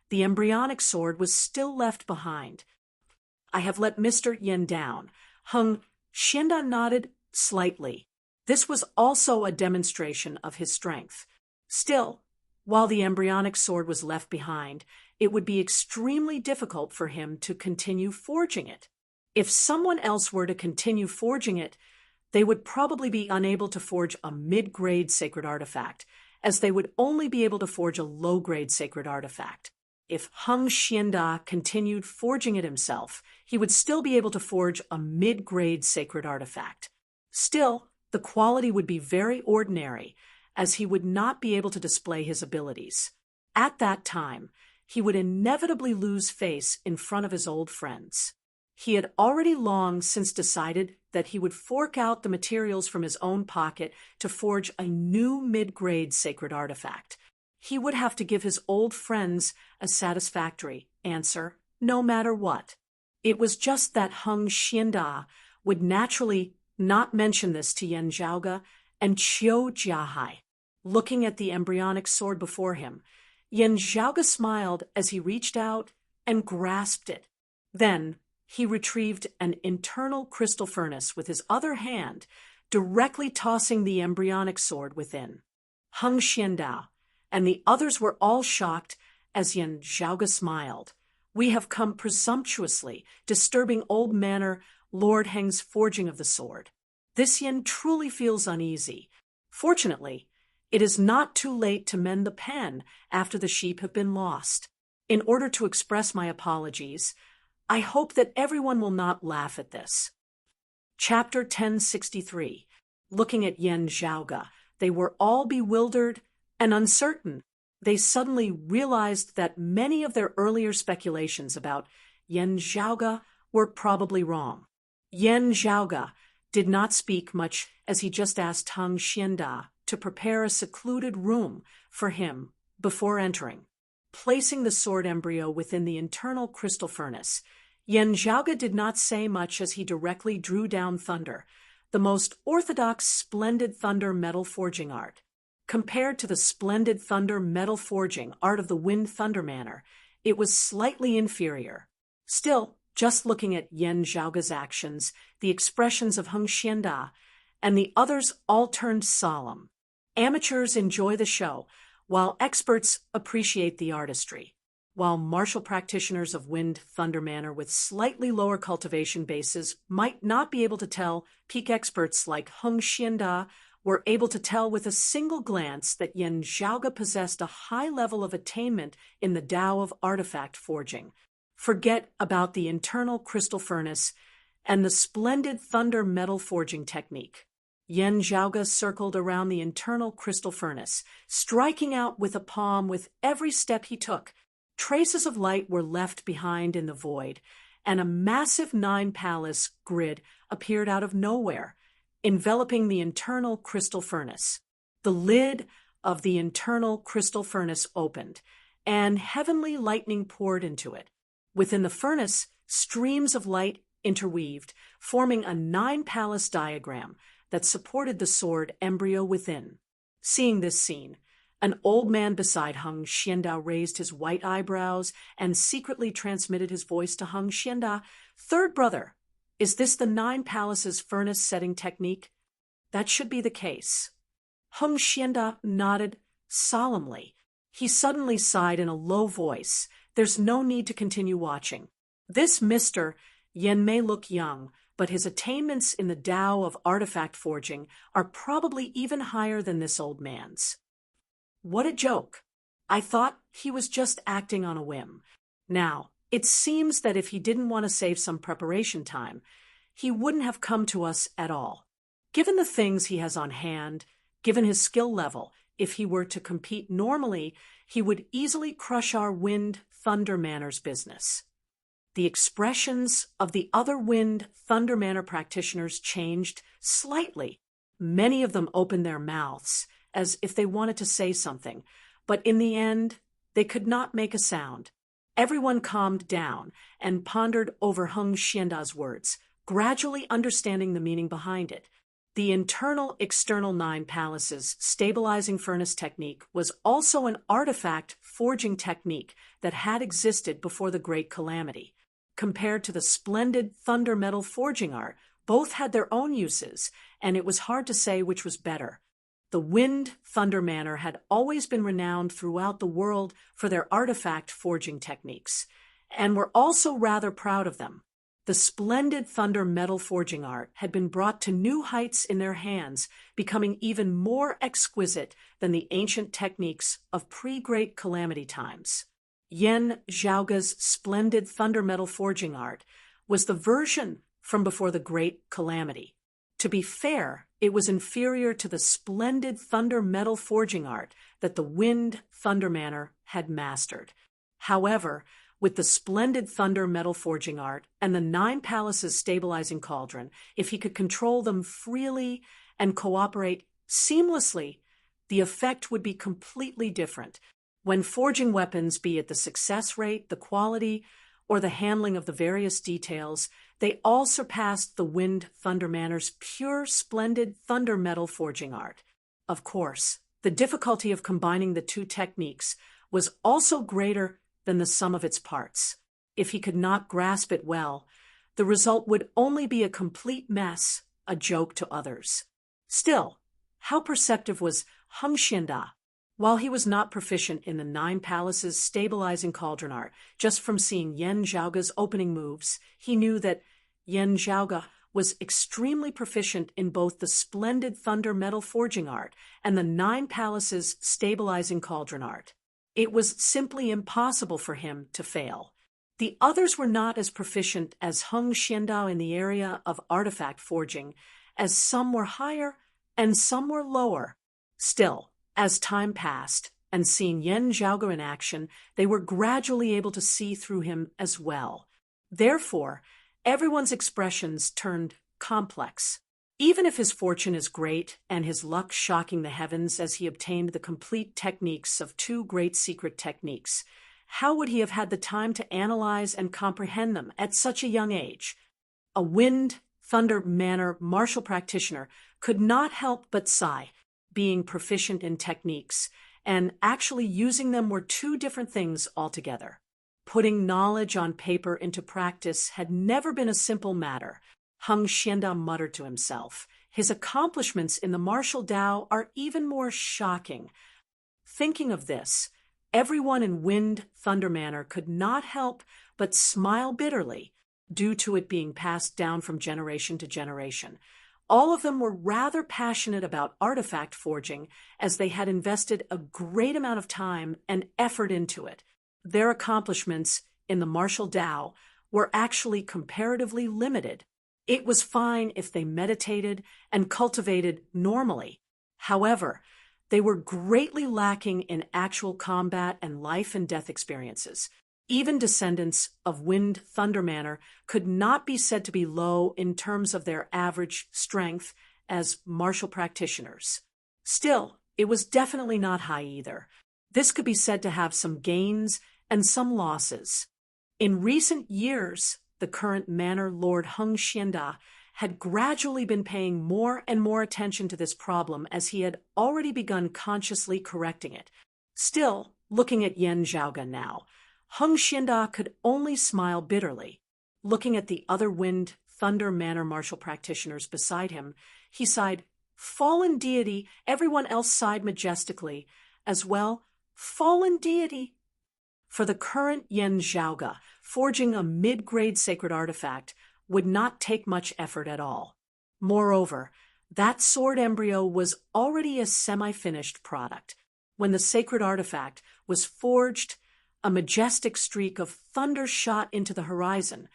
the embryonic sword was still left behind. I have let Mr. Yen down. Heng Xianda nodded slightly. This was also a demonstration of his strength. Still, while the embryonic sword was left behind, it would be extremely difficult for him to continue forging it. If someone else were to continue forging it, they would probably be unable to forge a mid-grade sacred artifact, as they would only be able to forge a low-grade sacred artifact. If Heng Xianda continued forging it himself, he would still be able to forge a mid-grade sacred artifact. Still, the quality would be very ordinary, as he would not be able to display his abilities. At that time, he would inevitably lose face in front of his old friends. He had already long since decided that he would fork out the materials from his own pocket to forge a new mid-grade sacred artifact. He would have to give his old friends a satisfactory answer, no matter what. It was just that Heng Xianda would naturally not mention this to Yen Zhaoga and Qiu Jiahai. Looking at the embryonic sword before him, Yen Zhaoga smiled as he reached out and grasped it. Then he retrieved an internal crystal furnace with his other hand, directly tossing the embryonic sword within. Heng Xianda and the others were all shocked as Yen Zhaoga smiled. We have come presumptuously, disturbing old manor Lord Heng's forging of the sword. This Yen truly feels uneasy. Fortunately, it is not too late to mend the pen after the sheep have been lost. In order to express my apologies, I hope that everyone will not laugh at this. Chapter 1063. Looking at Yen Zhaoga, they were all bewildered and uncertain. They suddenly realized that many of their earlier speculations about Yen Zhaoga were probably wrong. Yen Zhaoga did not speak much as he just asked Heng Xianda to prepare a secluded room for him before entering. Placing the sword embryo within the internal crystal furnace, Yen Zhaoga did not say much as he directly drew down thunder, the most orthodox splendid thunder metal forging art. Compared to the splendid thunder metal forging art of the Wind Thunder Manor, it was slightly inferior. Still, just looking at Yen Zhaoga's actions, the expressions of Heng Xianda, and the others all turned solemn. Amateurs enjoy the show, while experts appreciate the artistry. While martial practitioners of Wind Thunder Manor with slightly lower cultivation bases might not be able to tell, peak experts like Heng Xianda were able to tell with a single glance that Yen Zhaoga possessed a high level of attainment in the Tao of artifact forging. Forget about the internal crystal furnace and the splendid thunder metal forging technique. Yen Zhaoga circled around the internal crystal furnace, striking out with a palm with every step he took. Traces of light were left behind in the void, and a massive 9-palace grid appeared out of nowhere, enveloping the internal crystal furnace. The lid of the internal crystal furnace opened, and heavenly lightning poured into it. Within the furnace, streams of light interweaved, forming a 9-palace diagram that supported the sword embryo within. Seeing this scene, an old man beside Heng Xianda raised his white eyebrows and secretly transmitted his voice to Heng Xianda. "Third brother, is this the 9-palaces furnace setting technique?" "That should be the case." Heng Xianda nodded solemnly. He suddenly sighed in a low voice. "There's no need to continue watching. This Mr. Yen may look young, but his attainments in the Tao of artifact forging are probably even higher than this old man's." What a joke. I thought he was just acting on a whim. Now, it seems that if he didn't want to save some preparation time, he wouldn't have come to us at all. Given the things he has on hand, given his skill level, if he were to compete normally, he would easily crush our Wind Thunder Manor's business. The expressions of the other Wind Thunder Manor practitioners changed slightly. Many of them opened their mouths as if they wanted to say something, but in the end, they could not make a sound. Everyone calmed down and pondered over Heng Xianda's words, gradually understanding the meaning behind it. The internal-external 9-palaces stabilizing furnace technique was also an artifact forging technique that had existed before the Great Calamity. Compared to the splendid thunder metal forging art, both had their own uses, and it was hard to say which was better. The Wind Thunder Manor had always been renowned throughout the world for their artifact forging techniques, and were also rather proud of them. The splendid thunder metal forging art had been brought to new heights in their hands, becoming even more exquisite than the ancient techniques of pre-Great Calamity times. Yen Zhaoga's splendid thunder metal forging art was the version from before the Great Calamity. To be fair, it was inferior to the splendid thunder metal forging art that the Wind Thunder Manor had mastered. However, with the splendid thunder metal forging art and the 9-palaces stabilizing cauldron, if he could control them freely and cooperate seamlessly, the effect would be completely different. When forging weapons, be it the success rate, the quality, or the handling of the various details, they all surpassed the Wind Thunder Manor's pure, splendid thunder metal forging art. Of course, the difficulty of combining the two techniques was also greater than the sum of its parts. If he could not grasp it well, the result would only be a complete mess, a joke to others. Still, how perceptive was Heng Xianda? While he was not proficient in the 9-palaces stabilizing cauldron art, just from seeing Yen Zhaoga's opening moves, he knew that Yen Zhaoga was extremely proficient in both the splendid thunder metal forging art and the 9-palaces stabilizing cauldron art. It was simply impossible for him to fail. The others were not as proficient as Heng Xianda in the area of artifact forging, as some were higher and some were lower. Still, as time passed, and seeing Yen Zhaoga in action, they were gradually able to see through him as well. Therefore, everyone's expressions turned complex. Even if his fortune is great and his luck shocking the heavens as he obtained the complete techniques of 2 great secret techniques, how would he have had the time to analyze and comprehend them at such a young age? A Wind Thunder Manor martial practitioner could not help but sigh. Being proficient in techniques and actually using them were 2 different things altogether. Putting knowledge on paper into practice had never been a simple matter. Heng Xianda muttered to himself. His accomplishments in the martial Tao are even more shocking. Thinking of this, everyone in Wind Thunder Manor could not help but smile bitterly, due to it being passed down from generation to generation. All of them were rather passionate about artifact forging, as they had invested a great amount of time and effort into it. Their accomplishments in the martial Tao were actually comparatively limited. It was fine if they meditated and cultivated normally. However, they were greatly lacking in actual combat and life and death experiences. Even descendants of Wind Thunder Manor could not be said to be low in terms of their average strength as martial practitioners. Still, it was definitely not high either. This could be said to have some gains and some losses. In recent years, the current manor lord Heng Xianda had gradually been paying more and more attention to this problem as he had already begun consciously correcting it. Still, looking at Yan Zhaoga now, Heng Xianda could only smile bitterly. Looking at the other Wind Thunder Manor martial practitioners beside him, he sighed, "Fallen deity." Everyone else sighed majestically, as well. "Fallen deity." For the current Yan Zhaoga, forging a mid-grade sacred artifact would not take much effort at all. Moreover, that sword embryo was already a semi-finished product. When the sacred artifact was forged, a majestic streak of thunder shot into the horizon,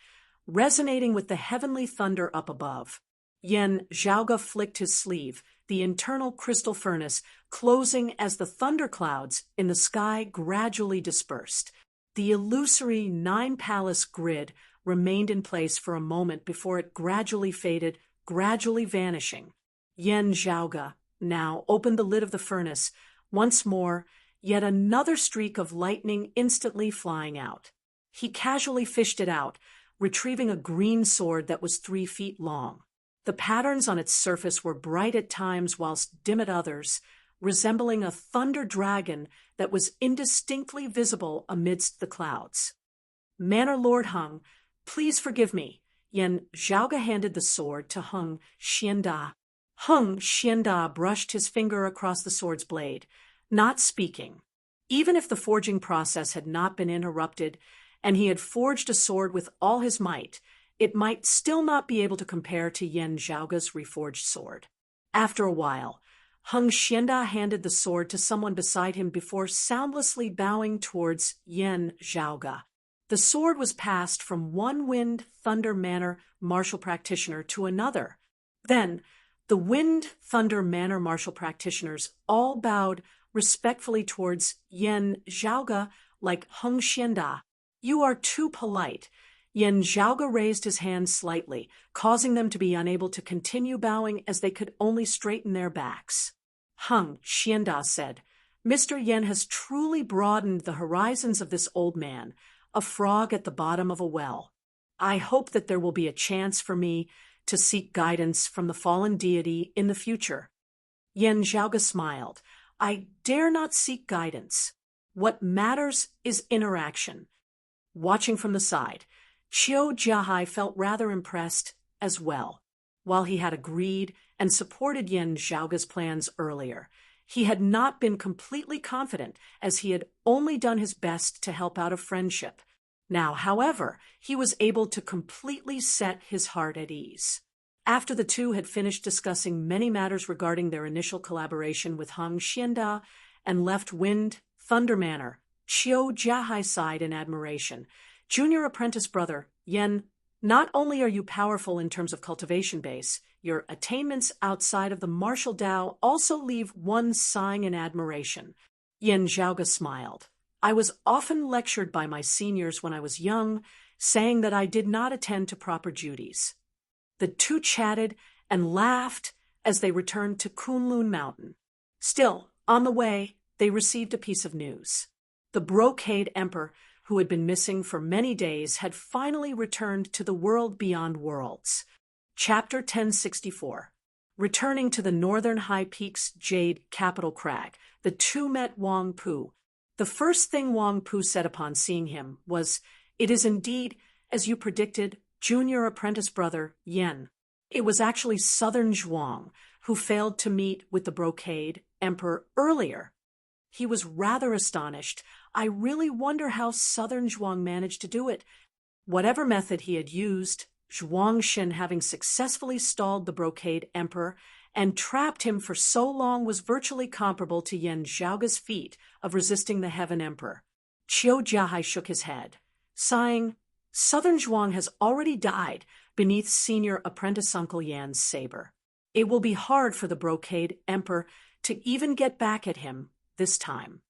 resonating with the heavenly thunder up above. Yan Zhaoga flicked his sleeve, the internal crystal furnace closing as the thunderclouds in the sky gradually dispersed. The illusory 9-palace grid remained in place for a moment before it gradually faded, gradually vanishing. Yan Zhaoga now opened the lid of the furnace. Once more, yet another streak of lightning instantly flying out. He casually fished it out, retrieving a green sword that was 3 feet long. The patterns on its surface were bright at times whilst dim at others, resembling a thunder dragon that was indistinctly visible amidst the clouds. "Manor Lord Heng, please forgive me." Yan Zhaoga handed the sword to Heng Xianda. Heng Xianda brushed his finger across the sword's blade, not speaking. Even if the forging process had not been interrupted and he had forged a sword with all his might, it might still not be able to compare to Yan Zhaoga's reforged sword. After a while, Heng Xianda handed the sword to someone beside him before soundlessly bowing towards Yan Zhaoga. The sword was passed from one Wind Thunder Manor martial practitioner to another. Then, the Wind Thunder Manor martial practitioners all bowed respectfully towards Yan Zhaoga like Heng Xianda. "You are too polite." Yan Zhaoga raised his hand slightly, causing them to be unable to continue bowing as they could only straighten their backs. Heng Xianda said, "Mr. Yan has truly broadened the horizons of this old man, a frog at the bottom of a well. I hope that there will be a chance for me to seek guidance from the fallen deity in the future." Yan Zhaoga smiled. "I dare not seek guidance. What matters is interaction." Watching from the side, Qiu Jiahai felt rather impressed as well. While he had agreed and supported Yan Zhaoga's plans earlier, he had not been completely confident as he had only done his best to help out a friendship. Now, however, he was able to completely set his heart at ease. After the two had finished discussing many matters regarding their initial collaboration with Heng Xianda and left Wind Thunder Manor, Qiu Jiahai sighed in admiration. "Junior apprentice brother, Yan, not only are you powerful in terms of cultivation base, your attainments outside of the martial Tao also leave one sighing in admiration." Yan Zhaoga smiled. "I was often lectured by my seniors when I was young, saying that I did not attend to proper duties." The two chatted and laughed as they returned to Kunlun Mountain. Still, on the way, they received a piece of news. The Brocade Emperor, who had been missing for many days, had finally returned to the world beyond worlds. Chapter 1064. Returning to the Northern High Peaks Jade Capital Crag, the two met Wang Pu. The first thing Wang Pu said upon seeing him was, "It is indeed, as you predicted, junior apprentice brother Yan." It was actually Southern Zhuang, who failed to meet with the Brocade Emperor earlier. He was rather astonished. "I really wonder how Southern Zhuang managed to do it." Whatever method he had used, Zhuangshin having successfully stalled the Brocade Emperor and trapped him for so long was virtually comparable to Yan Zhaoga's feat of resisting the Heaven Emperor. Qiu Jiahai shook his head, sighing, "Southern Zhuang has already died beneath senior apprentice Uncle Yan's saber. It will be hard for the Brocade Emperor to even get back at him this time.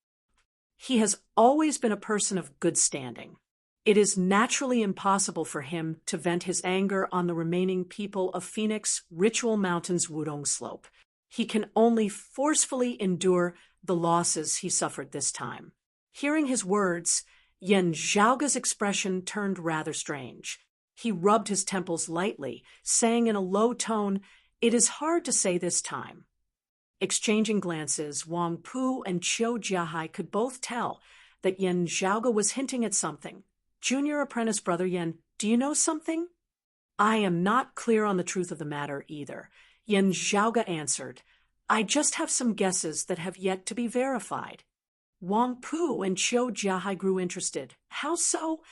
He has always been a person of good standing." It is naturally impossible for him to vent his anger on the remaining people of Phoenix Ritual Mountain's Wudong Slope. He can only forcefully endure the losses he suffered this time. Hearing his words, Yen Zhaoga's expression turned rather strange. He rubbed his temples lightly, saying in a low tone, "It is hard to say this time." Exchanging glances, Wang Pu and Qiu Jiahai could both tell that Yen Zhaoga was hinting at something. "Junior apprentice brother Yen, do you know something?" "I am not clear on the truth of the matter either," Yen Zhaoga answered. "I just have some guesses that have yet to be verified." Wang Pu and Qiu Jiahai grew interested. "How so?"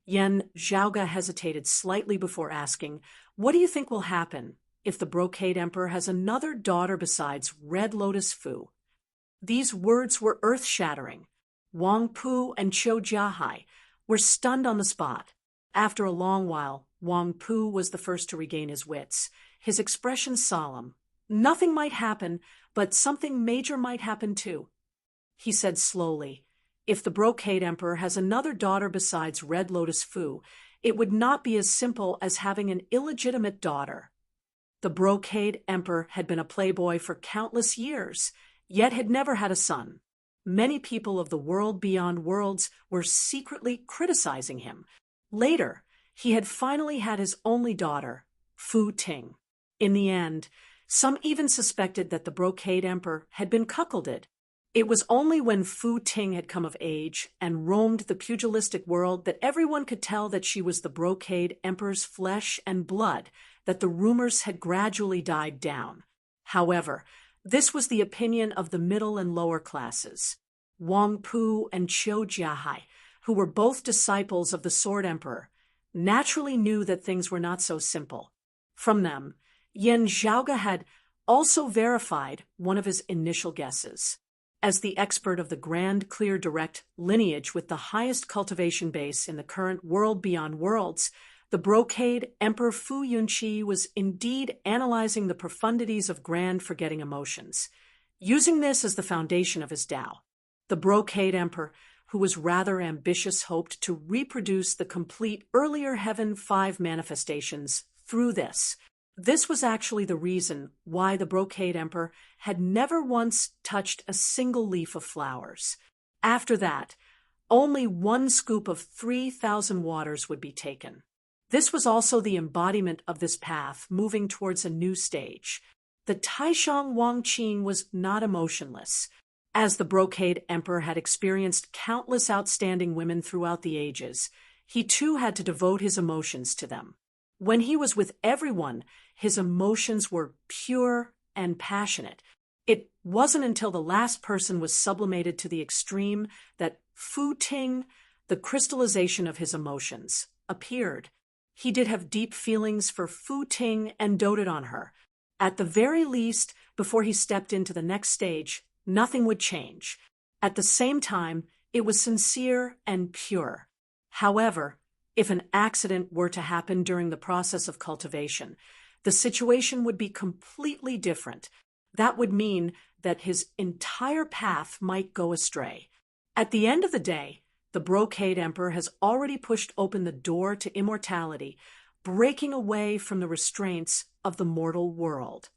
Yen Zhaoga hesitated slightly before asking, "What do you think will happen if the Brocade Emperor has another daughter besides Red Lotus Fu?" These words were earth-shattering. Wang Pu and Qiu Jiahai were stunned on the spot. After a long while, Wang Pu was the first to regain his wits, his expression solemn. "Nothing might happen, but something major might happen too," he said slowly. "If the Brocade Emperor has another daughter besides Red Lotus Fu, it would not be as simple as having an illegitimate daughter." The Brocade Emperor had been a playboy for countless years, yet had never had a son. Many people of the world beyond worlds were secretly criticizing him. Later, he had finally had his only daughter, Fu Ting. In the end, some even suspected that the Brocade Emperor had been cuckolded. It was only when Fu Ting had come of age and roamed the pugilistic world that everyone could tell that she was the Brocade Emperor's flesh and blood that the rumors had gradually died down. However, this was the opinion of the middle and lower classes. Wang Pu and Qiu Jiahai, who were both disciples of the Sword Emperor, naturally knew that things were not so simple. From them, Yen Zhaoga had also verified one of his initial guesses. As the expert of the Grand Clear Direct lineage with the highest cultivation base in the current world beyond worlds, the Brocade Emperor Fu Yunqi was indeed analyzing the profundities of grand forgetting emotions. Using this as the foundation of his Tao, the Brocade Emperor, who was rather ambitious, hoped to reproduce the complete earlier Heaven 5 manifestations through this. This was actually the reason why the Brocade Emperor had never once touched a single leaf of flowers. After that, only one scoop of 3,000 waters would be taken. This was also the embodiment of this path moving towards a new stage. The Taishang Wangqing was not emotionless. As the Brocade Emperor had experienced countless outstanding women throughout the ages, he too had to devote his emotions to them. When he was with everyone, his emotions were pure and passionate. It wasn't until the last person was sublimated to the extreme that Fu Ting, the crystallization of his emotions, appeared. He did have deep feelings for Fu Ting and doted on her. At the very least, before he stepped into the next stage, nothing would change. At the same time, it was sincere and pure. However, if an accident were to happen during the process of cultivation, the situation would be completely different. That would mean that his entire path might go astray. At the end of the day, the Brocade Emperor has already pushed open the door to immortality, breaking away from the restraints of the mortal world.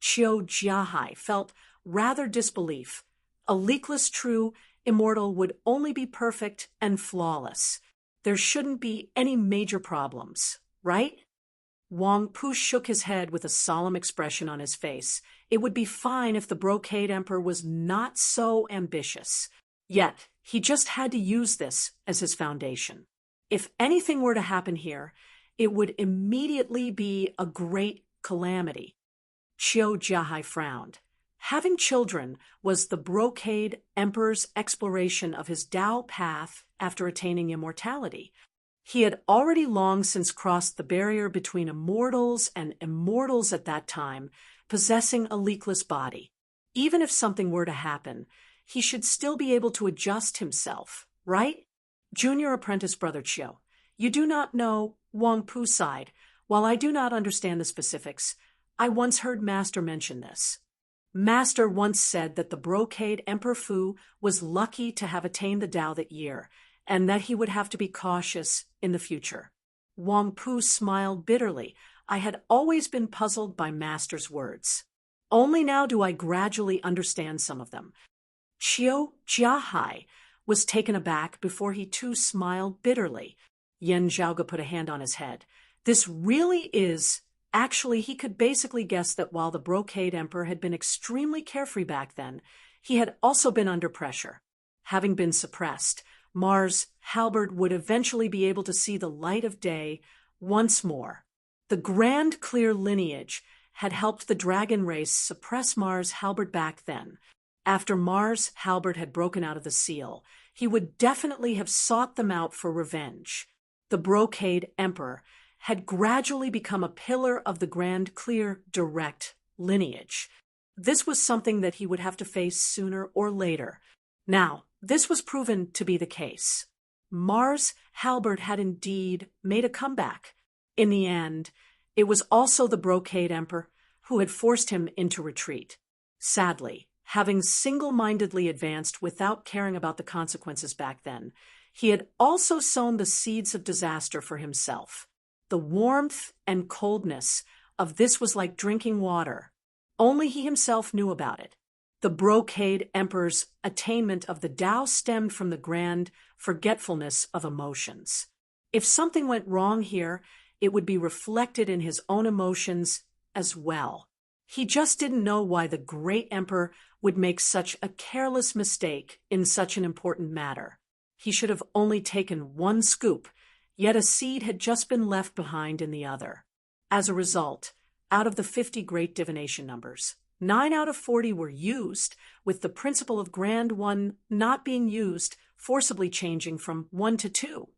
Qiu Jiahai felt rather disbelief. A leakless true immortal would only be perfect and flawless. There shouldn't be any major problems, right? Wang Pu shook his head with a solemn expression on his face. It would be fine if the Brocade Emperor was not so ambitious. Yet, he just had to use this as his foundation. If anything were to happen here, it would immediately be a great calamity. Qiu Jiahai frowned. Having children was the Brocade Emperor's exploration of his Tao path after attaining immortality. He had already long since crossed the barrier between immortals and immortals at that time, possessing a leakless body. Even if something were to happen, he should still be able to adjust himself, right? Junior apprentice brother Qiu, you do not know Wang Pu sighed. While I do not understand the specifics, I once heard Master mention this. Master once said that the Brocade Emperor Fu was lucky to have attained the Tao that year, and that he would have to be cautious in the future. Wang Pu smiled bitterly. I had always been puzzled by Master's words. Only now do I gradually understand some of them. Qiu Jiahai was taken aback before he too smiled bitterly. Yan Zhaoge put a hand on his head. This really is… Actually, he could basically guess that while the Brocade Emperor had been extremely carefree back then, he had also been under pressure. Having been suppressed, Mars Halberd would eventually be able to see the light of day once more. The Grand Clear lineage had helped the dragon race suppress Mars Halberd back then. After Mars Halberd had broken out of the seal, he would definitely have sought them out for revenge. The Brocade Emperor had gradually become a pillar of the Grand Clear direct lineage. This was something that he would have to face sooner or later. Now, this was proven to be the case. Mars Halberd had indeed made a comeback. In the end, it was also the Brocade Emperor who had forced him into retreat. Sadly, having single-mindedly advanced without caring about the consequences back then, he had also sown the seeds of disaster for himself. The warmth and coldness of this was like drinking water. Only he himself knew about it. The Brocade Emperor's attainment of the Tao stemmed from the grand forgetfulness of emotions. If something went wrong here, it would be reflected in his own emotions as well. He just didn't know why the great emperor would make such a careless mistake in such an important matter. He should have only taken one scoop, yet a seed had just been left behind in the other. As a result, out of the 50 great divination numbers, 9 out of 40 were used, with the principle of Grand One not being used, forcibly changing from 1 to 2.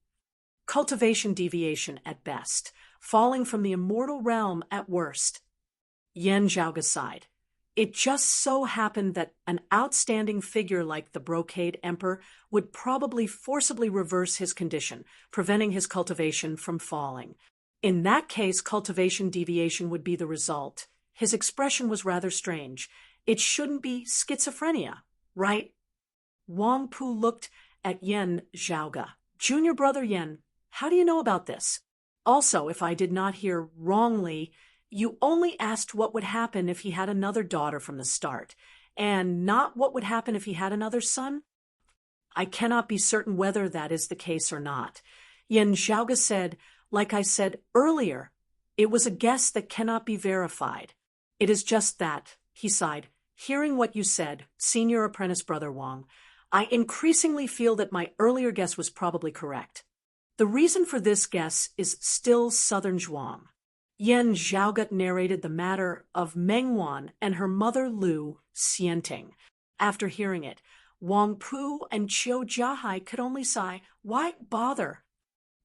Cultivation deviation at best, falling from the immortal realm at worst. Yan Zhaoge sighed. It just so happened that an outstanding figure like the Brocade Emperor would probably forcibly reverse his condition, preventing his cultivation from falling. In that case, cultivation deviation would be the result. His expression was rather strange. It shouldn't be schizophrenia, right? Wang Pu looked at Yan Zhaoge. Junior brother Yan, how do you know about this? Also, if I did not hear wrongly, you only asked what would happen if he had another daughter from the start, and not what would happen if he had another son? I cannot be certain whether that is the case or not. Yan Zhaoge said, like I said earlier, it was a guess that cannot be verified. It is just that, he sighed. Hearing what you said, senior apprentice brother Wang, I increasingly feel that my earlier guess was probably correct. The reason for this guess is still Southern Zhuang. Yan Zhaoge narrated the matter of Meng Wan and her mother Lu Xianting. After hearing it, Wang Pu and Qiu Jiahai could only sigh. Why bother?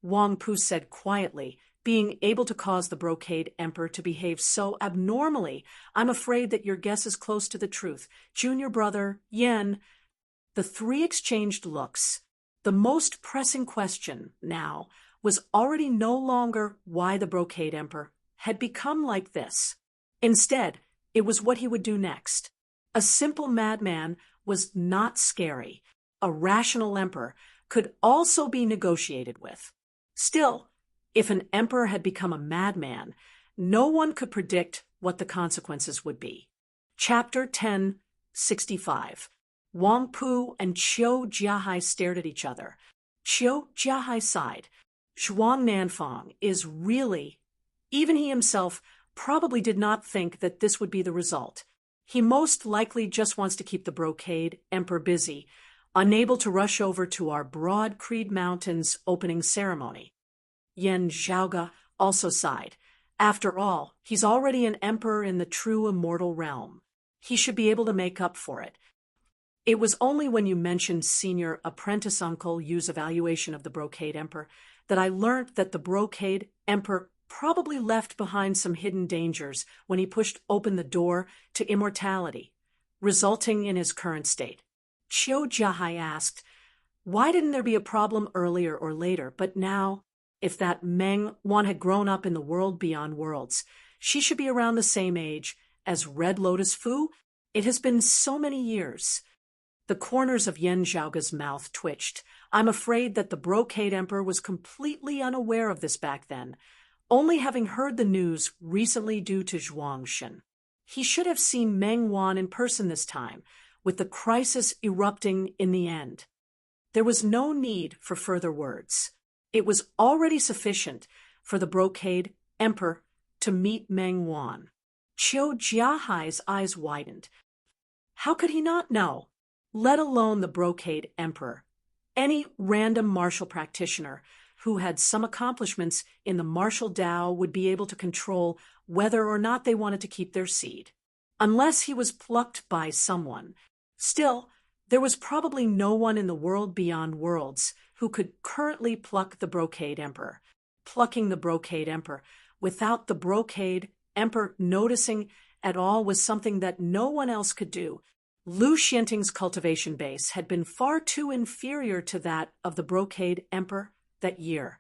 Wang Pu said quietly, being able to cause the Brocade Emperor to behave so abnormally, I'm afraid that your guess is close to the truth. Junior brother, Yan. The three exchanged looks. The most pressing question now was already no longer why the Brocade Emperor had become like this. Instead, it was what he would do next. A simple madman was not scary. A rational emperor could also be negotiated with. Still, if an emperor had become a madman, no one could predict what the consequences would be. Chapter 1065. Wang Pu and Qiu Jiahai stared at each other. Qiu Jiahai sighed. Zhuang Nanfang is really… Even he himself probably did not think that this would be the result. He most likely just wants to keep the Brocade Emperor busy, unable to rush over to our Broad Creed Mountains opening ceremony. Yan Zhaoge also sighed. After all, he's already an emperor in the true immortal realm. He should be able to make up for it. It was only when you mentioned senior apprentice uncle Yu's evaluation of the Brocade Emperor that I learned that the Brocade Emperor probably left behind some hidden dangers when he pushed open the door to immortality, resulting in his current state. Qiu Jiahai asked, why didn't there be a problem earlier or later, but now, if that Meng Wan had grown up in the world beyond worlds, she should be around the same age as Red Lotus Fu? It has been so many years. The corners of Yan Zhaoge's mouth twitched. I'm afraid that the Brocade Emperor was completely unaware of this back then, only having heard the news recently due to Zhuangxin. He should have seen Meng Wan in person this time, with the crisis erupting in the end. There was no need for further words. It was already sufficient for the Brocade Emperor to meet Meng Wan. Qiu Jiahai's eyes widened. How could he not know? Let alone the Brocade Emperor. Any random martial practitioner who had some accomplishments in the martial Tao would be able to control whether or not they wanted to keep their seed. Unless he was plucked by someone. Still, there was probably no one in the world beyond worlds who could currently pluck the Brocade Emperor. Plucking the Brocade Emperor without the Brocade Emperor noticing at all was something that no one else could do. Lu Xianting's cultivation base had been far too inferior to that of the Brocade Emperor that year.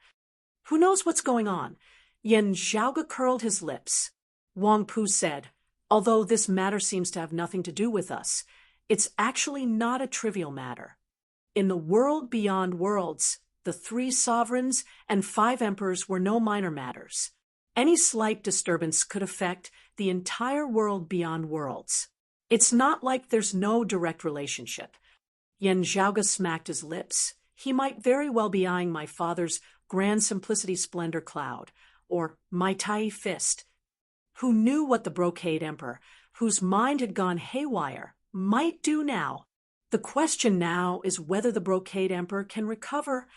Who knows what's going on? Yan Zhaoge curled his lips. Wang Pu said, although this matter seems to have nothing to do with us, it's actually not a trivial matter. In the world beyond worlds, the 3 sovereigns and 5 emperors were no minor matters. Any slight disturbance could affect the entire world beyond worlds. It's not like there's no direct relationship. Yan Zhaoge smacked his lips. He might very well be eyeing my father's Grand Simplicity Splendor Cloud, or my Tai Fist. Who knew what the Brocade Emperor, whose mind had gone haywire, might do now? The question now is whether the Brocade Emperor can recover.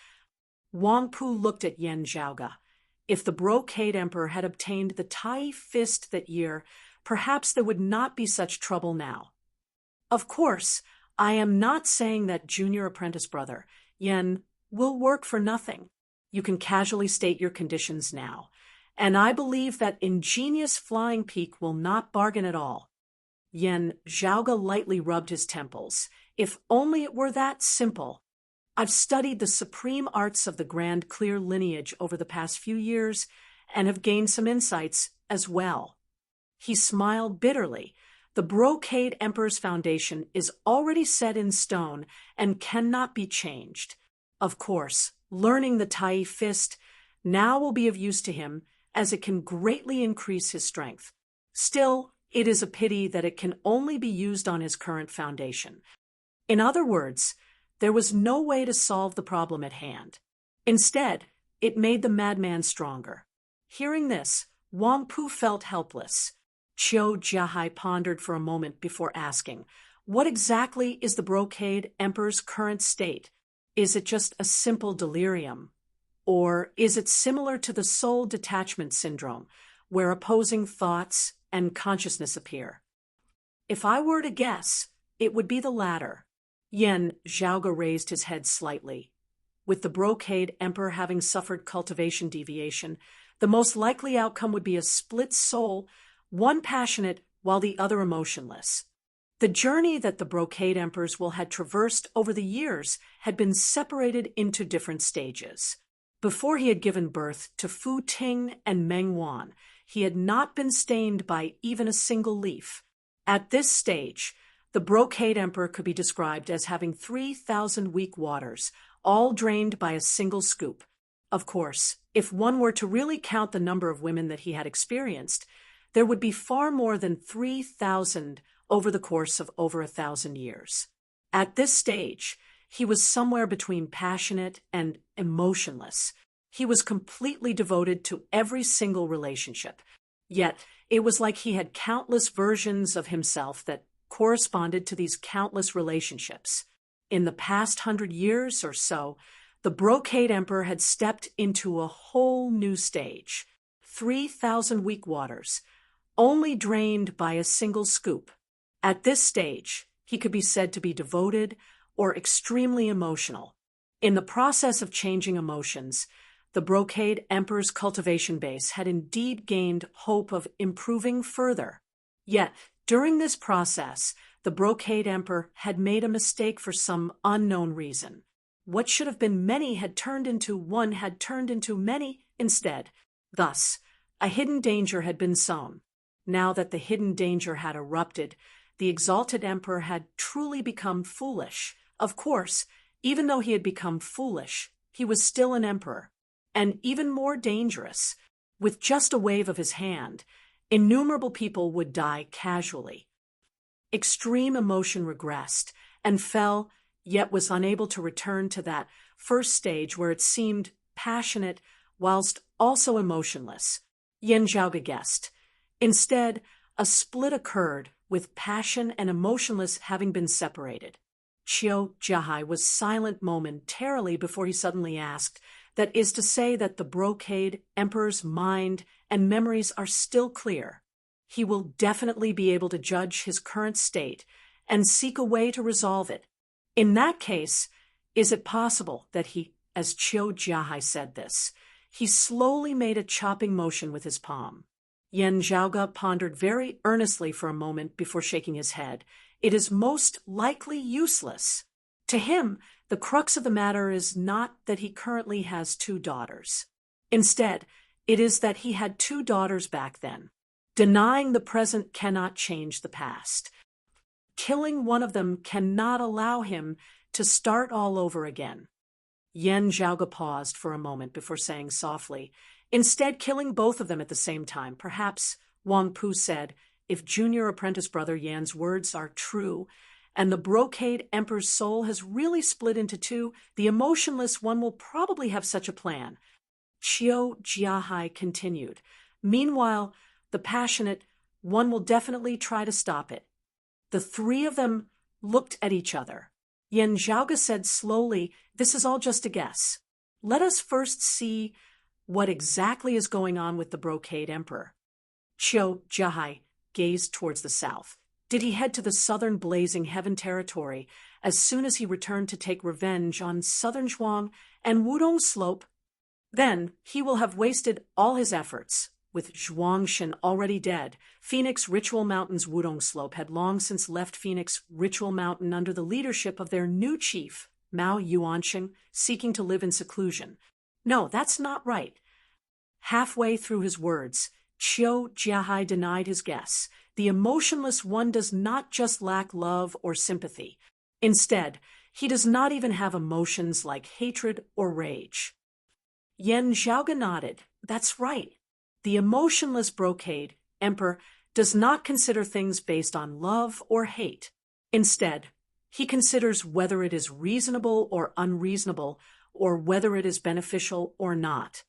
Wang Pu looked at Yan Zhaoge. If the Brocade Emperor had obtained the Tai Fist that year, perhaps there would not be such trouble now. Of course, I am not saying that junior apprentice brother, Yan, will work for nothing. You can casually state your conditions now, and I believe that ingenious Flying Peak will not bargain at all. Yan Zhaoge lightly rubbed his temples. If only it were that simple. I've studied the supreme arts of the Grand Clear lineage over the past few years and have gained some insights as well. He smiled bitterly. The Brocade Emperor's foundation is already set in stone and cannot be changed. Of course, learning the Tai Fist now will be of use to him, as it can greatly increase his strength. Still, it is a pity that it can only be used on his current foundation. In other words, there was no way to solve the problem at hand. Instead, it made the madman stronger. Hearing this, Wang Pu felt helpless. Qiu Jiahai pondered for a moment before asking, what exactly is the Brocade Emperor's current state? Is it just a simple delirium? Or is it similar to the soul detachment syndrome, where opposing thoughts and consciousness appear? If I were to guess, it would be the latter. Yan Zhaoge raised his head slightly. With the Brocade Emperor having suffered cultivation deviation, the most likely outcome would be a split soul, one passionate while the other emotionless. The journey that the Brocade Emperors will had traversed over the years had been separated into different stages. Before he had given birth to Fu Ting and Meng Wan, he had not been stained by even a single leaf. At this stage, the Brocade Emperor could be described as having 3,000 weak waters, all drained by a single scoop. Of course, if one were to really count the number of women that he had experienced, there would be far more than 3,000 over the course of over 1,000 years. At this stage, he was somewhere between passionate and emotionless. He was completely devoted to every single relationship. Yet, it was like he had countless versions of himself that corresponded to these countless relationships. In the past 100 years or so, the Brocade Emperor had stepped into a whole new stage. 3,000 weak waters, only drained by a single scoop. At this stage, he could be said to be devoted or extremely emotional. In the process of changing emotions, the Brocade Emperor's cultivation base had indeed gained hope of improving further. Yet, during this process, the Brocade Emperor had made a mistake for some unknown reason. What should have been many had turned into one had turned into many instead. Thus, a hidden danger had been sown. Now that the hidden danger had erupted, the exalted emperor had truly become foolish. Of course, Even though he had become foolish, he was still an emperor. And even more dangerous, with just a wave of his hand, innumerable people would die casually. Extreme emotion regressed and fell, yet was unable to return to that first stage where it seemed passionate whilst also emotionless. Yan Zhaoge guessed. Instead, a split occurred, with passion and emotionless having been separated. Qiu Jiahai was silent momentarily before he suddenly asked, that is to say that the brocade emperor's mind and memories are still clear. He will definitely be able to judge his current state and seek a way to resolve it. In that case, is it possible that he, as Qiu Jiahai said this, he slowly made a chopping motion with his palm. Yan Zhaoge pondered very earnestly for a moment before shaking his head. It is most likely useless. To him, the crux of the matter is not that he currently has 2 daughters. Instead, it is that he had 2 daughters back then. Denying the present cannot change the past. Killing one of them cannot allow him to start all over again. Yan Zhaoge paused for a moment before saying softly, instead killing both of them at the same time. Perhaps, Wang Pu said, if junior apprentice brother Yan's words are true, and the brocade emperor's soul has really split into 2, the emotionless one will probably have such a plan. Qiu Jiahai continued. Meanwhile, the passionate one will definitely try to stop it. The 3 of them looked at each other. Yan Zhaoge said slowly, this is all just a guess. Let us first see what exactly is going on with the brocade emperor. Qiu Jiahai gazed towards the south. Did he head to the southern blazing heaven territory as soon as he returned to take revenge on southern Zhuang and Wudong Slope? Then he will have wasted all his efforts. With Zhuangshan already dead, Phoenix Ritual Mountain's Wudong Slope had long since left Phoenix Ritual Mountain under the leadership of their new chief, Mao Yuansheng, seeking to live in seclusion. No, that's not right. Halfway through his words, Qiu Jiahai denied his guess. The emotionless one does not just lack love or sympathy. Instead, he does not even have emotions like hatred or rage. Yan Zhaoge nodded. That's right. The emotionless brocade emperor does not consider things based on love or hate. Instead, he considers whether it is reasonable or unreasonable, or whether it is beneficial or not.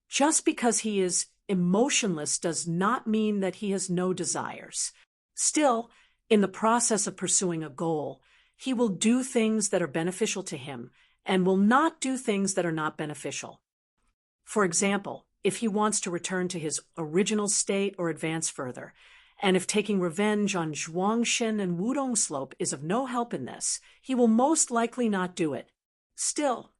Just because he is emotionless does not mean that he has no desires. Still, in the process of pursuing a goal, he will do things that are beneficial to him and will not do things that are not beneficial. For example, if he wants to return to his original state or advance further, and if taking revenge on Zhuangshan and Wudong Slope is of no help in this, he will most likely not do it. Still,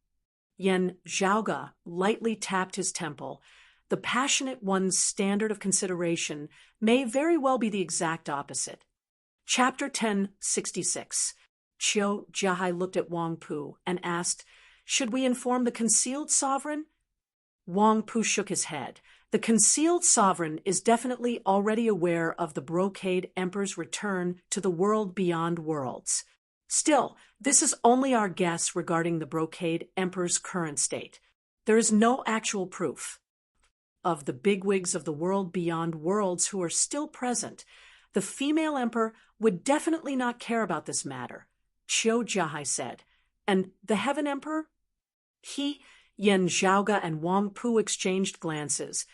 Yan Zhaoge lightly tapped his temple. The passionate one's standard of consideration may very well be the exact opposite. Chapter 1066. Qiu Jiahai looked at Wang Pu and asked, should we inform the concealed sovereign? Wang Pu shook his head. The concealed sovereign is definitely already aware of the brocade emperor's return to the world beyond worlds. Still, this is only our guess regarding the brocade emperor's current state. There is no actual proof. Of the bigwigs of the world beyond worlds who are still present, the female emperor would definitely not care about this matter, Qiu Jiahai said. And the heaven emperor? Yan Zhaoge and Wang Pu exchanged glances,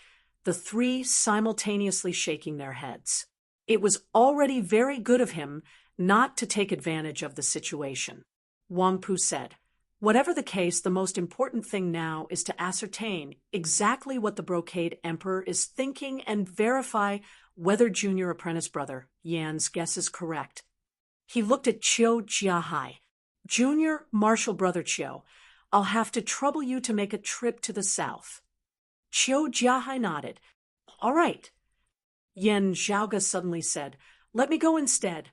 the 3 simultaneously shaking their heads. It was already very good of him not to take advantage of the situation. Wang Pu said, whatever the case, the most important thing now is to ascertain exactly what the brocade emperor is thinking and verify whether junior apprentice brother Yan's guess is correct. He looked at Qiu Jiahai. Junior martial brother Qiu, I'll have to trouble you to make a trip to the south. Qiu Jiahai nodded. All right. Yan Zhaoge suddenly said, let me go instead.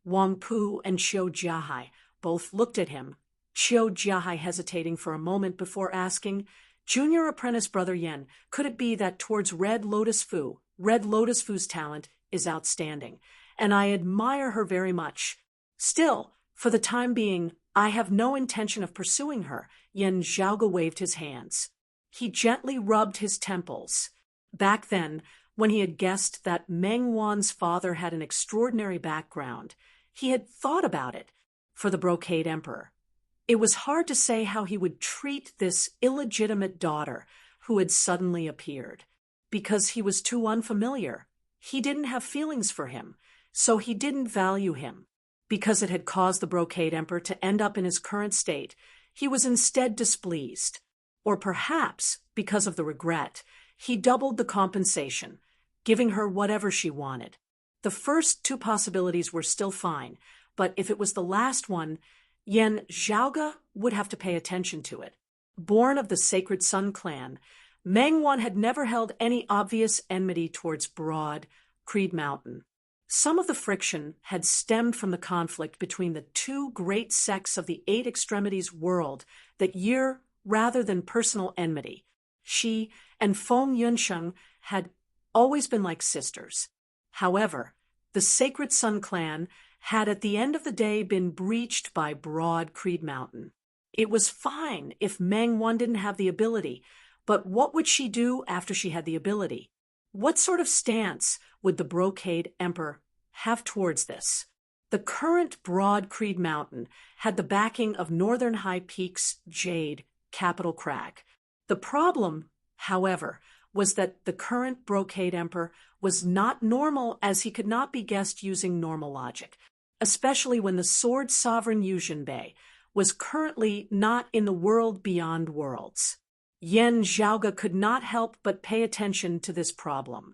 Wang Pu and Qiu Jiahai both looked at him, Qiu Jiahai hesitating for a moment before asking, junior apprentice brother Yan, could it be that towards Red Lotus Fu's talent is outstanding, and I admire her very much. Still, for the time being, I have no intention of pursuing her. Yan Zhaoge waved his hands. He gently rubbed his temples. Back then, when he had guessed that Meng Wan's father had an extraordinary background, he had thought about it for the Brocade Emperor. It was hard to say how he would treat this illegitimate daughter who had suddenly appeared, because he was too unfamiliar. He didn't have feelings for him, so he didn't value him. Because it had caused the Brocade Emperor to end up in his current state, he was instead displeased. Or perhaps, because of the regret, he doubled the compensation, giving her whatever she wanted. The first two possibilities were still fine, but if it was the last one, Yan Zhaoge would have to pay attention to it. Born of the Sacred Sun clan, Meng Wan had never held any obvious enmity towards Broad Creed Mountain. Some of the friction had stemmed from the conflict between the two great sects of the Eight Extremities world that year rather than personal enmity. She and Feng Yunsheng had always been like sisters. However, the Sacred Sun clan had at the end of the day been breached by Broad Creed Mountain. It was fine if Meng Wan didn't have the ability, but what would she do after she had the ability? What sort of stance would the Brocade Emperor have towards this? The current Broad Creed Mountain had the backing of Northern High Peak's Jade Capital Crag. The problem, however, was that the current Brocade Emperor was not normal, as he could not be guessed using normal logic, especially when the Sword Sovereign Yuzhenbei was currently not in the world beyond worlds. Yan Zhaoge could not help but pay attention to this problem.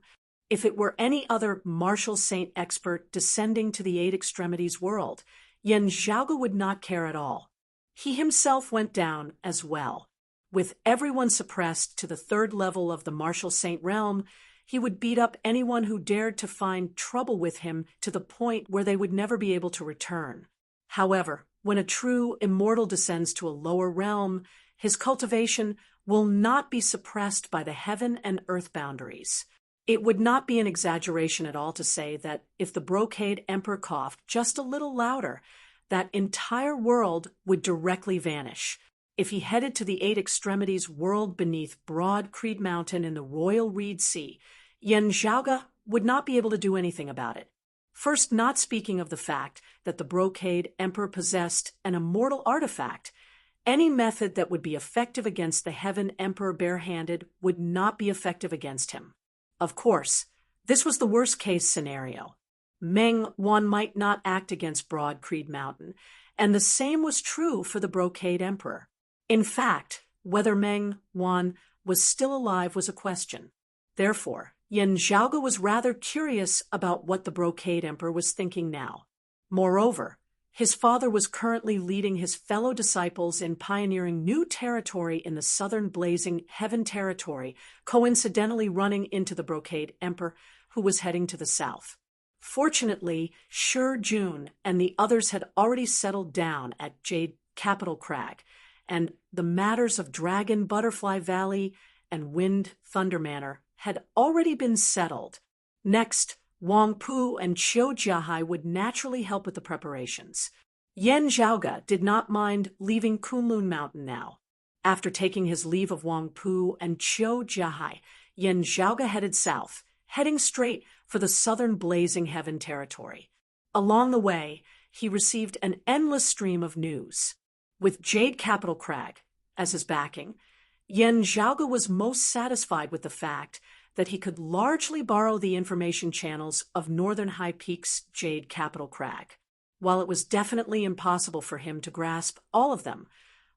If it were any other martial saint expert descending to the Eight Extremities world, Yan Zhaoge would not care at all. He himself went down as well. With everyone suppressed to the third level of the martial saint realm, he would beat up anyone who dared to find trouble with him to the point where they would never be able to return. However, when a true immortal descends to a lower realm, his cultivation will not be suppressed by the heaven and earth boundaries. It would not be an exaggeration at all to say that if the Brocade Emperor coughed just a little louder, that entire world would directly vanish. If he headed to the Eight Extremities world beneath Broad Creed Mountain in the Royal Reed Sea, Yan Zhaoge would not be able to do anything about it. First, not speaking of the fact that the Brocade Emperor possessed an immortal artifact, any method that would be effective against the Heaven Emperor barehanded would not be effective against him. Of course, this was the worst-case scenario. Meng Wan might not act against Broad Creed Mountain, and the same was true for the Brocade Emperor. In fact, whether Meng Wan was still alive was a question. Therefore, Yan Zhaoge was rather curious about what the Brocade Emperor was thinking now. Moreover, his father was currently leading his fellow disciples in pioneering new territory in the southern blazing Heaven territory, coincidentally running into the Brocade Emperor, who was heading to the south. Fortunately, Shi Jun and the others had already settled down at Jade Capital Crag, and the matters of Dragon Butterfly Valley and Wind Thunder Manor had already been settled. Next, Wang Pu and Qiu Jiahai would naturally help with the preparations. Yan Zhaoge did not mind leaving Kunlun Mountain now. After taking his leave of Wang Pu and Qiu Jiahai, Yan Zhaoge headed south, heading straight for the southern blazing Heaven territory. Along the way, he received an endless stream of news. With Jade Capital Crag as his backing, Yan Zhaoge was most satisfied with the fact that he could largely borrow the information channels of Northern High Peak's Jade Capital Crag. While it was definitely impossible for him to grasp all of them,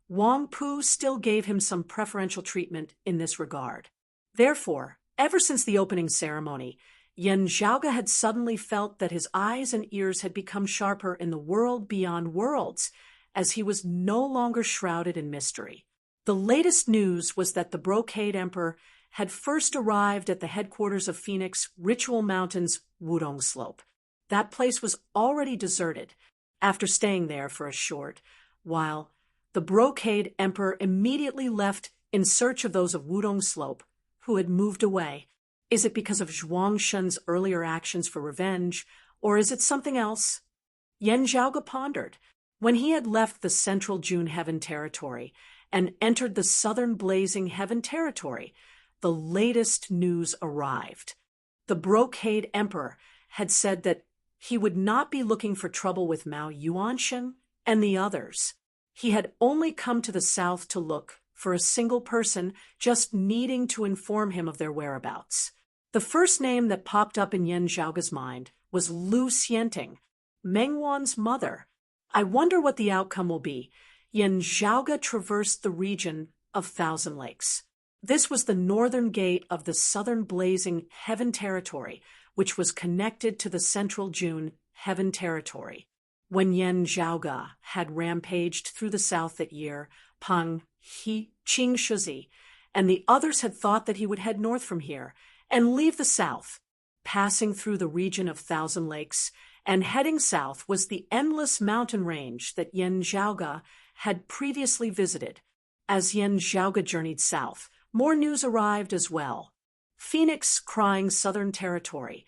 Wang Pu still gave him some preferential treatment in this regard. Therefore, ever since the opening ceremony, Yan Zhaoge had suddenly felt that his eyes and ears had become sharper in the world beyond worlds, as he was no longer shrouded in mystery. The latest news was that the Brocade Emperor had first arrived at the headquarters of Phoenix Ritual Mountain's Wudong Slope. That place was already deserted after staying there for a short while. The Brocade Emperor immediately left in search of those of Wudong Slope, who had moved away. Is it because of Zhuang Shun's earlier actions for revenge, or is it something else? Yan Zhaoge pondered. When he had left the central June Heaven territory and entered the southern blazing Heaven territory, the latest news arrived. The Brocade Emperor had said that he would not be looking for trouble with Mao Yuansheng and the others. He had only come to the south to look for a single person, just needing to inform him of their whereabouts. The first name that popped up in Yan Zhaoga's mind was Lu Xianting, Meng Wan's mother. I wonder what the outcome will be. Yan Zhaoga traversed the region of Thousand Lakes. This was the northern gate of the southern blazing Heaven territory, which was connected to the central June Heaven territory. When Yan Zhaoga had rampaged through the south that year, Pang He Qing Shizi and the others had thought that he would head north from here and leave the south. Passing through the region of Thousand Lakes and heading south was the endless mountain range that Yan Zhaoga had previously visited. As Yan Zhaoga journeyed south, more news arrived as well. Phoenix crying southern territory.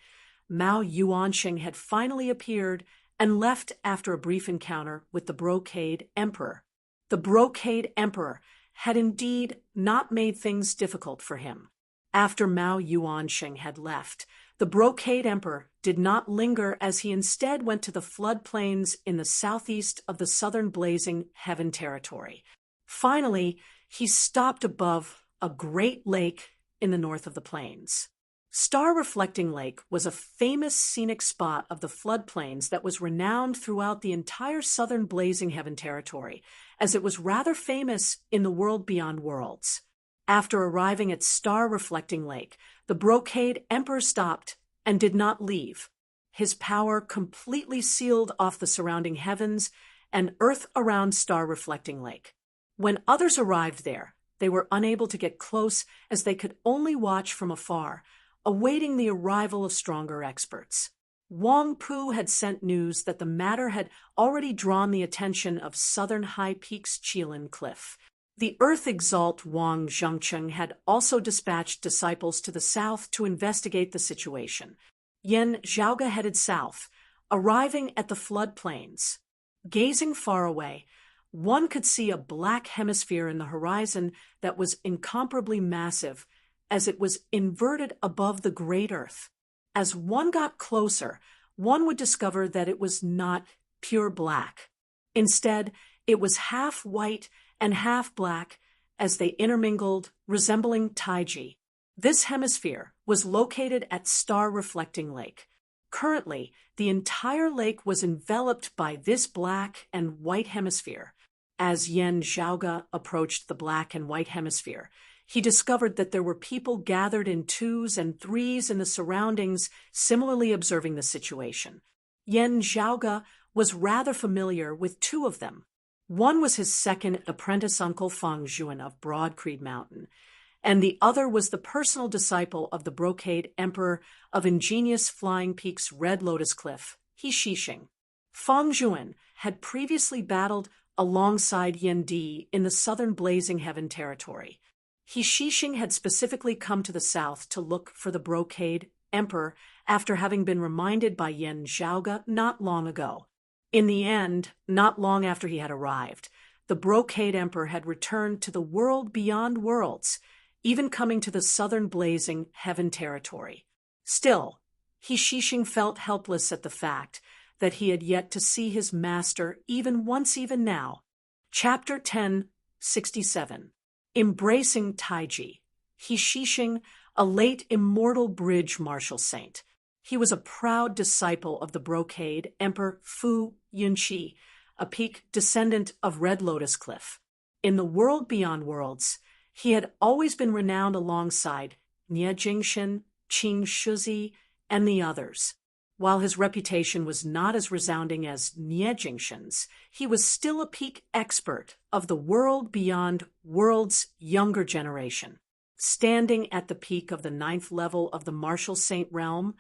Mao Yuansheng had finally appeared and left after a brief encounter with the Brocade Emperor. The Brocade Emperor had indeed not made things difficult for him. After Mao Yuansheng had left, the Brocade Emperor did not linger as he instead went to the floodplains in the southeast of the southern blazing Heaven territory. Finally, he stopped above a great lake in the north of the plains. Star Reflecting Lake was a famous scenic spot of the floodplains that was renowned throughout the entire southern blazing Heaven territory, as it was rather famous in the world beyond worlds. After arriving at Star Reflecting Lake, the Brocade Emperor stopped and did not leave. His power completely sealed off the surrounding heavens and earth around Star Reflecting Lake. When others arrived there, they were unable to get close as they could only watch from afar, awaiting the arrival of stronger experts. Wang Pu had sent news that the matter had already drawn the attention of Southern High Peaks Qilin Cliff. The Earth Exalt Wang Zhengcheng had also dispatched disciples to the south to investigate the situation. Yan Zhaoga headed south, arriving at the floodplains. Gazing far away, one could see a black hemisphere in the horizon that was incomparably massive, as it was inverted above the great Earth. As one got closer, one would discover that it was not pure black. Instead, it was half white and half black as they intermingled, resembling Taiji. This hemisphere was located at Star Reflecting Lake. Currently, the entire lake was enveloped by this black and white hemisphere. As Yan Zhaoga approached the black and white hemisphere, he discovered that there were people gathered in twos and threes in the surroundings, similarly observing the situation. Yan Zhaoga was rather familiar with two of them. One was his second apprentice uncle Fang Zhuan of Broad Creed Mountain, and the other was the personal disciple of the Brocade Emperor of Ingenious Flying Peaks Red Lotus Cliff, He Shixing. Fang Zhuan had previously battled alongside Yan Di in the southern blazing Heaven territory. He Shixing had specifically come to the south to look for the Brocade Emperor after having been reminded by Yan Zhaoga not long ago. In the end, not long after he had arrived, the Brocade Emperor had returned to the world beyond worlds, even coming to the southern blazing Heaven territory. Still, He Shixing felt helpless at the fact that he had yet to see his master even now. Chapter 1067. Embracing Taiji. He Shixing, a late immortal bridge martial saint. He was a proud disciple of the Brocade Emperor Fu Yunqi, a peak descendant of Red Lotus Cliff. In the world beyond worlds, he had always been renowned alongside Nie Jingshin, Qing Shizi, and the others. While his reputation was not as resounding as Nie Jingshin's, he was still a peak expert of the world beyond world's younger generation. Standing at the peak of the 9th level of the martial saint realm,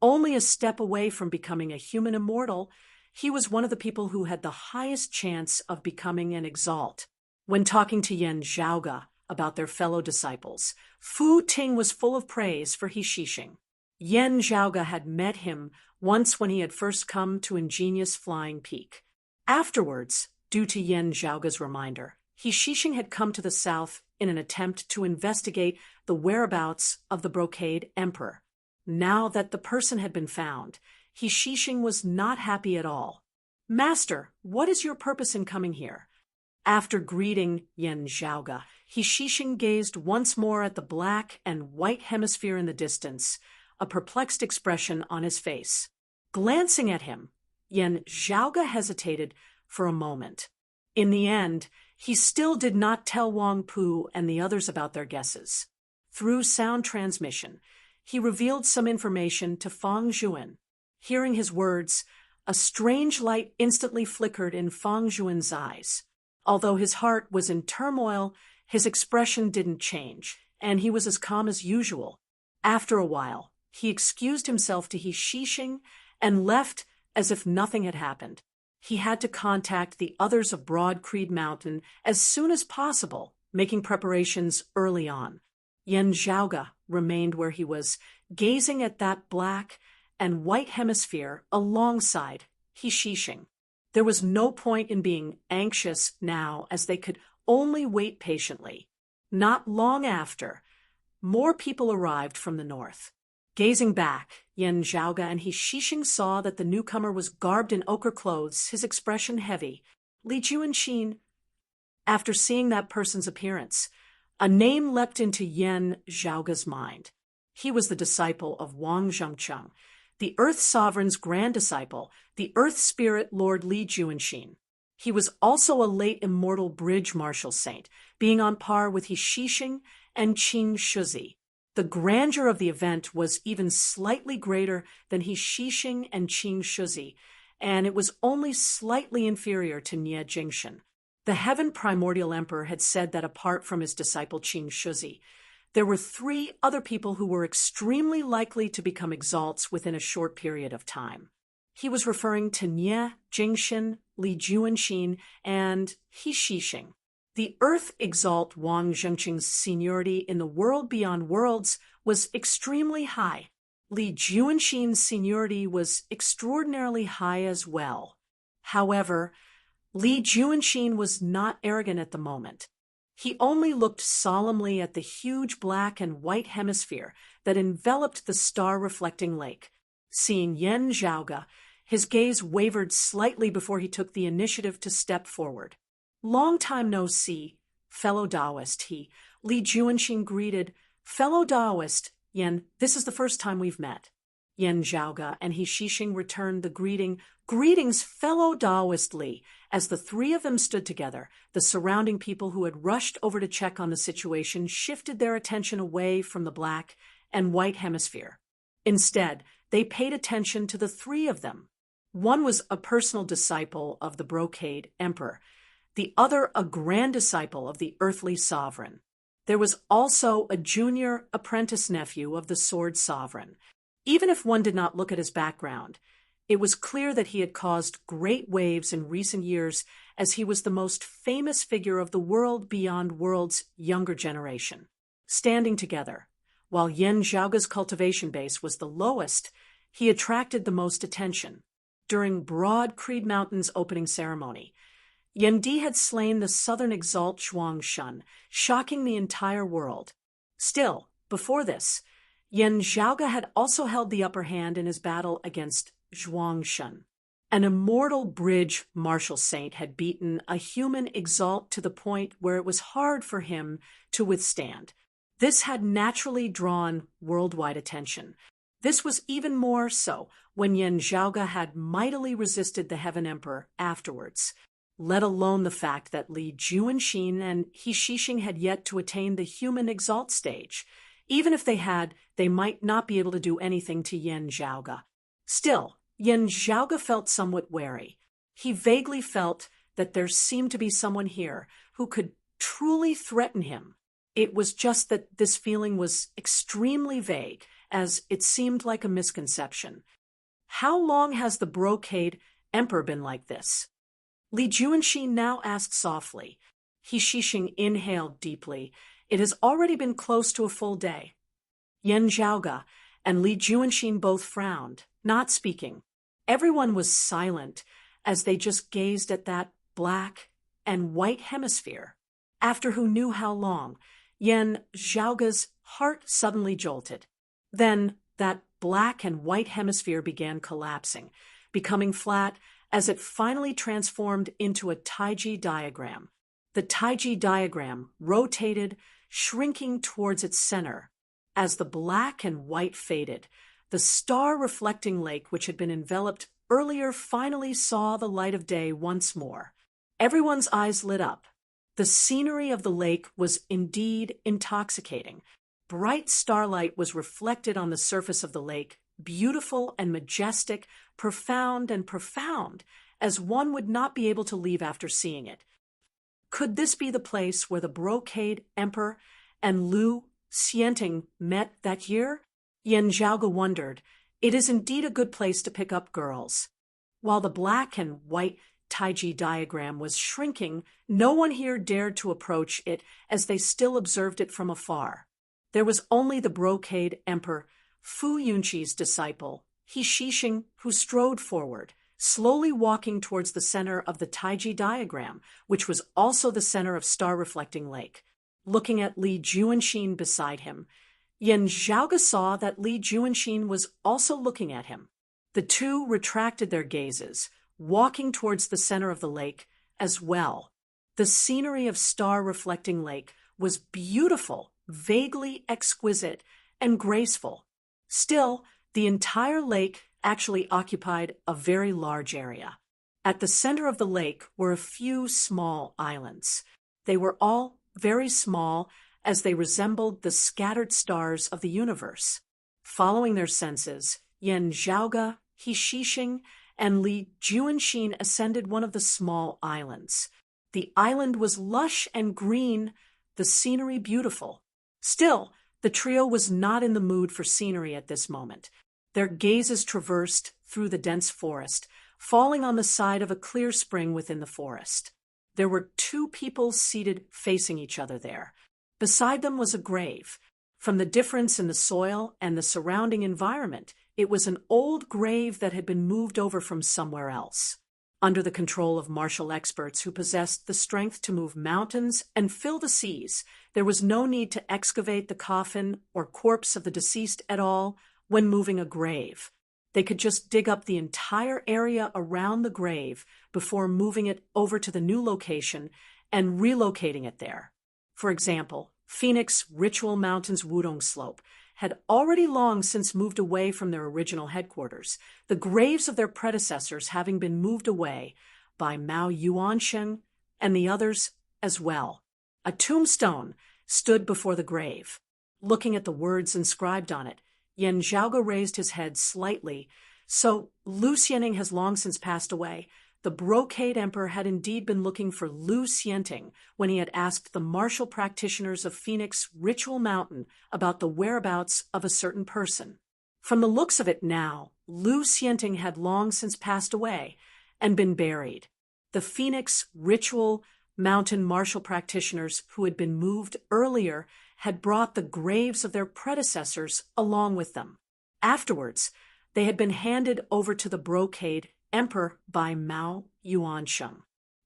only a step away from becoming a human immortal, he was one of the people who had the highest chance of becoming an exalt. When talking to Yan Zhaoga about their fellow disciples, Fu Ting was full of praise for He Shixing. Yan Zhaoga had met him once when he had first come to Ingenious Flying Peak. Afterwards, due to Yen Zhaoga's reminder, He Shixing had come to the south in an attempt to investigate the whereabouts of the Brocade Emperor. Now that the person had been found, He Shixing was not happy at all. "Master, what is your purpose in coming here?" After greeting Yen Zhaoga, He Shixing gazed once more at the black and white hemisphere in the distance, a perplexed expression on his face. Glancing at him, Yen Zhaoga hesitated for a moment. In the end, he still did not tell Wang Pu and the others about their guesses. Through sound transmission, he revealed some information to Fang Zhuan. Hearing his words, a strange light instantly flickered in Fang Zhuan's eyes. Although his heart was in turmoil, his expression didn't change, and he was as calm as usual. After a while, he excused himself to He Shixing and left as if nothing had happened. He had to contact the others of Broad Creed Mountain as soon as possible, making preparations early on. Yen Zhaoga remained where he was, gazing at that black and white hemisphere alongside He Shixing. There was no point in being anxious now, as they could only wait patiently. Not long after, more people arrived from the north. Gazing back, Yen Zhaoga and He Shixing saw that the newcomer was garbed in ochre clothes, his expression heavy. Li Juanxin. After seeing that person's appearance, a name leapt into Yen Zhaoga's mind. He was the disciple of Wang Zhengcheng, the Earth Sovereign's grand disciple, the Earth Spirit Lord Li Juanxin. He was also a late immortal bridge martial saint, being on par with He Shixing and Qin Shuzi. The grandeur of the event was even slightly greater than He Shixing and Qin Shuzi, and it was only slightly inferior to Nie Jingshan. The Heaven Primordial Emperor had said that apart from his disciple Qin Shuzi, there were 3 other people who were extremely likely to become exalts within a short period of time. He was referring to Nie Jingshan, Li Juanxin, and He Shixing. The Earth Exalt Wang Zhengqing's seniority in the world beyond worlds was extremely high. Li Juanxin's seniority was extraordinarily high as well. However, Li Juanxin was not arrogant at the moment. He only looked solemnly at the huge black and white hemisphere that enveloped the star-reflecting lake. Seeing Yen Zhaoga, his gaze wavered slightly before he took the initiative to step forward. "Long time no see, fellow Taoist," Li Juanxin greeted. "Fellow Taoist, Yen, this is the first time we've met." Yen Zhaoga and He Shixing returned the greeting. "Greetings, fellow Taoist Li." As the 3 of them stood together, the surrounding people who had rushed over to check on the situation shifted their attention away from the black and white hemisphere. Instead, they paid attention to the 3 of them. One was a personal disciple of the Brocade Emperor, the other a grand disciple of the earthly sovereign. There was also a junior apprentice nephew of the Sword Sovereign. Even if one did not look at his background, it was clear that he had caused great waves in recent years, as he was the most famous figure of the world beyond world's younger generation. Standing together, while Yen Zhaoga's cultivation base was the lowest, he attracted the most attention. During Broad Creed Mountain's opening ceremony, Yen Di had slain the southern exalt Zhuangshun, shocking the entire world. Still, before this, Yen Zhaoga had also held the upper hand in his battle against Zhuangshun. An immortal bridge martial saint had beaten a human exalt to the point where it was hard for him to withstand. This had naturally drawn worldwide attention. This was even more so when Yen Zhaoga had mightily resisted the Heaven Emperor afterwards, let alone the fact that Li Juanxin and He Shixing had yet to attain the human exalt stage. Even if they had, they might not be able to do anything to Yen Zhaoga. Still, Yen Zhaoga felt somewhat wary. He vaguely felt that there seemed to be someone here who could truly threaten him. It was just that this feeling was extremely vague, as it seemed like a misconception. How long has the Brocade Emperor been like this? Li Juanxin now asked softly. He Shixing inhaled deeply. It has already been close to a full day. Yen Zhaoga and Li Juanxin both frowned, not speaking. Everyone was silent as they just gazed at that black and white hemisphere. After who knew how long, Yen Zhaoge's heart suddenly jolted. Then that black and white hemisphere began collapsing, becoming flat as it finally transformed into a Taiji diagram. The Taiji diagram rotated, shrinking towards its center. As the black and white faded, the star-reflecting lake which had been enveloped earlier finally saw the light of day once more. Everyone's eyes lit up. The scenery of the lake was indeed intoxicating. Bright starlight was reflected on the surface of the lake, beautiful and majestic, profound, as one would not be able to leave after seeing it. Could this be the place where the Brocade Emperor and Lu Xianting met that year? Yen Zhaoge wondered. It is indeed a good place to pick up girls. While the black and white Taiji diagram was shrinking, no one here dared to approach it as they still observed it from afar. There was only the Brocade Emperor, Fu Yunqi's disciple, He Shixing, who strode forward, slowly walking towards the center of the Taiji diagram, which was also the center of star-reflecting lake. Looking at Li Juanxin beside him, Yen Zhaoge saw that Li Juanxin was also looking at him. The two retracted their gazes, walking towards the center of the lake as well. The scenery of star-reflecting lake was beautiful, vaguely exquisite, and graceful. Still, the entire lake actually occupied a very large area. At the center of the lake were a few small islands. They were all very small, as they resembled the scattered stars of the universe. Following their senses, Yen Zhaoge, He Shixing, and Li Juanxin ascended one of the small islands. The island was lush and green, the scenery beautiful. Still, the trio was not in the mood for scenery at this moment. Their gazes traversed through the dense forest, falling on the side of a clear spring within the forest. There were two people seated facing each other there. Beside them was a grave. From the difference in the soil and the surrounding environment, it was an old grave that had been moved over from somewhere else. Under the control of martial experts who possessed the strength to move mountains and fill the seas, there was no need to excavate the coffin or corpse of the deceased at all when moving a grave. They could just dig up the entire area around the grave before moving it over to the new location and relocating it there. For example, Phoenix Ritual Mountain's Wudong Slope had already long since moved away from their original headquarters, the graves of their predecessors having been moved away by Mao Yuansheng and the others as well. A tombstone stood before the grave. Looking at the words inscribed on it, Yen Zhaoge raised his head slightly. So Lu Xianting has long since passed away. The Brocade Emperor had indeed been looking for Lu Xianting when he had asked the martial practitioners of Phoenix Ritual Mountain about the whereabouts of a certain person. From the looks of it now, Lu Xianting had long since passed away and been buried. The Phoenix Ritual Mountain martial practitioners who had been moved earlier had brought the graves of their predecessors along with them. Afterwards, they had been handed over to the Brocade Emperor by Mao Yuansheng.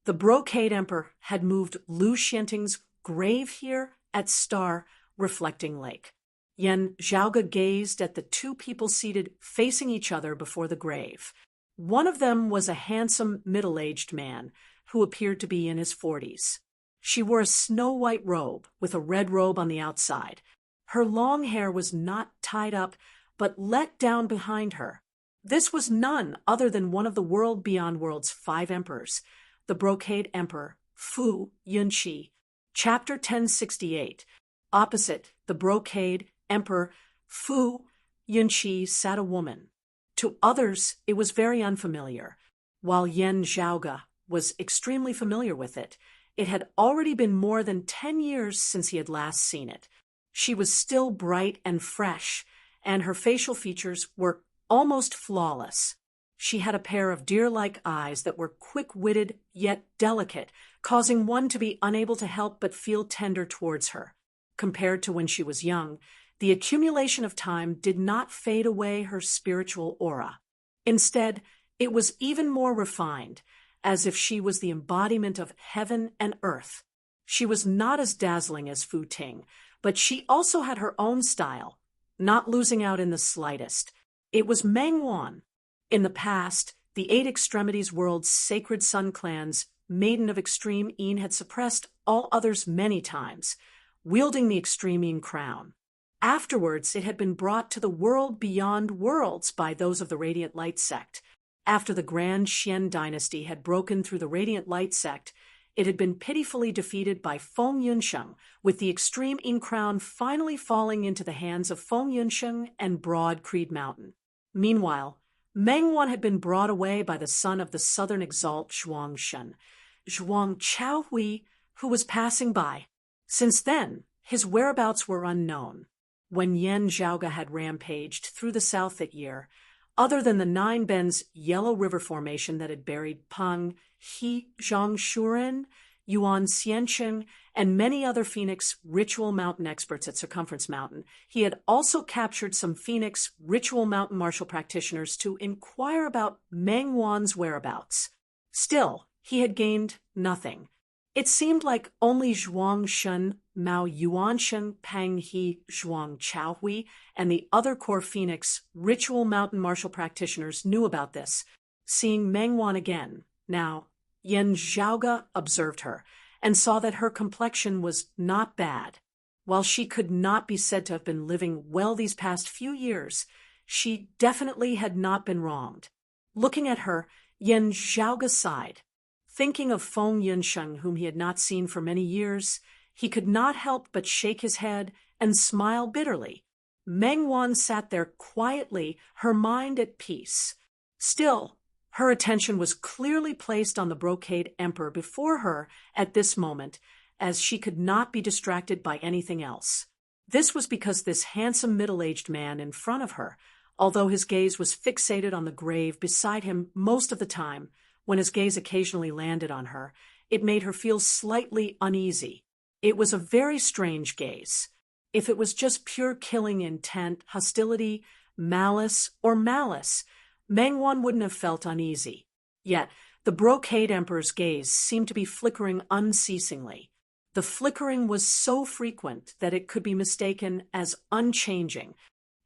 The Brocade Emperor had moved Lu Xianting's grave here at Star Reflecting Lake. Yen Zhaoge gazed at the two people seated facing each other before the grave. One of them was a handsome, middle-aged man who appeared to be in his 40s. She wore a snow-white robe with a red robe on the outside. Her long hair was not tied up, but let down behind her. This was none other than one of the world beyond world's 5 emperors, the Brocade Emperor, Fu Yunqi. Chapter 1068. Opposite the Brocade Emperor, Fu Yunqi, sat a woman. To others, it was very unfamiliar. While Yen Zhaoge was extremely familiar with it, it had already been more than 10 years since he had last seen it. She was still bright and fresh, and her facial features were almost flawless. She had a pair of deer-like eyes that were quick-witted yet delicate, causing one to be unable to help but feel tender towards her. Compared to when she was young, the accumulation of time did not fade away her spiritual aura. Instead, It was even more refined, as if she was the embodiment of heaven and earth. She was not as dazzling as Fu Ting, but she also had her own style, not losing out in the slightest. It was Meng Wan. In the past, the Eight Extremities world's sacred Sun clan's Maiden of Extreme Een had suppressed all others many times, wielding the Extreme Een crown. Afterwards, it had been brought to the world beyond worlds by those of the Radiant Light sect. After the Grand Xian dynasty had broken through the Radiant Light sect, it had been pitifully defeated by Feng Yunsheng, with the Extreme Een crown finally falling into the hands of Feng Yunsheng and Broad Creed Mountain. Meanwhile, Meng Wan had been brought away by the son of the Southern Exalt Zhuang Shen, Zhuang Chaohui, who was passing by. Since then, his whereabouts were unknown. When Yan Zhaoge had rampaged through the south that year, other than the Nine Bends Yellow River Formation that had buried Peng, He Zhongshuren, Yuan Xiancheng, and many other Phoenix Ritual Mountain experts at Circumference Mountain, he had also captured some Phoenix Ritual Mountain martial practitioners to inquire about Meng Wan's whereabouts. Still, he had gained nothing. It seemed like only Zhuang Shen, Mao Yuansheng, Peng He, Zhuang Chaohui, and the other core Phoenix Ritual Mountain martial practitioners knew about this. Seeing Meng Wan again, now, Yan Zhaoge observed her and saw that her complexion was not bad. While she could not be said to have been living well these past few years, she definitely had not been wronged. Looking at her, Yan Zhaoge sighed. Thinking of Feng Yunsheng, whom he had not seen for many years, he could not help but shake his head and smile bitterly. Meng Wan sat there quietly, her mind at peace. Still, her attention was clearly placed on the Brocade Emperor before her at this moment, as she could not be distracted by anything else. This was because this handsome middle-aged man in front of her, although his gaze was fixated on the grave beside him most of the time, when his gaze occasionally landed on her, it made her feel slightly uneasy. It was a very strange gaze. If it was just pure killing intent, hostility, malice, Meng Wan wouldn't have felt uneasy. Yet, the Brocade Emperor's gaze seemed to be flickering unceasingly. The flickering was so frequent that it could be mistaken as unchanging.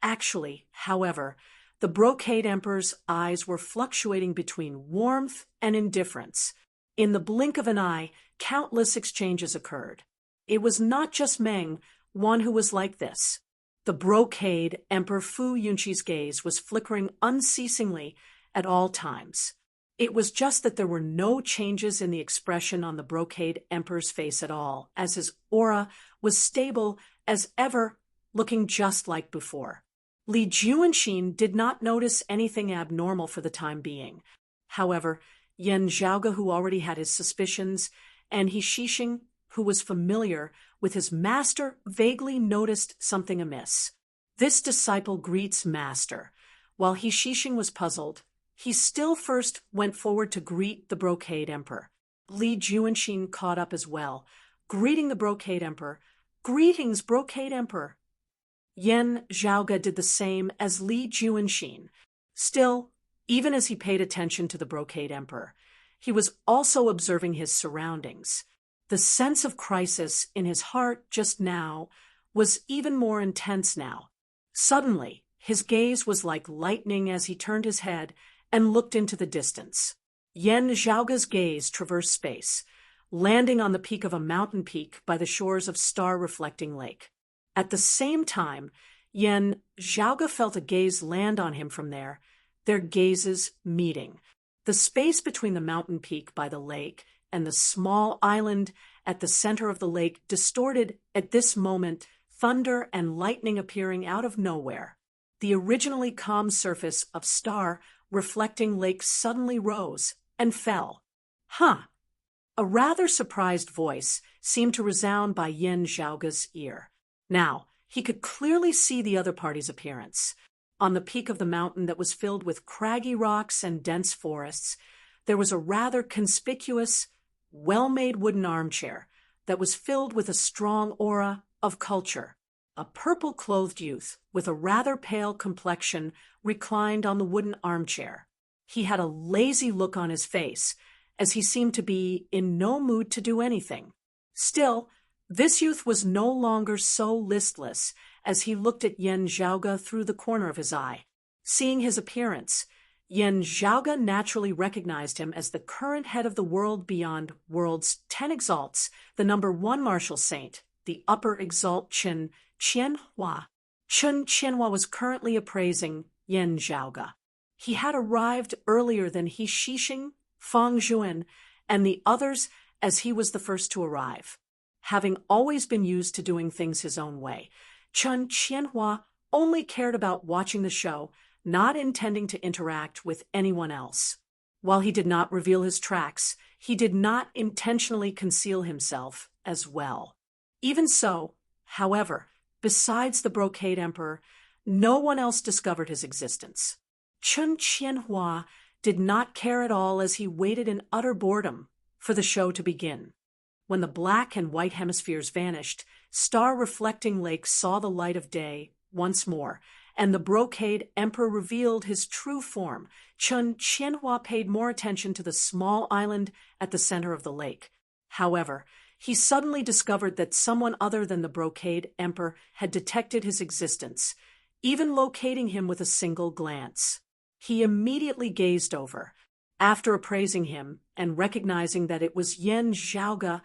Actually, however, the Brocade Emperor's eyes were fluctuating between warmth and indifference. In the blink of an eye, countless exchanges occurred. It was not just Meng Wan who was like this. The Brocade Emperor Fu Yunqi's gaze was flickering unceasingly at all times. It was just that there were no changes in the expression on the Brocade Emperor's face at all, as his aura was stable as ever, looking just like before. Li Juanxin did not notice anything abnormal for the time being. However, Yan Zhaoge, who already had his suspicions, and He Shixing, who was familiar with his master, vaguely noticed something amiss. This disciple greets master. While He Shixing was puzzled, he still first went forward to greet the Brocade Emperor. Li Juanxin caught up as well, greeting the Brocade Emperor. "Greetings, Brocade Emperor." Yan Zhaoge did the same as Li Juanxin. Still, even as he paid attention to the Brocade Emperor, he was also observing his surroundings. The sense of crisis in his heart just now was even more intense now. Suddenly, his gaze was like lightning as he turned his head and looked into the distance. Yan Zhaoge's gaze traversed space, landing on the peak of a mountain peak by the shores of star-reflecting lake. At the same time, Yan Zhaoge felt a gaze land on him from there, their gazes meeting. The space between the mountain peak by the lake and the small island at the center of the lake distorted at this moment, thunder and lightning appearing out of nowhere. The originally calm surface of star-reflecting lake suddenly rose and fell. "Huh!" A rather surprised voice seemed to resound by Yan Zhaoge's ear. Now, he could clearly see the other party's appearance. On the peak of the mountain that was filled with craggy rocks and dense forests, there was a rather conspicuous, well-made wooden armchair that was filled with a strong aura of culture. A purple-clothed youth with a rather pale complexion reclined on the wooden armchair. He had a lazy look on his face, as he seemed to be in no mood to do anything. Still, this youth was no longer so listless as he looked at Yan Zhaoge through the corner of his eye. Seeing his appearance, Yan Zhaoge naturally recognized him as the current head of the world beyond world's 10 exalts, the number 1 martial saint, the upper exalt Chen Qianhua. Chen Qianhua was currently appraising Yan Zhaoge. He had arrived earlier than He Shixing, Fang Juan, and the others, as he was the first to arrive. Having always been used to doing things his own way, Chen Qianhua only cared about watching the show, not intending to interact with anyone else. While he did not reveal his tracks, he did not intentionally conceal himself as well. Even so, however, besides the Brocade Emperor, no one else discovered his existence. Chen Qianhua did not care at all as he waited in utter boredom for the show to begin. When the black and white hemispheres vanished, star-reflecting lakes saw the light of day once more, and the Brocade Emperor revealed his true form. Chen Qianhua paid more attention to the small island at the center of the lake. However, he suddenly discovered that someone other than the Brocade Emperor had detected his existence, even locating him with a single glance. He immediately gazed over. After appraising him and recognizing that it was Yan Zhaoge,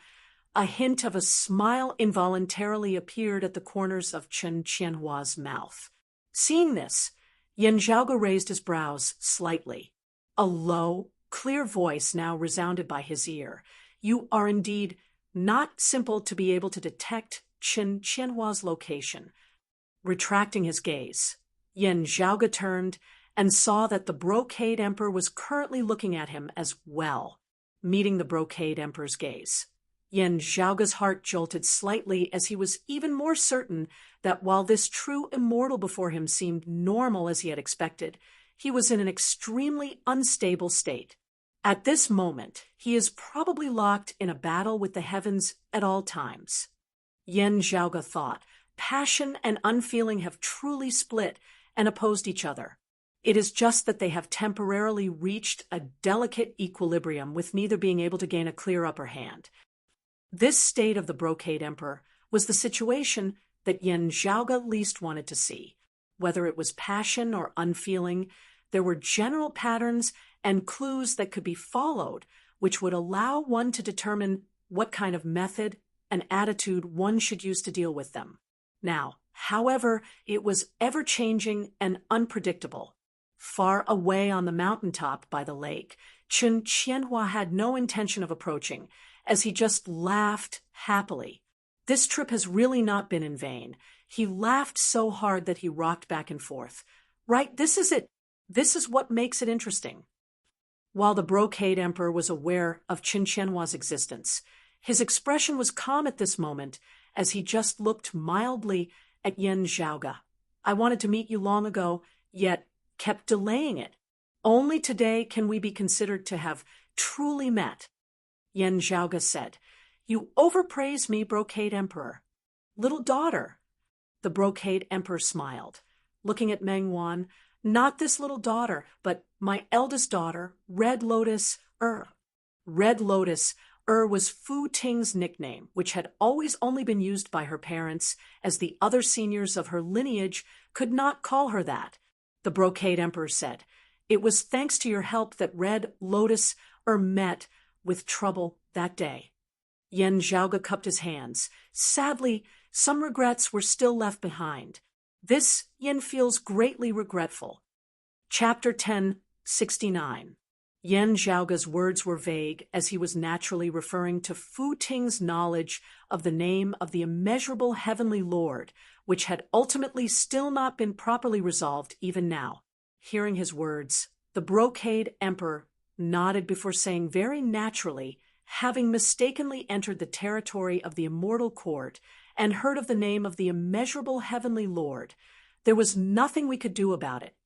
a hint of a smile involuntarily appeared at the corners of Chen Qianhua's mouth. Seeing this, Yan Zhaoge raised his brows slightly. A low, clear voice now resounded by his ear. "You are indeed not simple to be able to detect Chen Qianhua's location." Retracting his gaze, Yan Zhaoge turned and saw that the Brocade Emperor was currently looking at him as well. Meeting the Brocade Emperor's gaze, Yan Zhaoge's heart jolted slightly as he was even more certain that while this true immortal before him seemed normal as he had expected, he was in an extremely unstable state. At this moment, he is probably locked in a battle with the heavens at all times. Yan Zhaoge thought, passion and unfeeling have truly split and opposed each other. It is just that they have temporarily reached a delicate equilibrium, with neither being able to gain a clear upper hand. This state of the Brocade Emperor was the situation that Yan Zhaoge least wanted to see. Whether it was passion or unfeeling, there were general patterns and clues that could be followed, which would allow one to determine what kind of method and attitude one should use to deal with them. Now, however, it was ever-changing and unpredictable. Far away on the mountaintop by the lake, Chen Qianhua had no intention of approaching, as he just laughed happily. This trip has really not been in vain. He laughed so hard that he rocked back and forth. Right, this is it. This is what makes it interesting. While the Brocade Emperor was aware of Chen Qianhua's existence, his expression was calm at this moment as he just looked mildly at Yan Zhaoge. "I wanted to meet you long ago, yet kept delaying it. Only today can we be considered to have truly met." Yan Zhaoge said, "You overpraise me, Brocade Emperor." "Little daughter." The Brocade Emperor smiled, looking at Meng Wan. "Not this little daughter, but my eldest daughter, Red Lotus Red Lotus was Fu Ting's nickname, which had always only been used by her parents, as the other seniors of her lineage could not call her that. The Brocade Emperor said, "It was thanks to your help that Red Lotus met with trouble that day." Yan Zhaoge cupped his hands. Sadly, some regrets were still left behind. This Yan feels greatly regretful. Chapter 1069. Yan Zhaoge's words were vague, as he was naturally referring to Fu Ting's knowledge of the name of the immeasurable heavenly lord, which had ultimately still not been properly resolved even now. Hearing his words, the Brocade Emperor nodded before saying very naturally, having mistakenly entered the territory of the immortal court and heard of the name of the immeasurable heavenly lord, there was nothing we could do about it.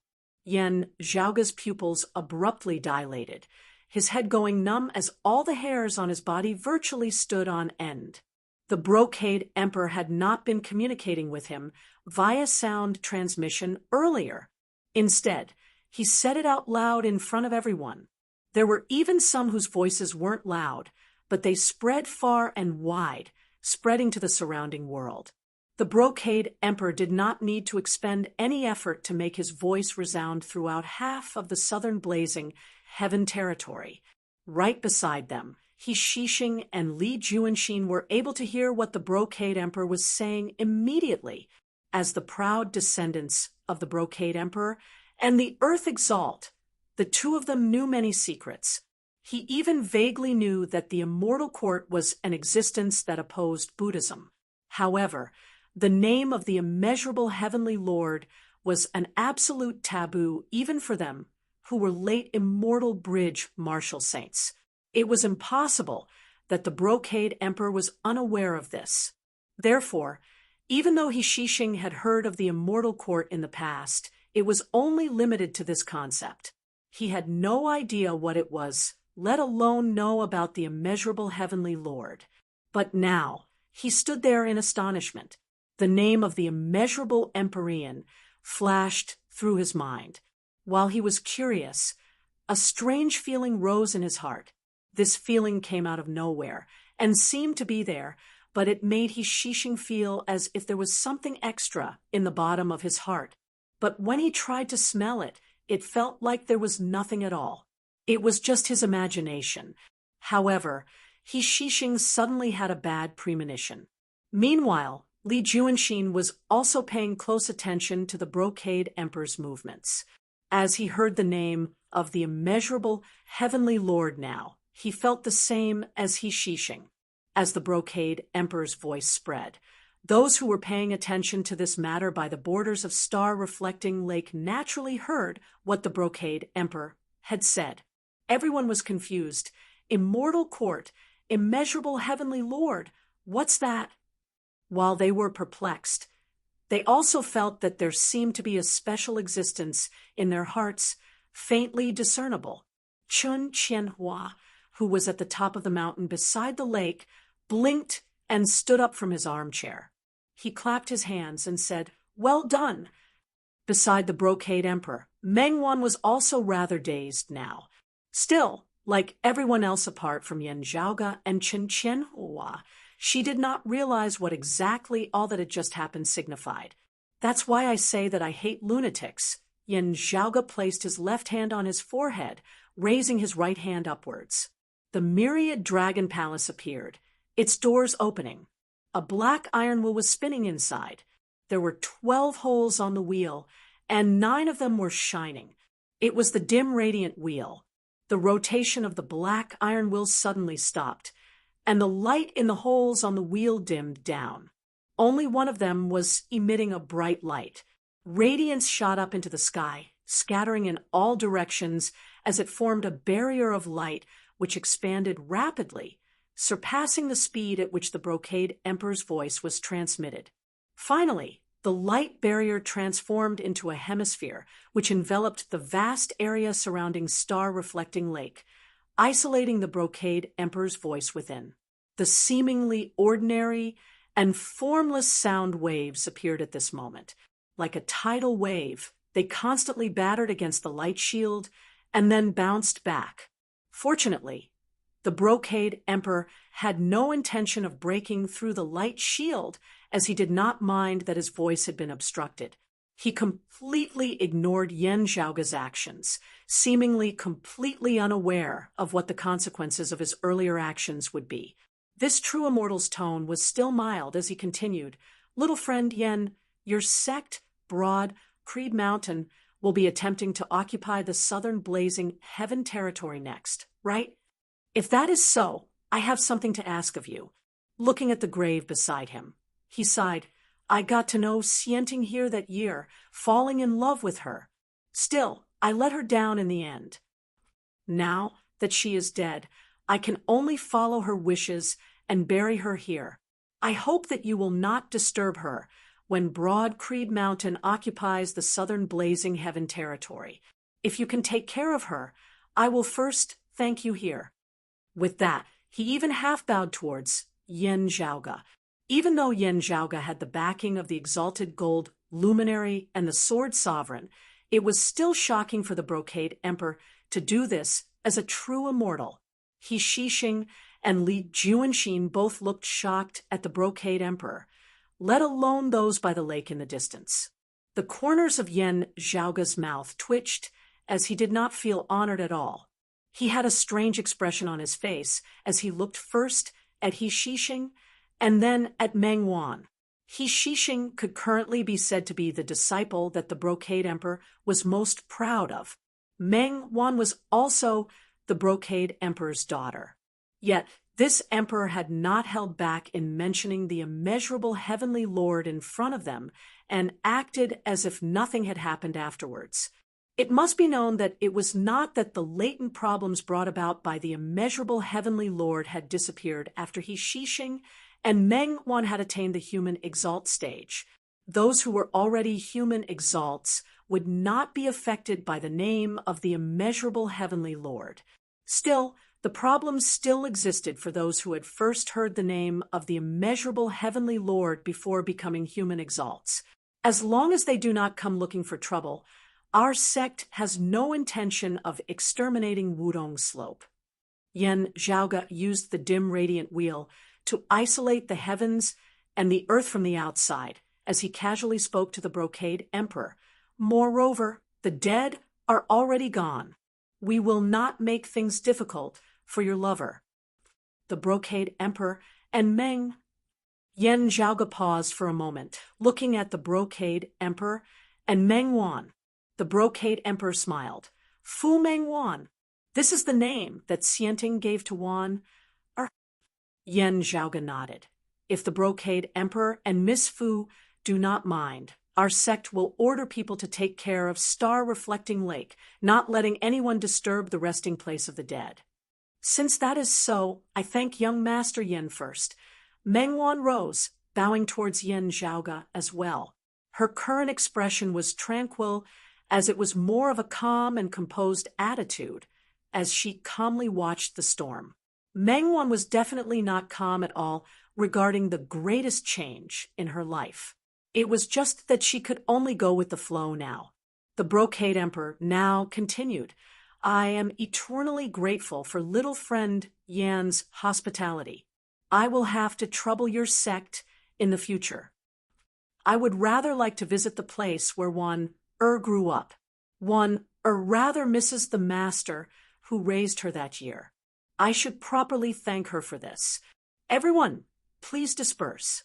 Yan Zhaoge's pupils abruptly dilated, his head going numb as all the hairs on his body virtually stood on end. The Brocade Emperor had not been communicating with him via sound transmission earlier. Instead, He said it out loud in front of everyone. There were even some whose voices weren't loud, but they spread far and wide, spreading to the surrounding world. The Brocade Emperor did not need to expend any effort to make his voice resound throughout half of the southern blazing heaven territory. Right beside them, He Shishing and Li Juanxin were able to hear what the Brocade Emperor was saying immediately, as the proud descendants of the Brocade Emperor and the Earth Exalt. The two of them knew many secrets. He even vaguely knew that the immortal court was an existence that opposed Buddhism. However, the name of the immeasurable heavenly Lord was an absolute taboo even for them, who were late immortal bridge martial saints. It was impossible that the Brocade Emperor was unaware of this. Therefore, even though He Shishing had heard of the immortal court in the past, it was only limited to this concept. He had no idea what it was, let alone know about the immeasurable heavenly Lord. But now, he stood there in astonishment. The name of the immeasurable Empyrean flashed through his mind. While he was curious, a strange feeling rose in his heart. This feeling came out of nowhere and seemed to be there, but it made He Shishing feel as if there was something extra in the bottom of his heart. But when he tried to smell it, it felt like there was nothing at all. It was just his imagination. However, He Shishing suddenly had a bad premonition. Meanwhile, Li Juanxin was also paying close attention to the Brocade Emperor's movements. As he heard the name of the immeasurable heavenly Lord now, he felt the same as He Shishing. As the Brocade Emperor's voice spread, those who were paying attention to this matter by the borders of star-reflecting lake naturally heard what the Brocade Emperor had said. Everyone was confused. Immortal court, immeasurable heavenly Lord, what's that? While they were perplexed, they also felt that there seemed to be a special existence in their hearts, faintly discernible. Chun Qianhua, who was at the top of the mountain beside the lake, blinked and stood up from his armchair. He clapped his hands and said, "Well done." Beside the Brocade Emperor, Meng Wan was also rather dazed now. Still, like everyone else apart from Yan Zhaoga and Chen Qianhua, she did not realize what exactly all that had just happened signified. That's why I say that I hate lunatics. Yan Zhaoga placed his left hand on his forehead, raising his right hand upwards. The myriad dragon palace appeared, its doors opening. A black iron wheel was spinning inside. There were 12 holes on the wheel, and 9 of them were shining. It was the dim radiant wheel. The rotation of the black iron wheel suddenly stopped, and the light in the holes on the wheel dimmed down. Only one of them was emitting a bright light. Radiance shot up into the sky, scattering in all directions as it formed a barrier of light which expanded rapidly, surpassing the speed at which the Brocade Emperor's voice was transmitted. Finally, the light barrier transformed into a hemisphere which enveloped the vast area surrounding star-reflecting lake, isolating the Brocade Emperor's voice within. The seemingly ordinary and formless sound waves appeared at this moment. Like a tidal wave, they constantly battered against the light shield and then bounced back. Fortunately, the Brocade Emperor had no intention of breaking through the light shield, as he did not mind that his voice had been obstructed. He completely ignored Yan Zhaoga's actions, seemingly completely unaware of what the consequences of his earlier actions would be. This true immortal's tone was still mild as he continued, "Little friend Yan, your sect, Broad Creed Mountain, will be attempting to occupy the southern blazing heaven territory next, right? If that is so, I have something to ask of you." Looking at the grave beside him, he sighed, "I got to know Xianting here that year, falling in love with her. Still, I let her down in the end. Now that she is dead, I can only follow her wishes and bury her here. I hope that you will not disturb her when Broad Creed Mountain occupies the southern blazing heaven territory. If you can take care of her, I will first thank you here." With that, he even half-bowed towards Yan Zhaoga. Even though Yan Zhaoga had the backing of the exalted gold luminary and the sword sovereign, It was still shocking for the Brocade Emperor to do this as a true immortal. He Shixing and Li Juanxin both looked shocked at the Brocade Emperor, let alone those by the lake in the distance. The corners of Yan Zhaoga's mouth twitched as he did not feel honored at all. He had a strange expression on his face as he looked first at He Shixing and then at Meng Wan. He Shixing could currently be said to be the disciple that the Brocade Emperor was most proud of. Meng Wan was also the Brocade Emperor's daughter. Yet this emperor had not held back in mentioning the immeasurable heavenly Lord in front of them and acted as if nothing had happened afterwards. It must be known that it was not that the latent problems brought about by the immeasurable heavenly Lord had disappeared after He Shixing and Meng Wan had attained the human exalt stage. Those who were already human exalts would not be affected by the name of the immeasurable heavenly Lord. Still, the problem still existed for those who had first heard the name of the immeasurable heavenly Lord before becoming human exalts. As long as they do not come looking for trouble, our sect has no intention of exterminating Wudong Slope. Yan Zhaoga used the dim radiant wheel to isolate the heavens and the earth from the outside, as he casually spoke to the Brocade Emperor. Moreover, the dead are already gone. We will not make things difficult for your lover. The Brocade Emperor and Yan Zhaoga paused for a moment, looking at the Brocade Emperor and Meng Wan. The Brocade Emperor smiled. Fu Meng Wan. This is the name that Xianting gave to Wan. Yan Zhaoga nodded. If the Brocade Emperor and Miss Fu do not mind, our sect will order people to take care of Star-Reflecting Lake, not letting anyone disturb the resting place of the dead. Since that is so, I thank young Master Yan first. Meng Wan rose, bowing towards Yan Zhaoga as well. Her current expression was tranquil, as it was more of a calm and composed attitude, as she calmly watched the storm. Meng Wan was definitely not calm at all regarding the greatest change in her life. It was just that she could only go with the flow now. The Brocade Emperor now continued, I am eternally grateful for little friend Yan's hospitality. I will have to trouble your sect in the future. I would rather like to visit the place where one grew up. One rather misses the master who raised her that year. I should properly thank her for this. Everyone, please disperse.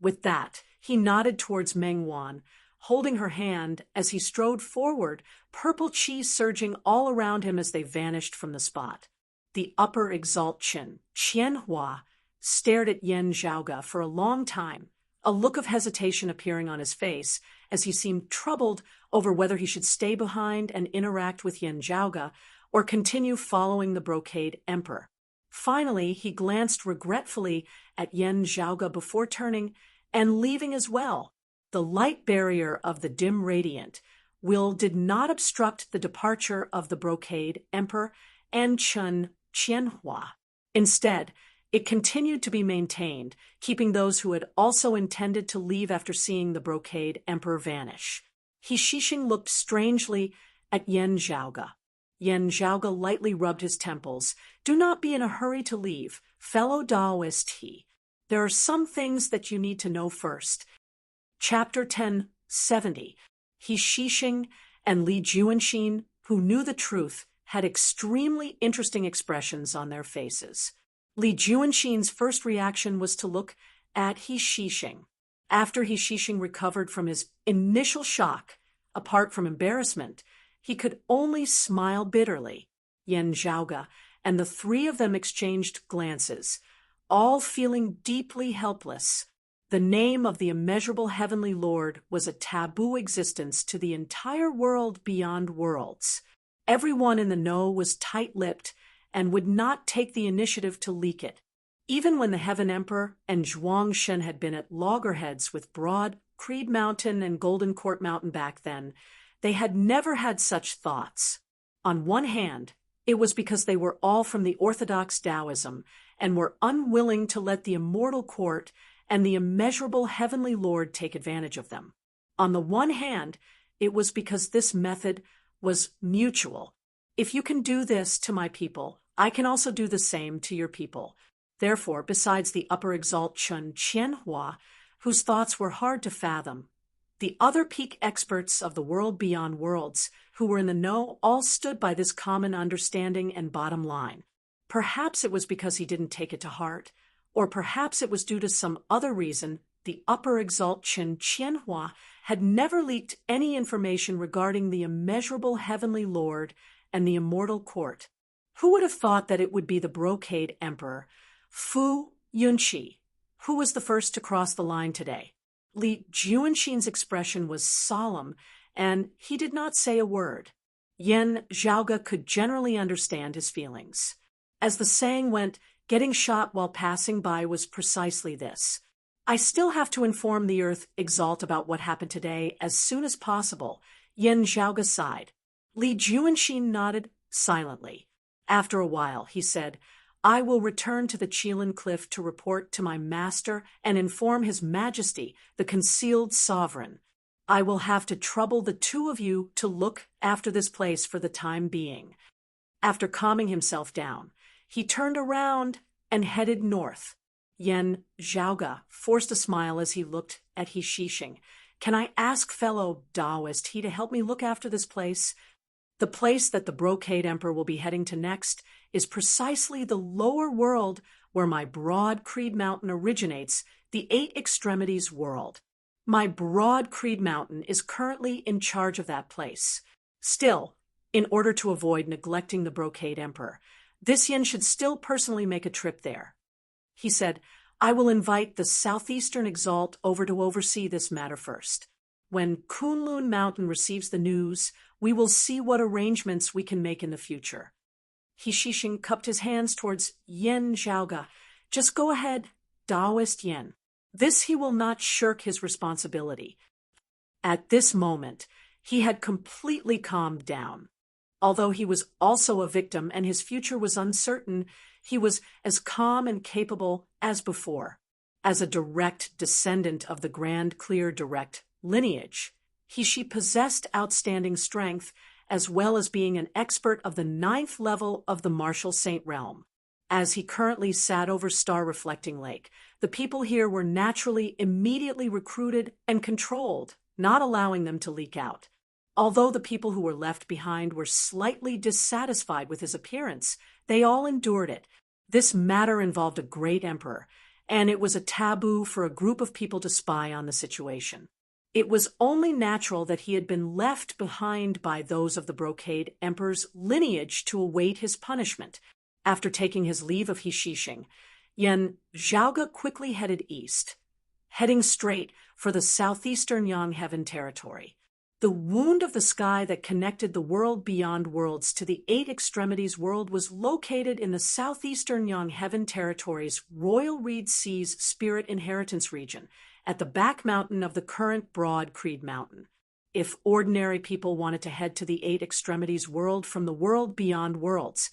With that, he nodded towards Meng Wan, holding her hand as he strode forward, purple chi surging all around him as they vanished from the spot. The upper exalt Qin, Qianhua, stared at Yan Zhaoga for a long time, a look of hesitation appearing on his face as he seemed troubled over whether he should stay behind and interact with Yan Zhaoga or continue following the Brocade Emperor. Finally, he glanced regretfully at Yan Zhaoga before turning and leaving as well. The light barrier of the dim radiant will did not obstruct the departure of the Brocade Emperor and Qianhua. Instead, it continued to be maintained, keeping those who had also intended to leave after seeing the Brocade Emperor vanish. He Shixing looked strangely at Yan Zhaoga. Yan Zhaoga lightly rubbed his temples. Do not be in a hurry to leave, fellow Taoist he. There are some things that you need to know first. Chapter 1070. He Shixing and Li Juanxin, who knew the truth, had extremely interesting expressions on their faces. Li Juanxin's first reaction was to look at He Shixing. After He Shixing recovered from his initial shock, apart from embarrassment, he could only smile bitterly. Yan Zhaoga and the three of them exchanged glances, all feeling deeply helpless. The name of the immeasurable heavenly Lord was a taboo existence to the entire world beyond worlds. Everyone in the know was tight-lipped and would not take the initiative to leak it. Even when the Heaven Emperor and Zhuangshen had been at loggerheads with Broad Creed Mountain and Golden Court Mountain back then, they had never had such thoughts. On one hand, it was because they were all from the orthodox Taoism and were unwilling to let the immortal court and the immeasurable heavenly Lord take advantage of them. On the one hand, It was because this method was mutual. If you can do this to my people, I can also do the same to your people. Therefore, besides the upper exalt Chun Qianhua, whose thoughts were hard to fathom, the other peak experts of the world beyond worlds, who were in the know, all stood by this common understanding and bottom line. Perhaps it was because he didn't take it to heart, or perhaps it was due to some other reason. The upper exalt Chen Qianhua had never leaked any information regarding the immeasurable heavenly lord and the immortal court. Who would have thought that it would be the brocade emperor, Fu Yunqi, who was the first to cross the line today? Li Juanxin's expression was solemn, and he did not say a word. Yan Zhaoge could generally understand his feelings. As the saying went, getting shot while passing by was precisely this. I still have to inform the Earth Exalt about what happened today as soon as possible. Yan Zhaoge sighed. Li Juanxin nodded silently. After a while, he said, I will return to the Qilin Cliff to report to my master and inform His Majesty, the concealed sovereign. I will have to trouble the two of you to look after this place for the time being. After calming himself down, he turned around and headed north. Yan Zhaoge forced a smile as he looked at He Shixing. Can I ask fellow Taoist he to help me look after this place? The place that the Brocade Emperor will be heading to next is precisely the lower world where my Broad Creed Mountain originates, the Eight Extremities world. My Broad Creed Mountain is currently in charge of that place. Still, in order to avoid neglecting the Brocade Emperor, this yin should still personally make a trip there. He said, I will invite the Southeastern Exalt over to oversee this matter first. When Kunlun Mountain receives the news, we will see what arrangements we can make in the future. He Shixing cupped his hands towards Yan Zhaoge. Just go ahead, Taoist Yan. This he will not shirk his responsibility. At this moment, he had completely calmed down. Although he was also a victim and his future was uncertain, he was as calm and capable as before. As a direct descendant of the Grand Clear Direct lineage, she possessed outstanding strength as well as being an expert of the 9th level of the Martial Saint realm. As he currently sat over Star Reflecting Lake, the people here were naturally immediately recruited and controlled, not allowing them to leak out. Although the people who were left behind were slightly dissatisfied with his appearance, they all endured it. This matter involved a great emperor, and it was a taboo for a group of people to spy on the situation. It was only natural that he had been left behind by those of the Brocade Emperor's lineage to await his punishment. After taking his leave of He Shixing, Yan Zhaoge quickly headed east, heading straight for the southeastern Yangheaven territory. The wound of the sky that connected the world beyond worlds to the Eight Extremities world was located in the southeastern Yangheaven territory's Royal Reed Sea's Spirit Inheritance region, at the back mountain of the current Broad Creed Mountain. If ordinary people wanted to head to the Eight Extremities world from the world beyond worlds,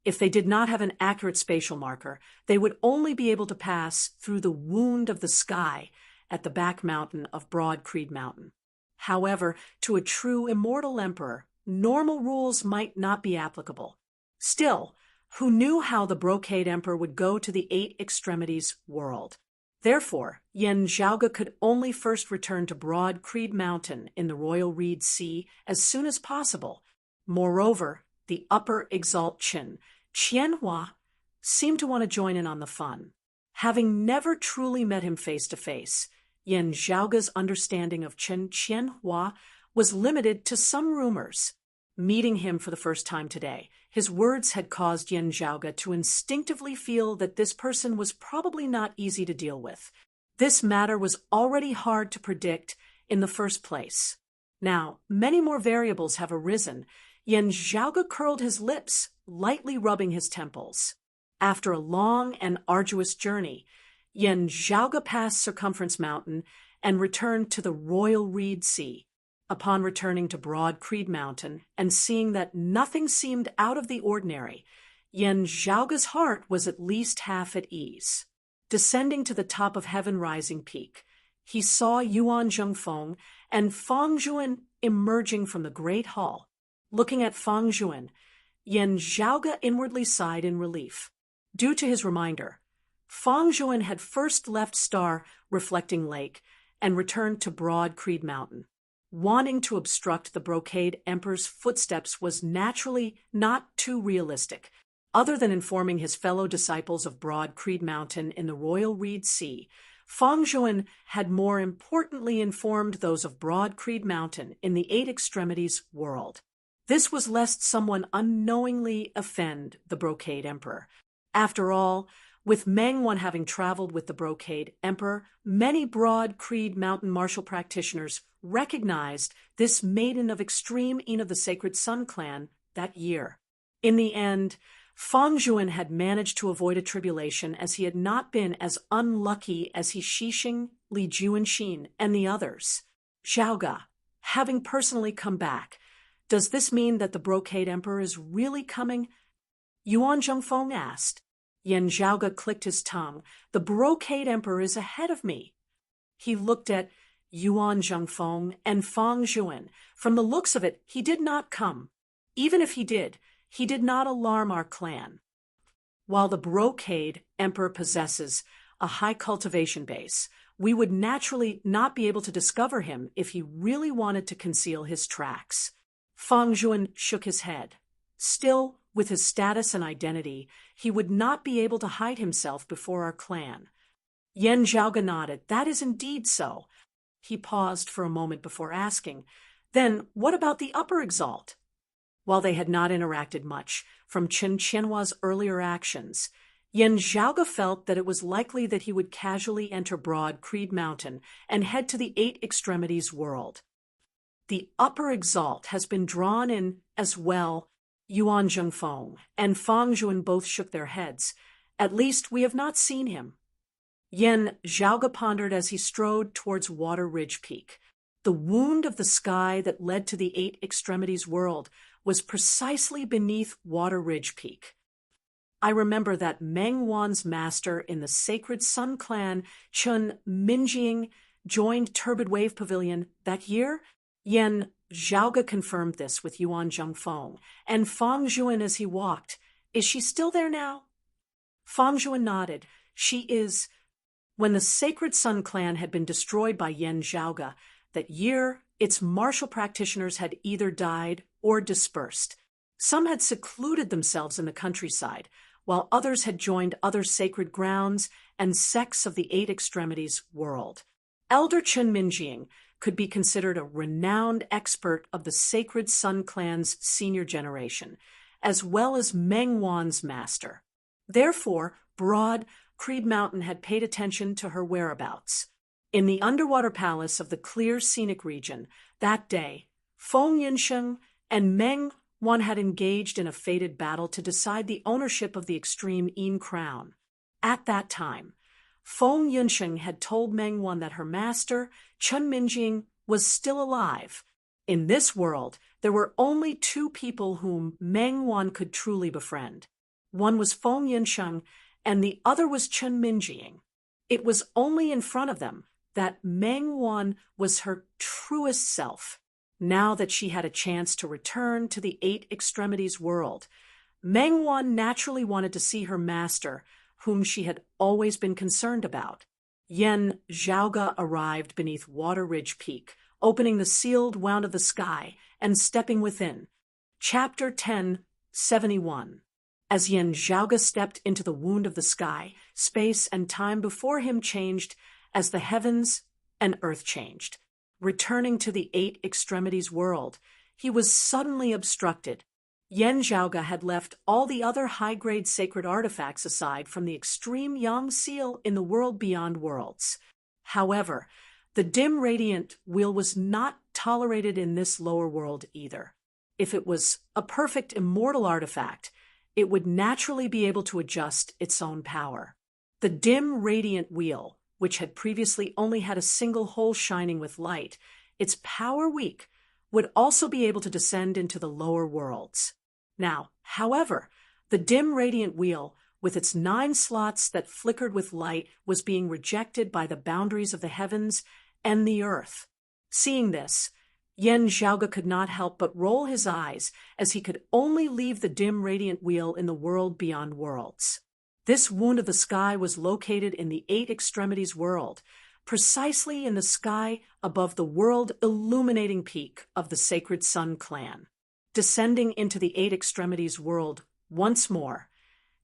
if they did not have an accurate spatial marker, they would only be able to pass through the wound of the sky at the back mountain of Broad Creed Mountain. However, to a true immortal emperor, normal rules might not be applicable. Still, who knew how the Brocade Emperor would go to the Eight Extremities world? Therefore, Yan Zhaoge could only first return to Broad Creed Mountain in the Royal Reed Sea as soon as possible. Moreover, the upper Exalt Qin, Qianhua, seemed to want to join in on the fun. Having never truly met him face to face, Yan Zhaoge's understanding of Chen Qianhua was limited to some rumors. Meeting him for the first time today, his words had caused Yan Zhaoge to instinctively feel that this person was probably not easy to deal with. This matter was already hard to predict in the first place. Now, many more variables have arisen. Yan Zhaoge curled his lips, lightly rubbing his temples. After a long and arduous journey, Yan Zhaoge passed Circumference Mountain and returned to the Royal Reed Sea. Upon returning to Broad Creed Mountain and seeing that nothing seemed out of the ordinary, Yan Zhaoge's heart was at least half at ease. Descending to the top of Heaven Rising Peak, he saw Yuan Zhengfeng and Fang Zhuan emerging from the great hall. Looking at Fang Juan, Yan Zhaoge inwardly sighed in relief. Due to his reminder, Fang Juan had first left Star Reflecting Lake and returned to Broad Creed Mountain. Wanting to obstruct the Brocade Emperor's footsteps was naturally not too realistic. Other than informing his fellow disciples of Broad Creed Mountain in the Royal Reed Sea, Fang Juan had more importantly informed those of Broad Creed Mountain in the Eight Extremities world. This was lest someone unknowingly offend the Brocade Emperor. After all, with Mengwan having traveled with the Brocade Emperor, many Broad Creed Mountain martial practitioners recognized this maiden of extreme of the Sacred Sun clan that year. In the end, Fang Juan had managed to avoid a tribulation, as he had not been as unlucky as he Shixing, Li Juanxin, and the others. Zhaoge, having personally come back, does this mean that the Brocade Emperor is really coming? Yuan Zhongfeng asked. Yan Zhaoge clicked his tongue. The Brocade Emperor is ahead of me. He looked at Yuan Zhongfeng and Fang Juan. From the looks of it, he did not come. Even if he did not alarm our clan. While the Brocade Emperor possesses a high cultivation base, we would naturally not be able to discover him if he really wanted to conceal his tracks. Fang Juan shook his head. Still, with his status and identity, he would not be able to hide himself before our clan. Yan Zhaoge nodded. That is indeed so. He paused for a moment before asking, then what about the Upper Exalt? While they had not interacted much from Chen Qianhua's earlier actions, Yan Zhaoge felt that it was likely that he would casually enter Broad Creed Mountain and head to the Eight Extremities world. The Upper Exalt has been drawn in as well. Yuan Zhongfeng and Fang Juan both shook their heads. At least we have not seen him. Yan Zhaoge pondered as he strode towards Water Ridge Peak. The wound of the sky that led to the Eight Extremities world was precisely beneath Water Ridge Peak. I remember that Meng Wan's master in the Sacred Sun clan, Chun Minjing, joined Turbid Wave Pavilion that year. Yan Zhaoge confirmed this with Yuan Zhongfeng and Fang Juan as he walked. Is she still there now? Fang Juan nodded. She is. When the Sacred Sun clan had been destroyed by Yan Zhaoge, that year its martial practitioners had either died or dispersed. Some had secluded themselves in the countryside, while others had joined other sacred grounds and sects of the Eight Extremities world. Elder Chun Minjing could be considered a renowned expert of the Sacred Sun clan's senior generation, as well as Meng Wan's master. Therefore, Broad Creed Mountain had paid attention to her whereabouts. In the underwater palace of the clear scenic region, that day, Feng Yinsheng and Meng Wan had engaged in a fated battle to decide the ownership of the extreme Yin crown. At that time, Feng Yinsheng had told Meng Wan that her master, Chun Minjing, was still alive. In this world, there were only two people whom Meng Wan could truly befriend. One was Feng Yinsheng, and the other was Chun Minjing. It was only in front of them that Meng Wan was her truest self. Now that she had a chance to return to the Eight Extremities world, Meng Wan naturally wanted to see her master, whom she had always been concerned about. Yan Zhaoge arrived beneath Water Ridge Peak, opening the sealed wound of the sky and stepping within. Chapter 10:71. As Yan Zhaoge stepped into the wound of the sky, space and time before him changed as the heavens and earth changed. Returning to the Eight Extremities world, he was suddenly obstructed. Yan Zhaoge had left all the other high-grade sacred artifacts aside from the extreme Yang seal in the world beyond worlds. However, the dim radiant wheel was not tolerated in this lower world either. If it was a perfect immortal artifact, it would naturally be able to adjust its own power. The dim radiant wheel, which had previously only had a single hole shining with light, its power weak, would also be able to descend into the lower worlds. Now, however, the dim radiant wheel, with its 9 slots that flickered with light, was being rejected by the boundaries of the heavens and the earth. Seeing this, Yen Zhaoge could not help but roll his eyes, as he could only leave the dim radiant wheel in the world beyond worlds. This wound of the sky was located in the Eight Extremities world, precisely in the sky above the world-illuminating peak of the Sacred Sun clan. Descending into the Eight Extremities world once more,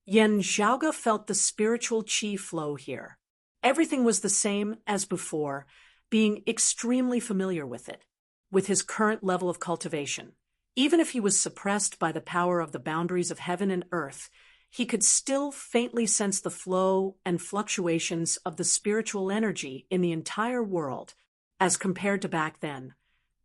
Yen Zhaoge felt the spiritual qi flow here. Everything was the same as before, being extremely familiar with it, with his current level of cultivation. Even if he was suppressed by the power of the boundaries of heaven and earth, he could still faintly sense the flow and fluctuations of the spiritual energy in the entire world, as compared to back then.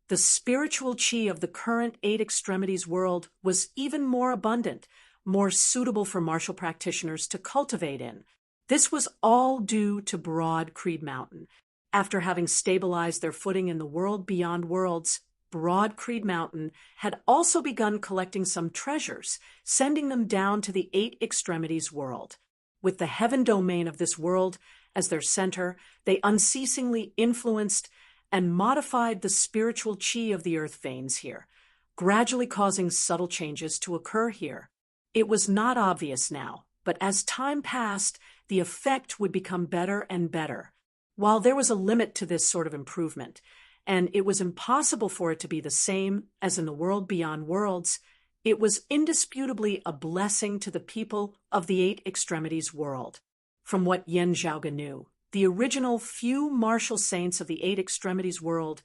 The spiritual qi of the current Eight Extremities world was even more abundant, more suitable for martial practitioners to cultivate in. This was all due to Broad Creed Mountain. After having stabilized their footing in the world beyond worlds, Broad Creed Mountain had also begun collecting some treasures, sending them down to the Eight Extremities world. With the heaven domain of this world as their center, they unceasingly influenced and modified the spiritual qi of the earth veins here, gradually causing subtle changes to occur here. It was not obvious now, but as time passed, the effect would become better and better. While there was a limit to this sort of improvement, and it was impossible for it to be the same as in the world beyond worlds, it was indisputably a blessing to the people of the Eight Extremities world. From what Yen Zhaoge knew, the original few martial saints of the Eight Extremities world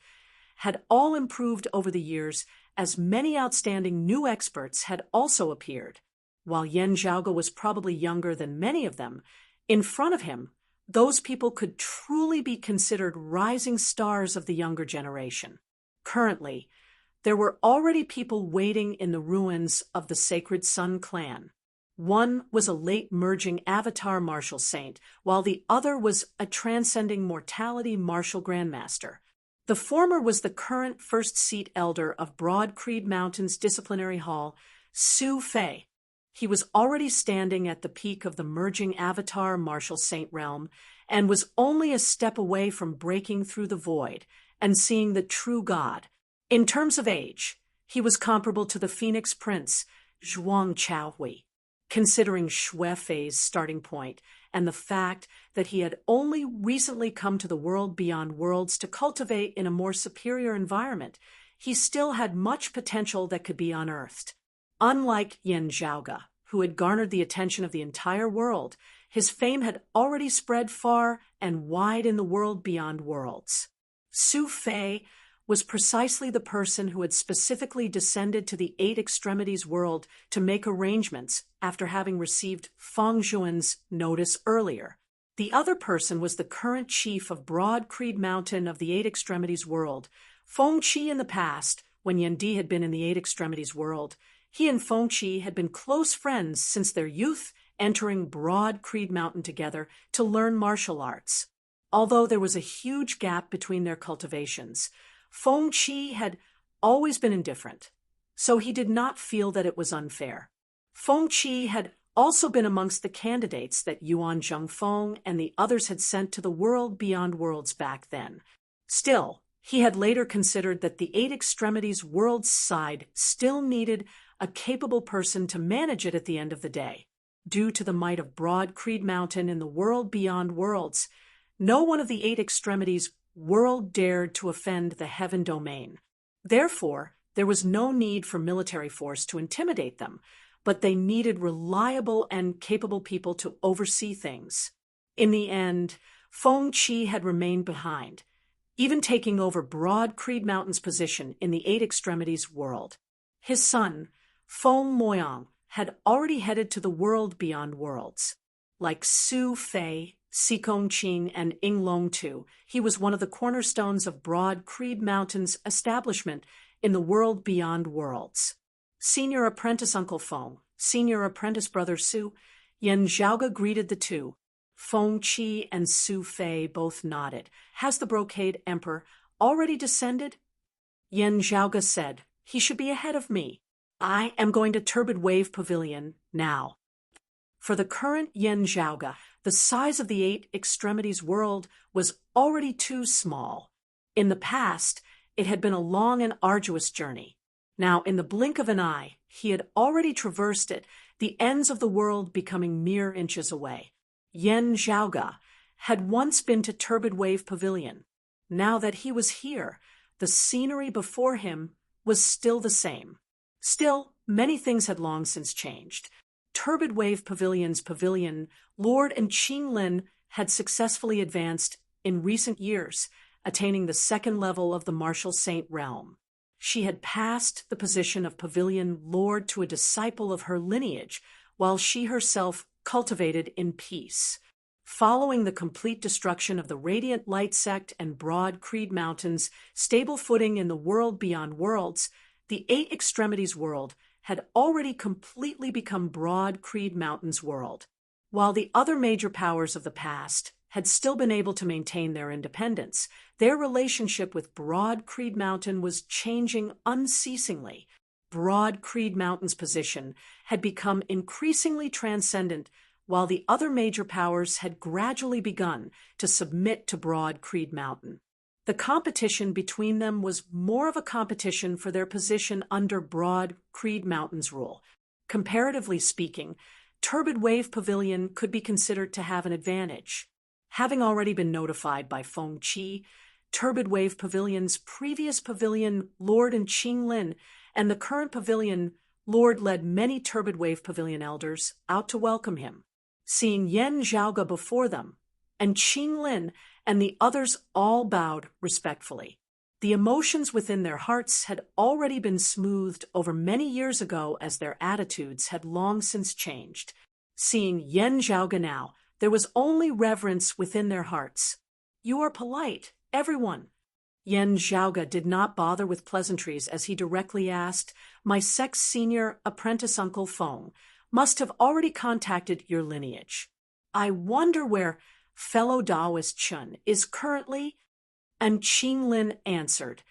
had all improved over the years, as many outstanding new experts had also appeared. While Yen Zhaoge was probably younger than many of them, in front of him, those people could truly be considered rising stars of the younger generation. Currently, there were already people waiting in the ruins of the Sacred Sun clan. One was a late merging avatar martial saint, while the other was a transcending mortality martial grandmaster. The former was the current first seat elder of Broad Creed Mountain's disciplinary hall, Su Fei. He was already standing at the peak of the merging avatar martial saint realm and was only a step away from breaking through the void and seeing the true God. In terms of age, he was comparable to the Phoenix Prince, Zhuang Chaohui. Considering Xue Fei's starting point and the fact that he had only recently come to the world beyond worlds to cultivate in a more superior environment, he still had much potential that could be unearthed. Unlike Yen Zhaoge, who had garnered the attention of the entire world, his fame had already spread far and wide in the world beyond worlds. Su Fei was precisely the person who had specifically descended to the Eight Extremities world to make arrangements after having received Feng Zhuan's notice earlier. The other person was the current chief of Broad Creed Mountain of the Eight Extremities world. Feng Qi in the past, when Yen Di had been in the Eight Extremities world, he and Feng Qi had been close friends since their youth, entering Broad Creed Mountain together to learn martial arts. Although there was a huge gap between their cultivations, Feng Qi had always been indifferent, so he did not feel that it was unfair. Feng Qi had also been amongst the candidates that Yuan Zhengfeng and the others had sent to the world beyond worlds back then. Still, he had later considered that the Eight Extremities world's side still needed a capable person to manage it at the end of the day. Due to the might of Broad Creed Mountain in the world beyond worlds, no one of the Eight Extremities world dared to offend the heaven domain. Therefore, there was no need for military force to intimidate them, but they needed reliable and capable people to oversee things. In the end, Feng Qi had remained behind, even taking over Broad Creed Mountain's position in the Eight Extremities world. His son, Feng Moyang, had already headed to the world beyond worlds. Like Su Fei, Sikong Qing, and Ing Long Tu, he was one of the cornerstones of Broad Creed Mountain's establishment in the world beyond worlds. Senior apprentice Uncle Feng, senior apprentice brother Su, Yen Zhaoge greeted the two. Feng Qi and Su Fei both nodded. Has the Brocade Emperor already descended? Yen Zhaoge said, he should be ahead of me. I am going to Turbid Wave Pavilion now. For the current Yen Zhaoge, the size of the Eight Extremities world was already too small. In the past, It had been a long and arduous journey. Now, in the blink of an eye, he had already traversed it, the ends of the world becoming mere inches away. Yen Zhaoge had once been to Turbid Wave Pavilion. Now that he was here, the scenery before him was still the same. Still, many things had long since changed. Turbid Wave Pavilion's pavilion, Lord and Qinglin had successfully advanced in recent years, attaining the second level of the martial saint realm. She had passed the position of pavilion lord to a disciple of her lineage, while she herself cultivated in peace. Following the complete destruction of the Radiant Light Sect and Broad Creed Mountains, stable footing in the world beyond worlds, the Eight Extremities world had already completely become Broad Creed Mountain's world. While the other major powers of the past had still been able to maintain their independence, their relationship with Broad Creed Mountain was changing unceasingly. Broad Creed Mountain's position had become increasingly transcendent, while the other major powers had gradually begun to submit to Broad Creed Mountain. The competition between them was more of a competition for their position under Broad Creed Mountain's rule. Comparatively speaking, Turbid Wave Pavilion could be considered to have an advantage. Having already been notified by Feng Qi, Turbid Wave Pavilion's previous pavilion, Lord and Qinglin, and the current pavilion, Lord led many Turbid Wave Pavilion elders out to welcome him. Seeing Yen Zhaoge before them, and Qinglin and the others all bowed respectfully. The emotions within their hearts had already been smoothed over many years ago as their attitudes had long since changed. Seeing Yen Zhaoge now, there was only reverence within their hearts. "You are polite, everyone." Yen Zhaoge did not bother with pleasantries as he directly asked, "My sect's senior apprentice uncle Feng must have already contacted your lineage. I wonder where fellow Taoist Chun is currently?" And Qinglin answered,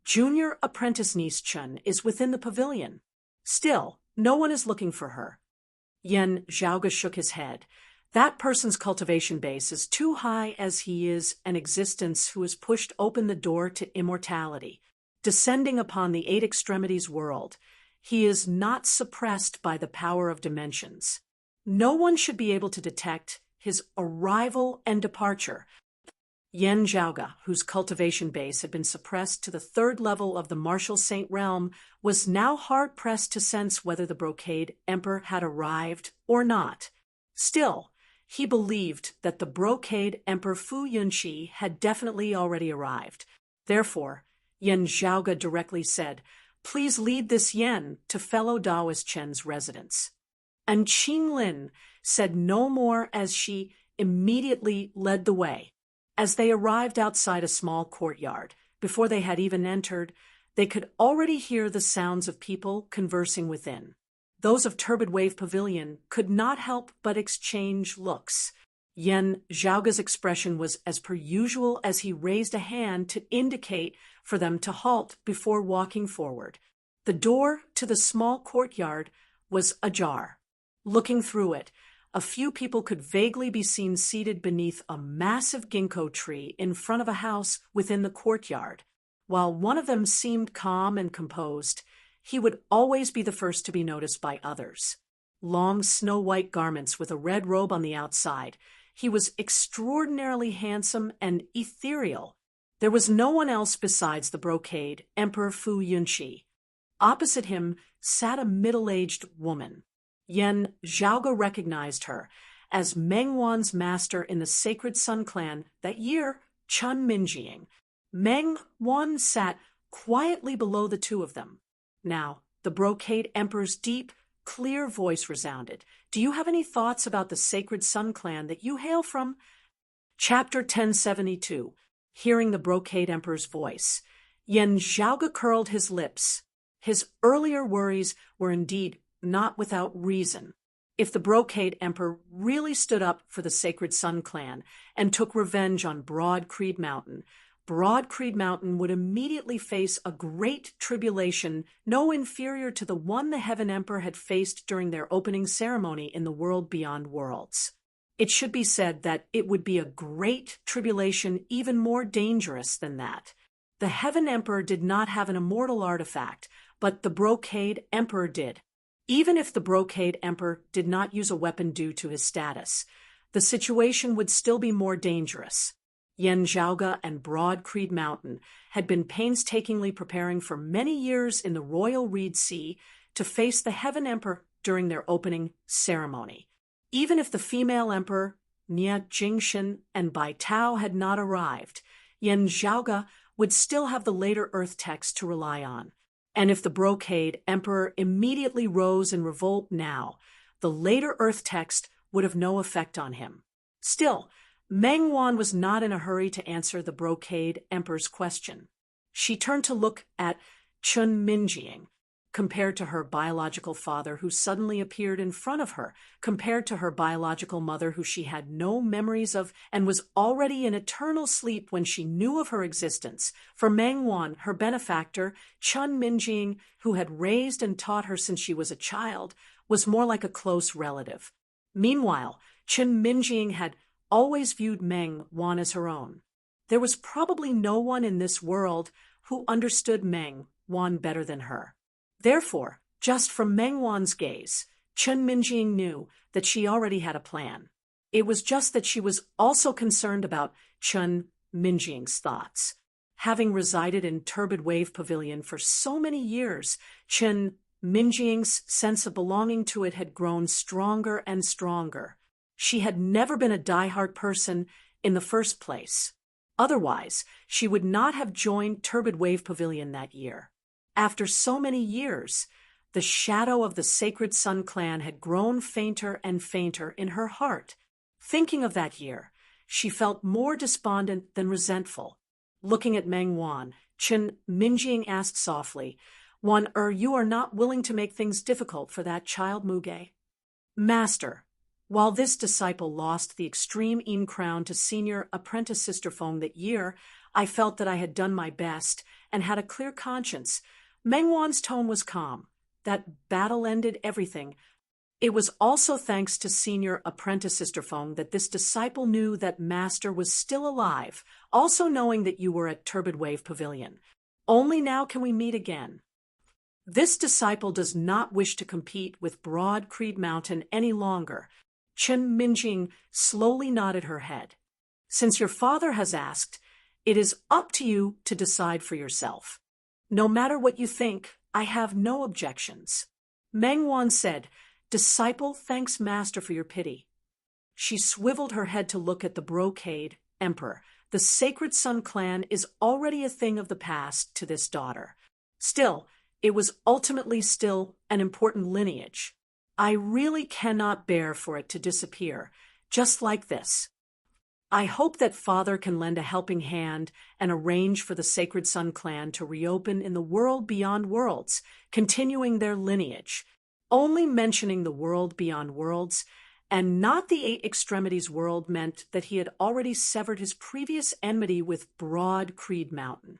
"Junior apprentice niece Chun is within the pavilion. Still, no one is looking for her." Yen Zhaoge shook his head. That person's cultivation base is too high as he is an existence who has pushed open the door to immortality, descending upon the Eight Extremities world. He is not suppressed by the power of dimensions. No one should be able to detect his arrival and departure. Yen Zhaoge, whose cultivation base had been suppressed to the third level of the martial saint realm, was now hard-pressed to sense whether the Brocade Emperor had arrived or not. Still, he believed that the Brocade Emperor Fu Yunqi had definitely already arrived. Therefore, Yen Zhaoge directly said, "Please lead this Yen to fellow Taoist Chen's residence." And Qinglin said no more as she immediately led the way. As they arrived outside a small courtyard, before they had even entered, they could already hear the sounds of people conversing within. Those of Turbid Wave Pavilion could not help but exchange looks. Yen Zhaoge's expression was as per usual as he raised a hand to indicate for them to halt before walking forward. The door to the small courtyard was ajar. Looking through it, a few people could vaguely be seen seated beneath a massive ginkgo tree in front of a house within the courtyard. While one of them seemed calm and composed, he would always be the first to be noticed by others. Long snow-white garments with a red robe on the outside, he was extraordinarily handsome and ethereal. There was no one else besides the Brocade Emperor Fu Yunqi. Opposite him sat a middle-aged woman. Yen Zhaoge recognized her as Meng Wan's master in the Sacred Sun Clan that year, Chun Minjing. Meng Wan sat quietly below the two of them. Now, the Brocade Emperor's deep, clear voice resounded. "Do you have any thoughts about the Sacred Sun Clan that you hail from?" Chapter 1072. Hearing the Brocade Emperor's voice, Yen Zhaoge curled his lips. His earlier worries were indeed not without reason. If the Brocade Emperor really stood up for the Sacred Sun Clan and took revenge on Broad Creed Mountain, Broad Creed Mountain would immediately face a great tribulation no inferior to the one the Heaven Emperor had faced during their opening ceremony in the world beyond worlds. It should be said that it would be a great tribulation even more dangerous than that. The Heaven Emperor did not have an immortal artifact, but the Brocade Emperor did. Even if the Brocade Emperor did not use a weapon due to his status, the situation would still be more dangerous. Yen Zhaoge and Broad Creed Mountain had been painstakingly preparing for many years in the Royal Reed Sea to face the Heaven Emperor during their opening ceremony. Even if the female emperor, Nie Jingxin, and Bai Tao had not arrived, Yen Zhaoge would still have the later Earth text to rely on. And if the Brocade Emperor immediately rose in revolt now, the later Earth text would have no effect on him. Still, Meng Wan was not in a hurry to answer the Brocade Emperor's question. She turned to look at Chun Minjing, compared to her biological father who suddenly appeared in front of her, compared to her biological mother who she had no memories of and was already in eternal sleep when she knew of her existence. For Meng Wan, her benefactor, Chun Minjing, who had raised and taught her since she was a child, was more like a close relative. Meanwhile, Chun Minjing had always viewed Meng Wan as her own. There was probably no one in this world who understood Meng Wan better than her. Therefore, just from Meng Wan's gaze, Chun Minjing knew that she already had a plan. It was just that she was also concerned about Chun Minjing's thoughts. Having resided in Turbid Wave Pavilion for so many years, Chun Minjing's sense of belonging to it had grown stronger and stronger. She had never been a diehard person in the first place. Otherwise, she would not have joined Turbid Wave Pavilion that year. After so many years, the shadow of the Sacred Sun clan had grown fainter and fainter in her heart. Thinking of that year, she felt more despondent than resentful. Looking at Meng Wan, Chun Minjing asked softly, you are not willing to make things difficult for that child Muge?" "Master, while this disciple lost the extreme Yin crown to senior apprentice Sister Feng that year, I felt that I had done my best and had a clear conscience." Meng Wan's tone was calm. That battle ended everything. It was also thanks to senior apprentice Sister Feng that this disciple knew that Master was still alive, also knowing that you were at Turbid Wave Pavilion. Only now can we meet again. This disciple does not wish to compete with Broad Creed Mountain any longer. Chun Minjing slowly nodded her head. "Since your father has asked, it is up to you to decide for yourself. No matter what you think, I have no objections." Meng Wan said, "Disciple thanks Master for your pity." She swiveled her head to look at the Brocade Emperor. The Sacred Sun clan is already a thing of the past to this daughter. Still, it was ultimately still an important lineage. I really cannot bear for it to disappear, just like this. I hope that Father can lend a helping hand and arrange for the Sacred Sun clan to reopen in the world beyond worlds, continuing their lineage. Only mentioning the world beyond worlds and not the Eight Extremities world meant that he had already severed his previous enmity with Broad Creed Mountain.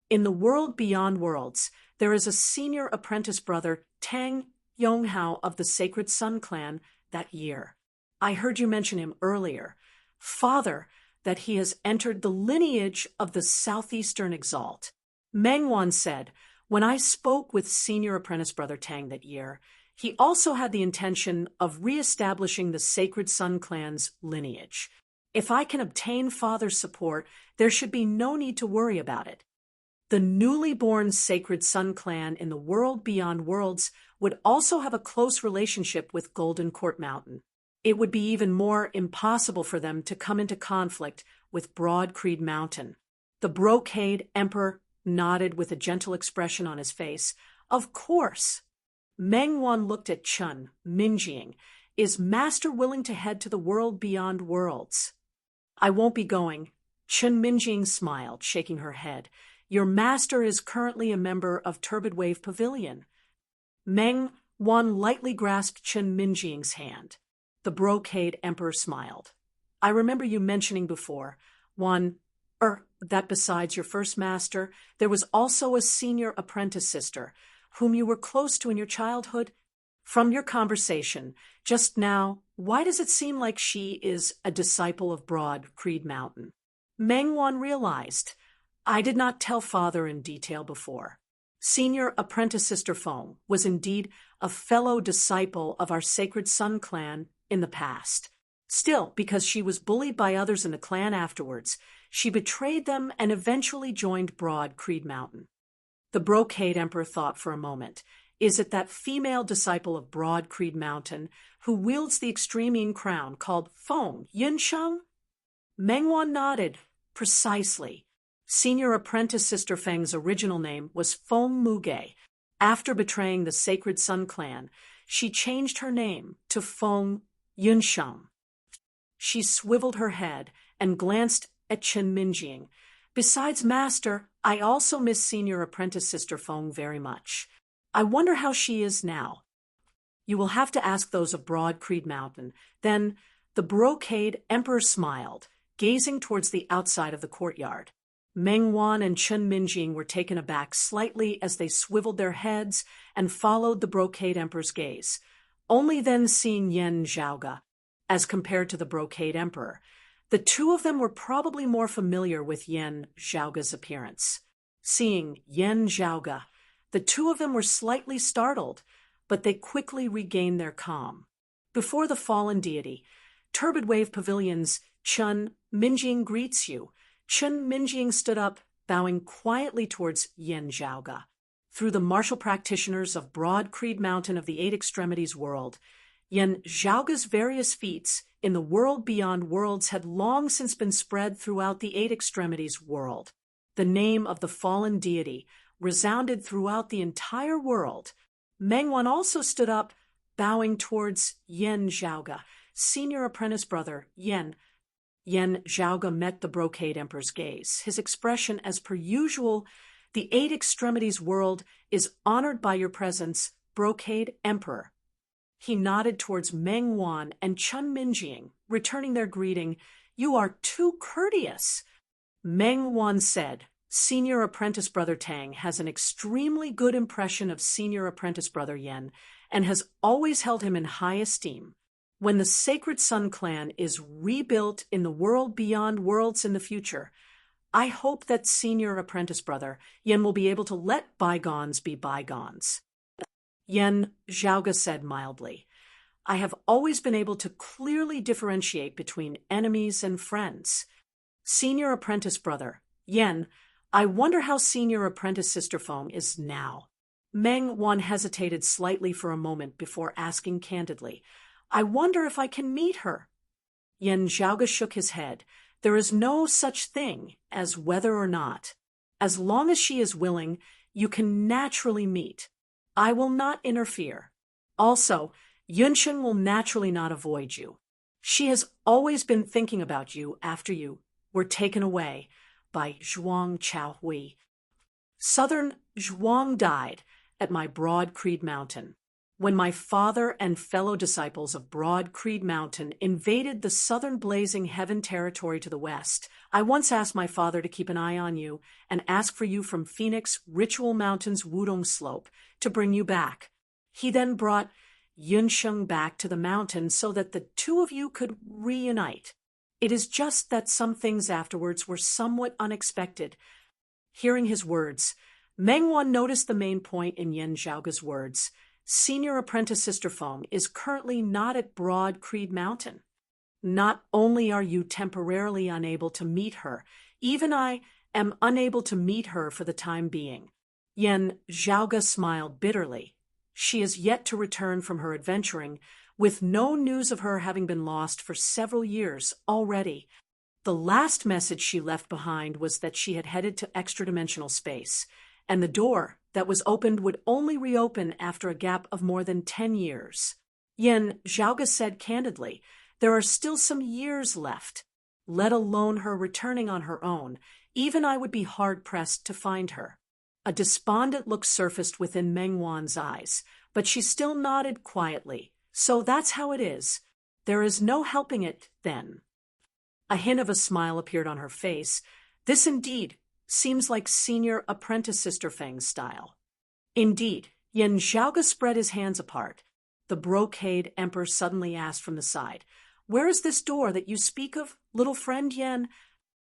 In the world beyond worlds, there is a senior apprentice brother, Tang Yonghao of the Sacred Sun clan, that year. I heard you mention him earlier. Father, that he has entered the lineage of the Southeastern Exalt. Meng Wan said, "When I spoke with senior apprentice brother Tang that year, he also had the intention of re-establishing the Sacred Sun clan's lineage. If I can obtain Father's support, there should be no need to worry about it. The newly born Sacred Sun clan in the world beyond worlds would also have a close relationship with Golden Court Mountain. It would be even more impossible for them to come into conflict with Broad Creed Mountain." The Brocade Emperor nodded with a gentle expression on his face. "Of course." Meng Wan looked at Chun Minjing. "Is Master willing to head to the world beyond worlds?" "I won't be going." Chun Minjing smiled, shaking her head. "Your master is currently a member of Turbid Wave Pavilion." Meng Wan lightly grasped Chun Minjing's hand. The Brocade Emperor smiled. "I remember you mentioning before, that besides your first master, there was also a senior apprentice sister, whom you were close to in your childhood. From your conversation just now, why does it seem like she is a disciple of Broad Creed Mountain?" Meng Wan realized, I did not tell father in detail before. Senior Apprentice Sister Feng was indeed a fellow disciple of our Sacred Sun clan in the past. Still, because she was bullied by others in the clan afterwards, she betrayed them and eventually joined Broad Creed Mountain. The Brocade Emperor thought for a moment. Is it that female disciple of Broad Creed Mountain who wields the extreme yin crown called Feng Yunsheng? Mengwan nodded. Precisely. Senior Apprentice Sister Feng's original name was Feng Muge. After betraying the Sacred Sun clan, she changed her name to Feng Yunsheng. She swiveled her head and glanced at Chen Minjing. Besides Master, I also miss Senior Apprentice Sister Feng very much. I wonder how she is now. You will have to ask those of Broad Creed Mountain. Then the Brocade Emperor smiled, gazing towards the outside of the courtyard. Meng Wan and Chen Minjing were taken aback slightly as they swiveled their heads and followed the Brocade Emperor's gaze, only then seeing Yen Zhaoga, as compared to the Brocade Emperor. The two of them were probably more familiar with Yen Zhaoga's appearance. Seeing Yen Zhaoga, the two of them were slightly startled, but they quickly regained their calm. Before the fallen deity, Turbid Wave Pavilion's Chen Minjing greets you. Chen Minjing stood up, bowing quietly towards Yen Zhaoga. Through the martial practitioners of Broad Creed Mountain of the Eight Extremities world, Yen Zhaoga's various feats in the world beyond worlds had long since been spread throughout the Eight Extremities world. The name of the fallen deity resounded throughout the entire world. Mengwan also stood up, bowing towards Yen Zhaoga. Senior Apprentice Brother Yen Zhaoga met the Brocade Emperor's gaze. His expression, as per usual, the Eight Extremities world is honored by your presence, Brocade Emperor. He nodded towards Meng Wan and Chen Minjing, returning their greeting. You are too courteous. Meng Wan said, Senior Apprentice Brother Tang has an extremely good impression of Senior Apprentice Brother Yen and has always held him in high esteem. When the Sacred Sun clan is rebuilt in the world beyond worlds in the future, I hope that Senior Apprentice Brother Yen will be able to let bygones be bygones. Yen Zhaoga said mildly, I have always been able to clearly differentiate between enemies and friends. Senior Apprentice Brother Yen, I wonder how Senior Apprentice Sister Feng is now. Meng Wan hesitated slightly for a moment before asking candidly, I wonder if I can meet her. Yen Zhaoga shook his head. There is no such thing as whether or not. As long as she is willing, you can naturally meet. I will not interfere. Also, Yunsheng will naturally not avoid you. She has always been thinking about you after you were taken away by Zhuang Chaohui. Southern Zhuang died at my Broad Creed Mountain. When my father and fellow disciples of Broad Creed Mountain invaded the southern blazing heaven territory to the west, I once asked my father to keep an eye on you and ask for you from Phoenix Ritual Mountain's Wudong Slope to bring you back. He then brought Yunsheng back to the mountain so that the two of you could reunite. It is just that some things afterwards were somewhat unexpected. Hearing his words, Meng Wan noticed the main point in Yen Zhaoga's words. Senior Apprentice Sister Feng is currently not at Broad Creed Mountain. Not only are you temporarily unable to meet her, even I am unable to meet her for the time being. Yen Zhaoga smiled bitterly. She is yet to return from her adventuring, with no news of her having been lost for several years already. The last message she left behind was that she had headed to extra-dimensional space, and the door that was opened would only reopen after a gap of more than 10 years. Yen Zhaoga said candidly, there are still some years left. Let alone her returning on her own, even I would be hard-pressed to find her. A despondent look surfaced within Meng Wan's eyes, but she still nodded quietly. So that's how it is. There is no helping it, then. A hint of a smile appeared on her face. This indeed seems like Senior Apprentice Sister Feng's style. Indeed, Yen Zhaoga spread his hands apart. The Brocade Emperor suddenly asked from the side, Where is this door that you speak of, little friend Yen?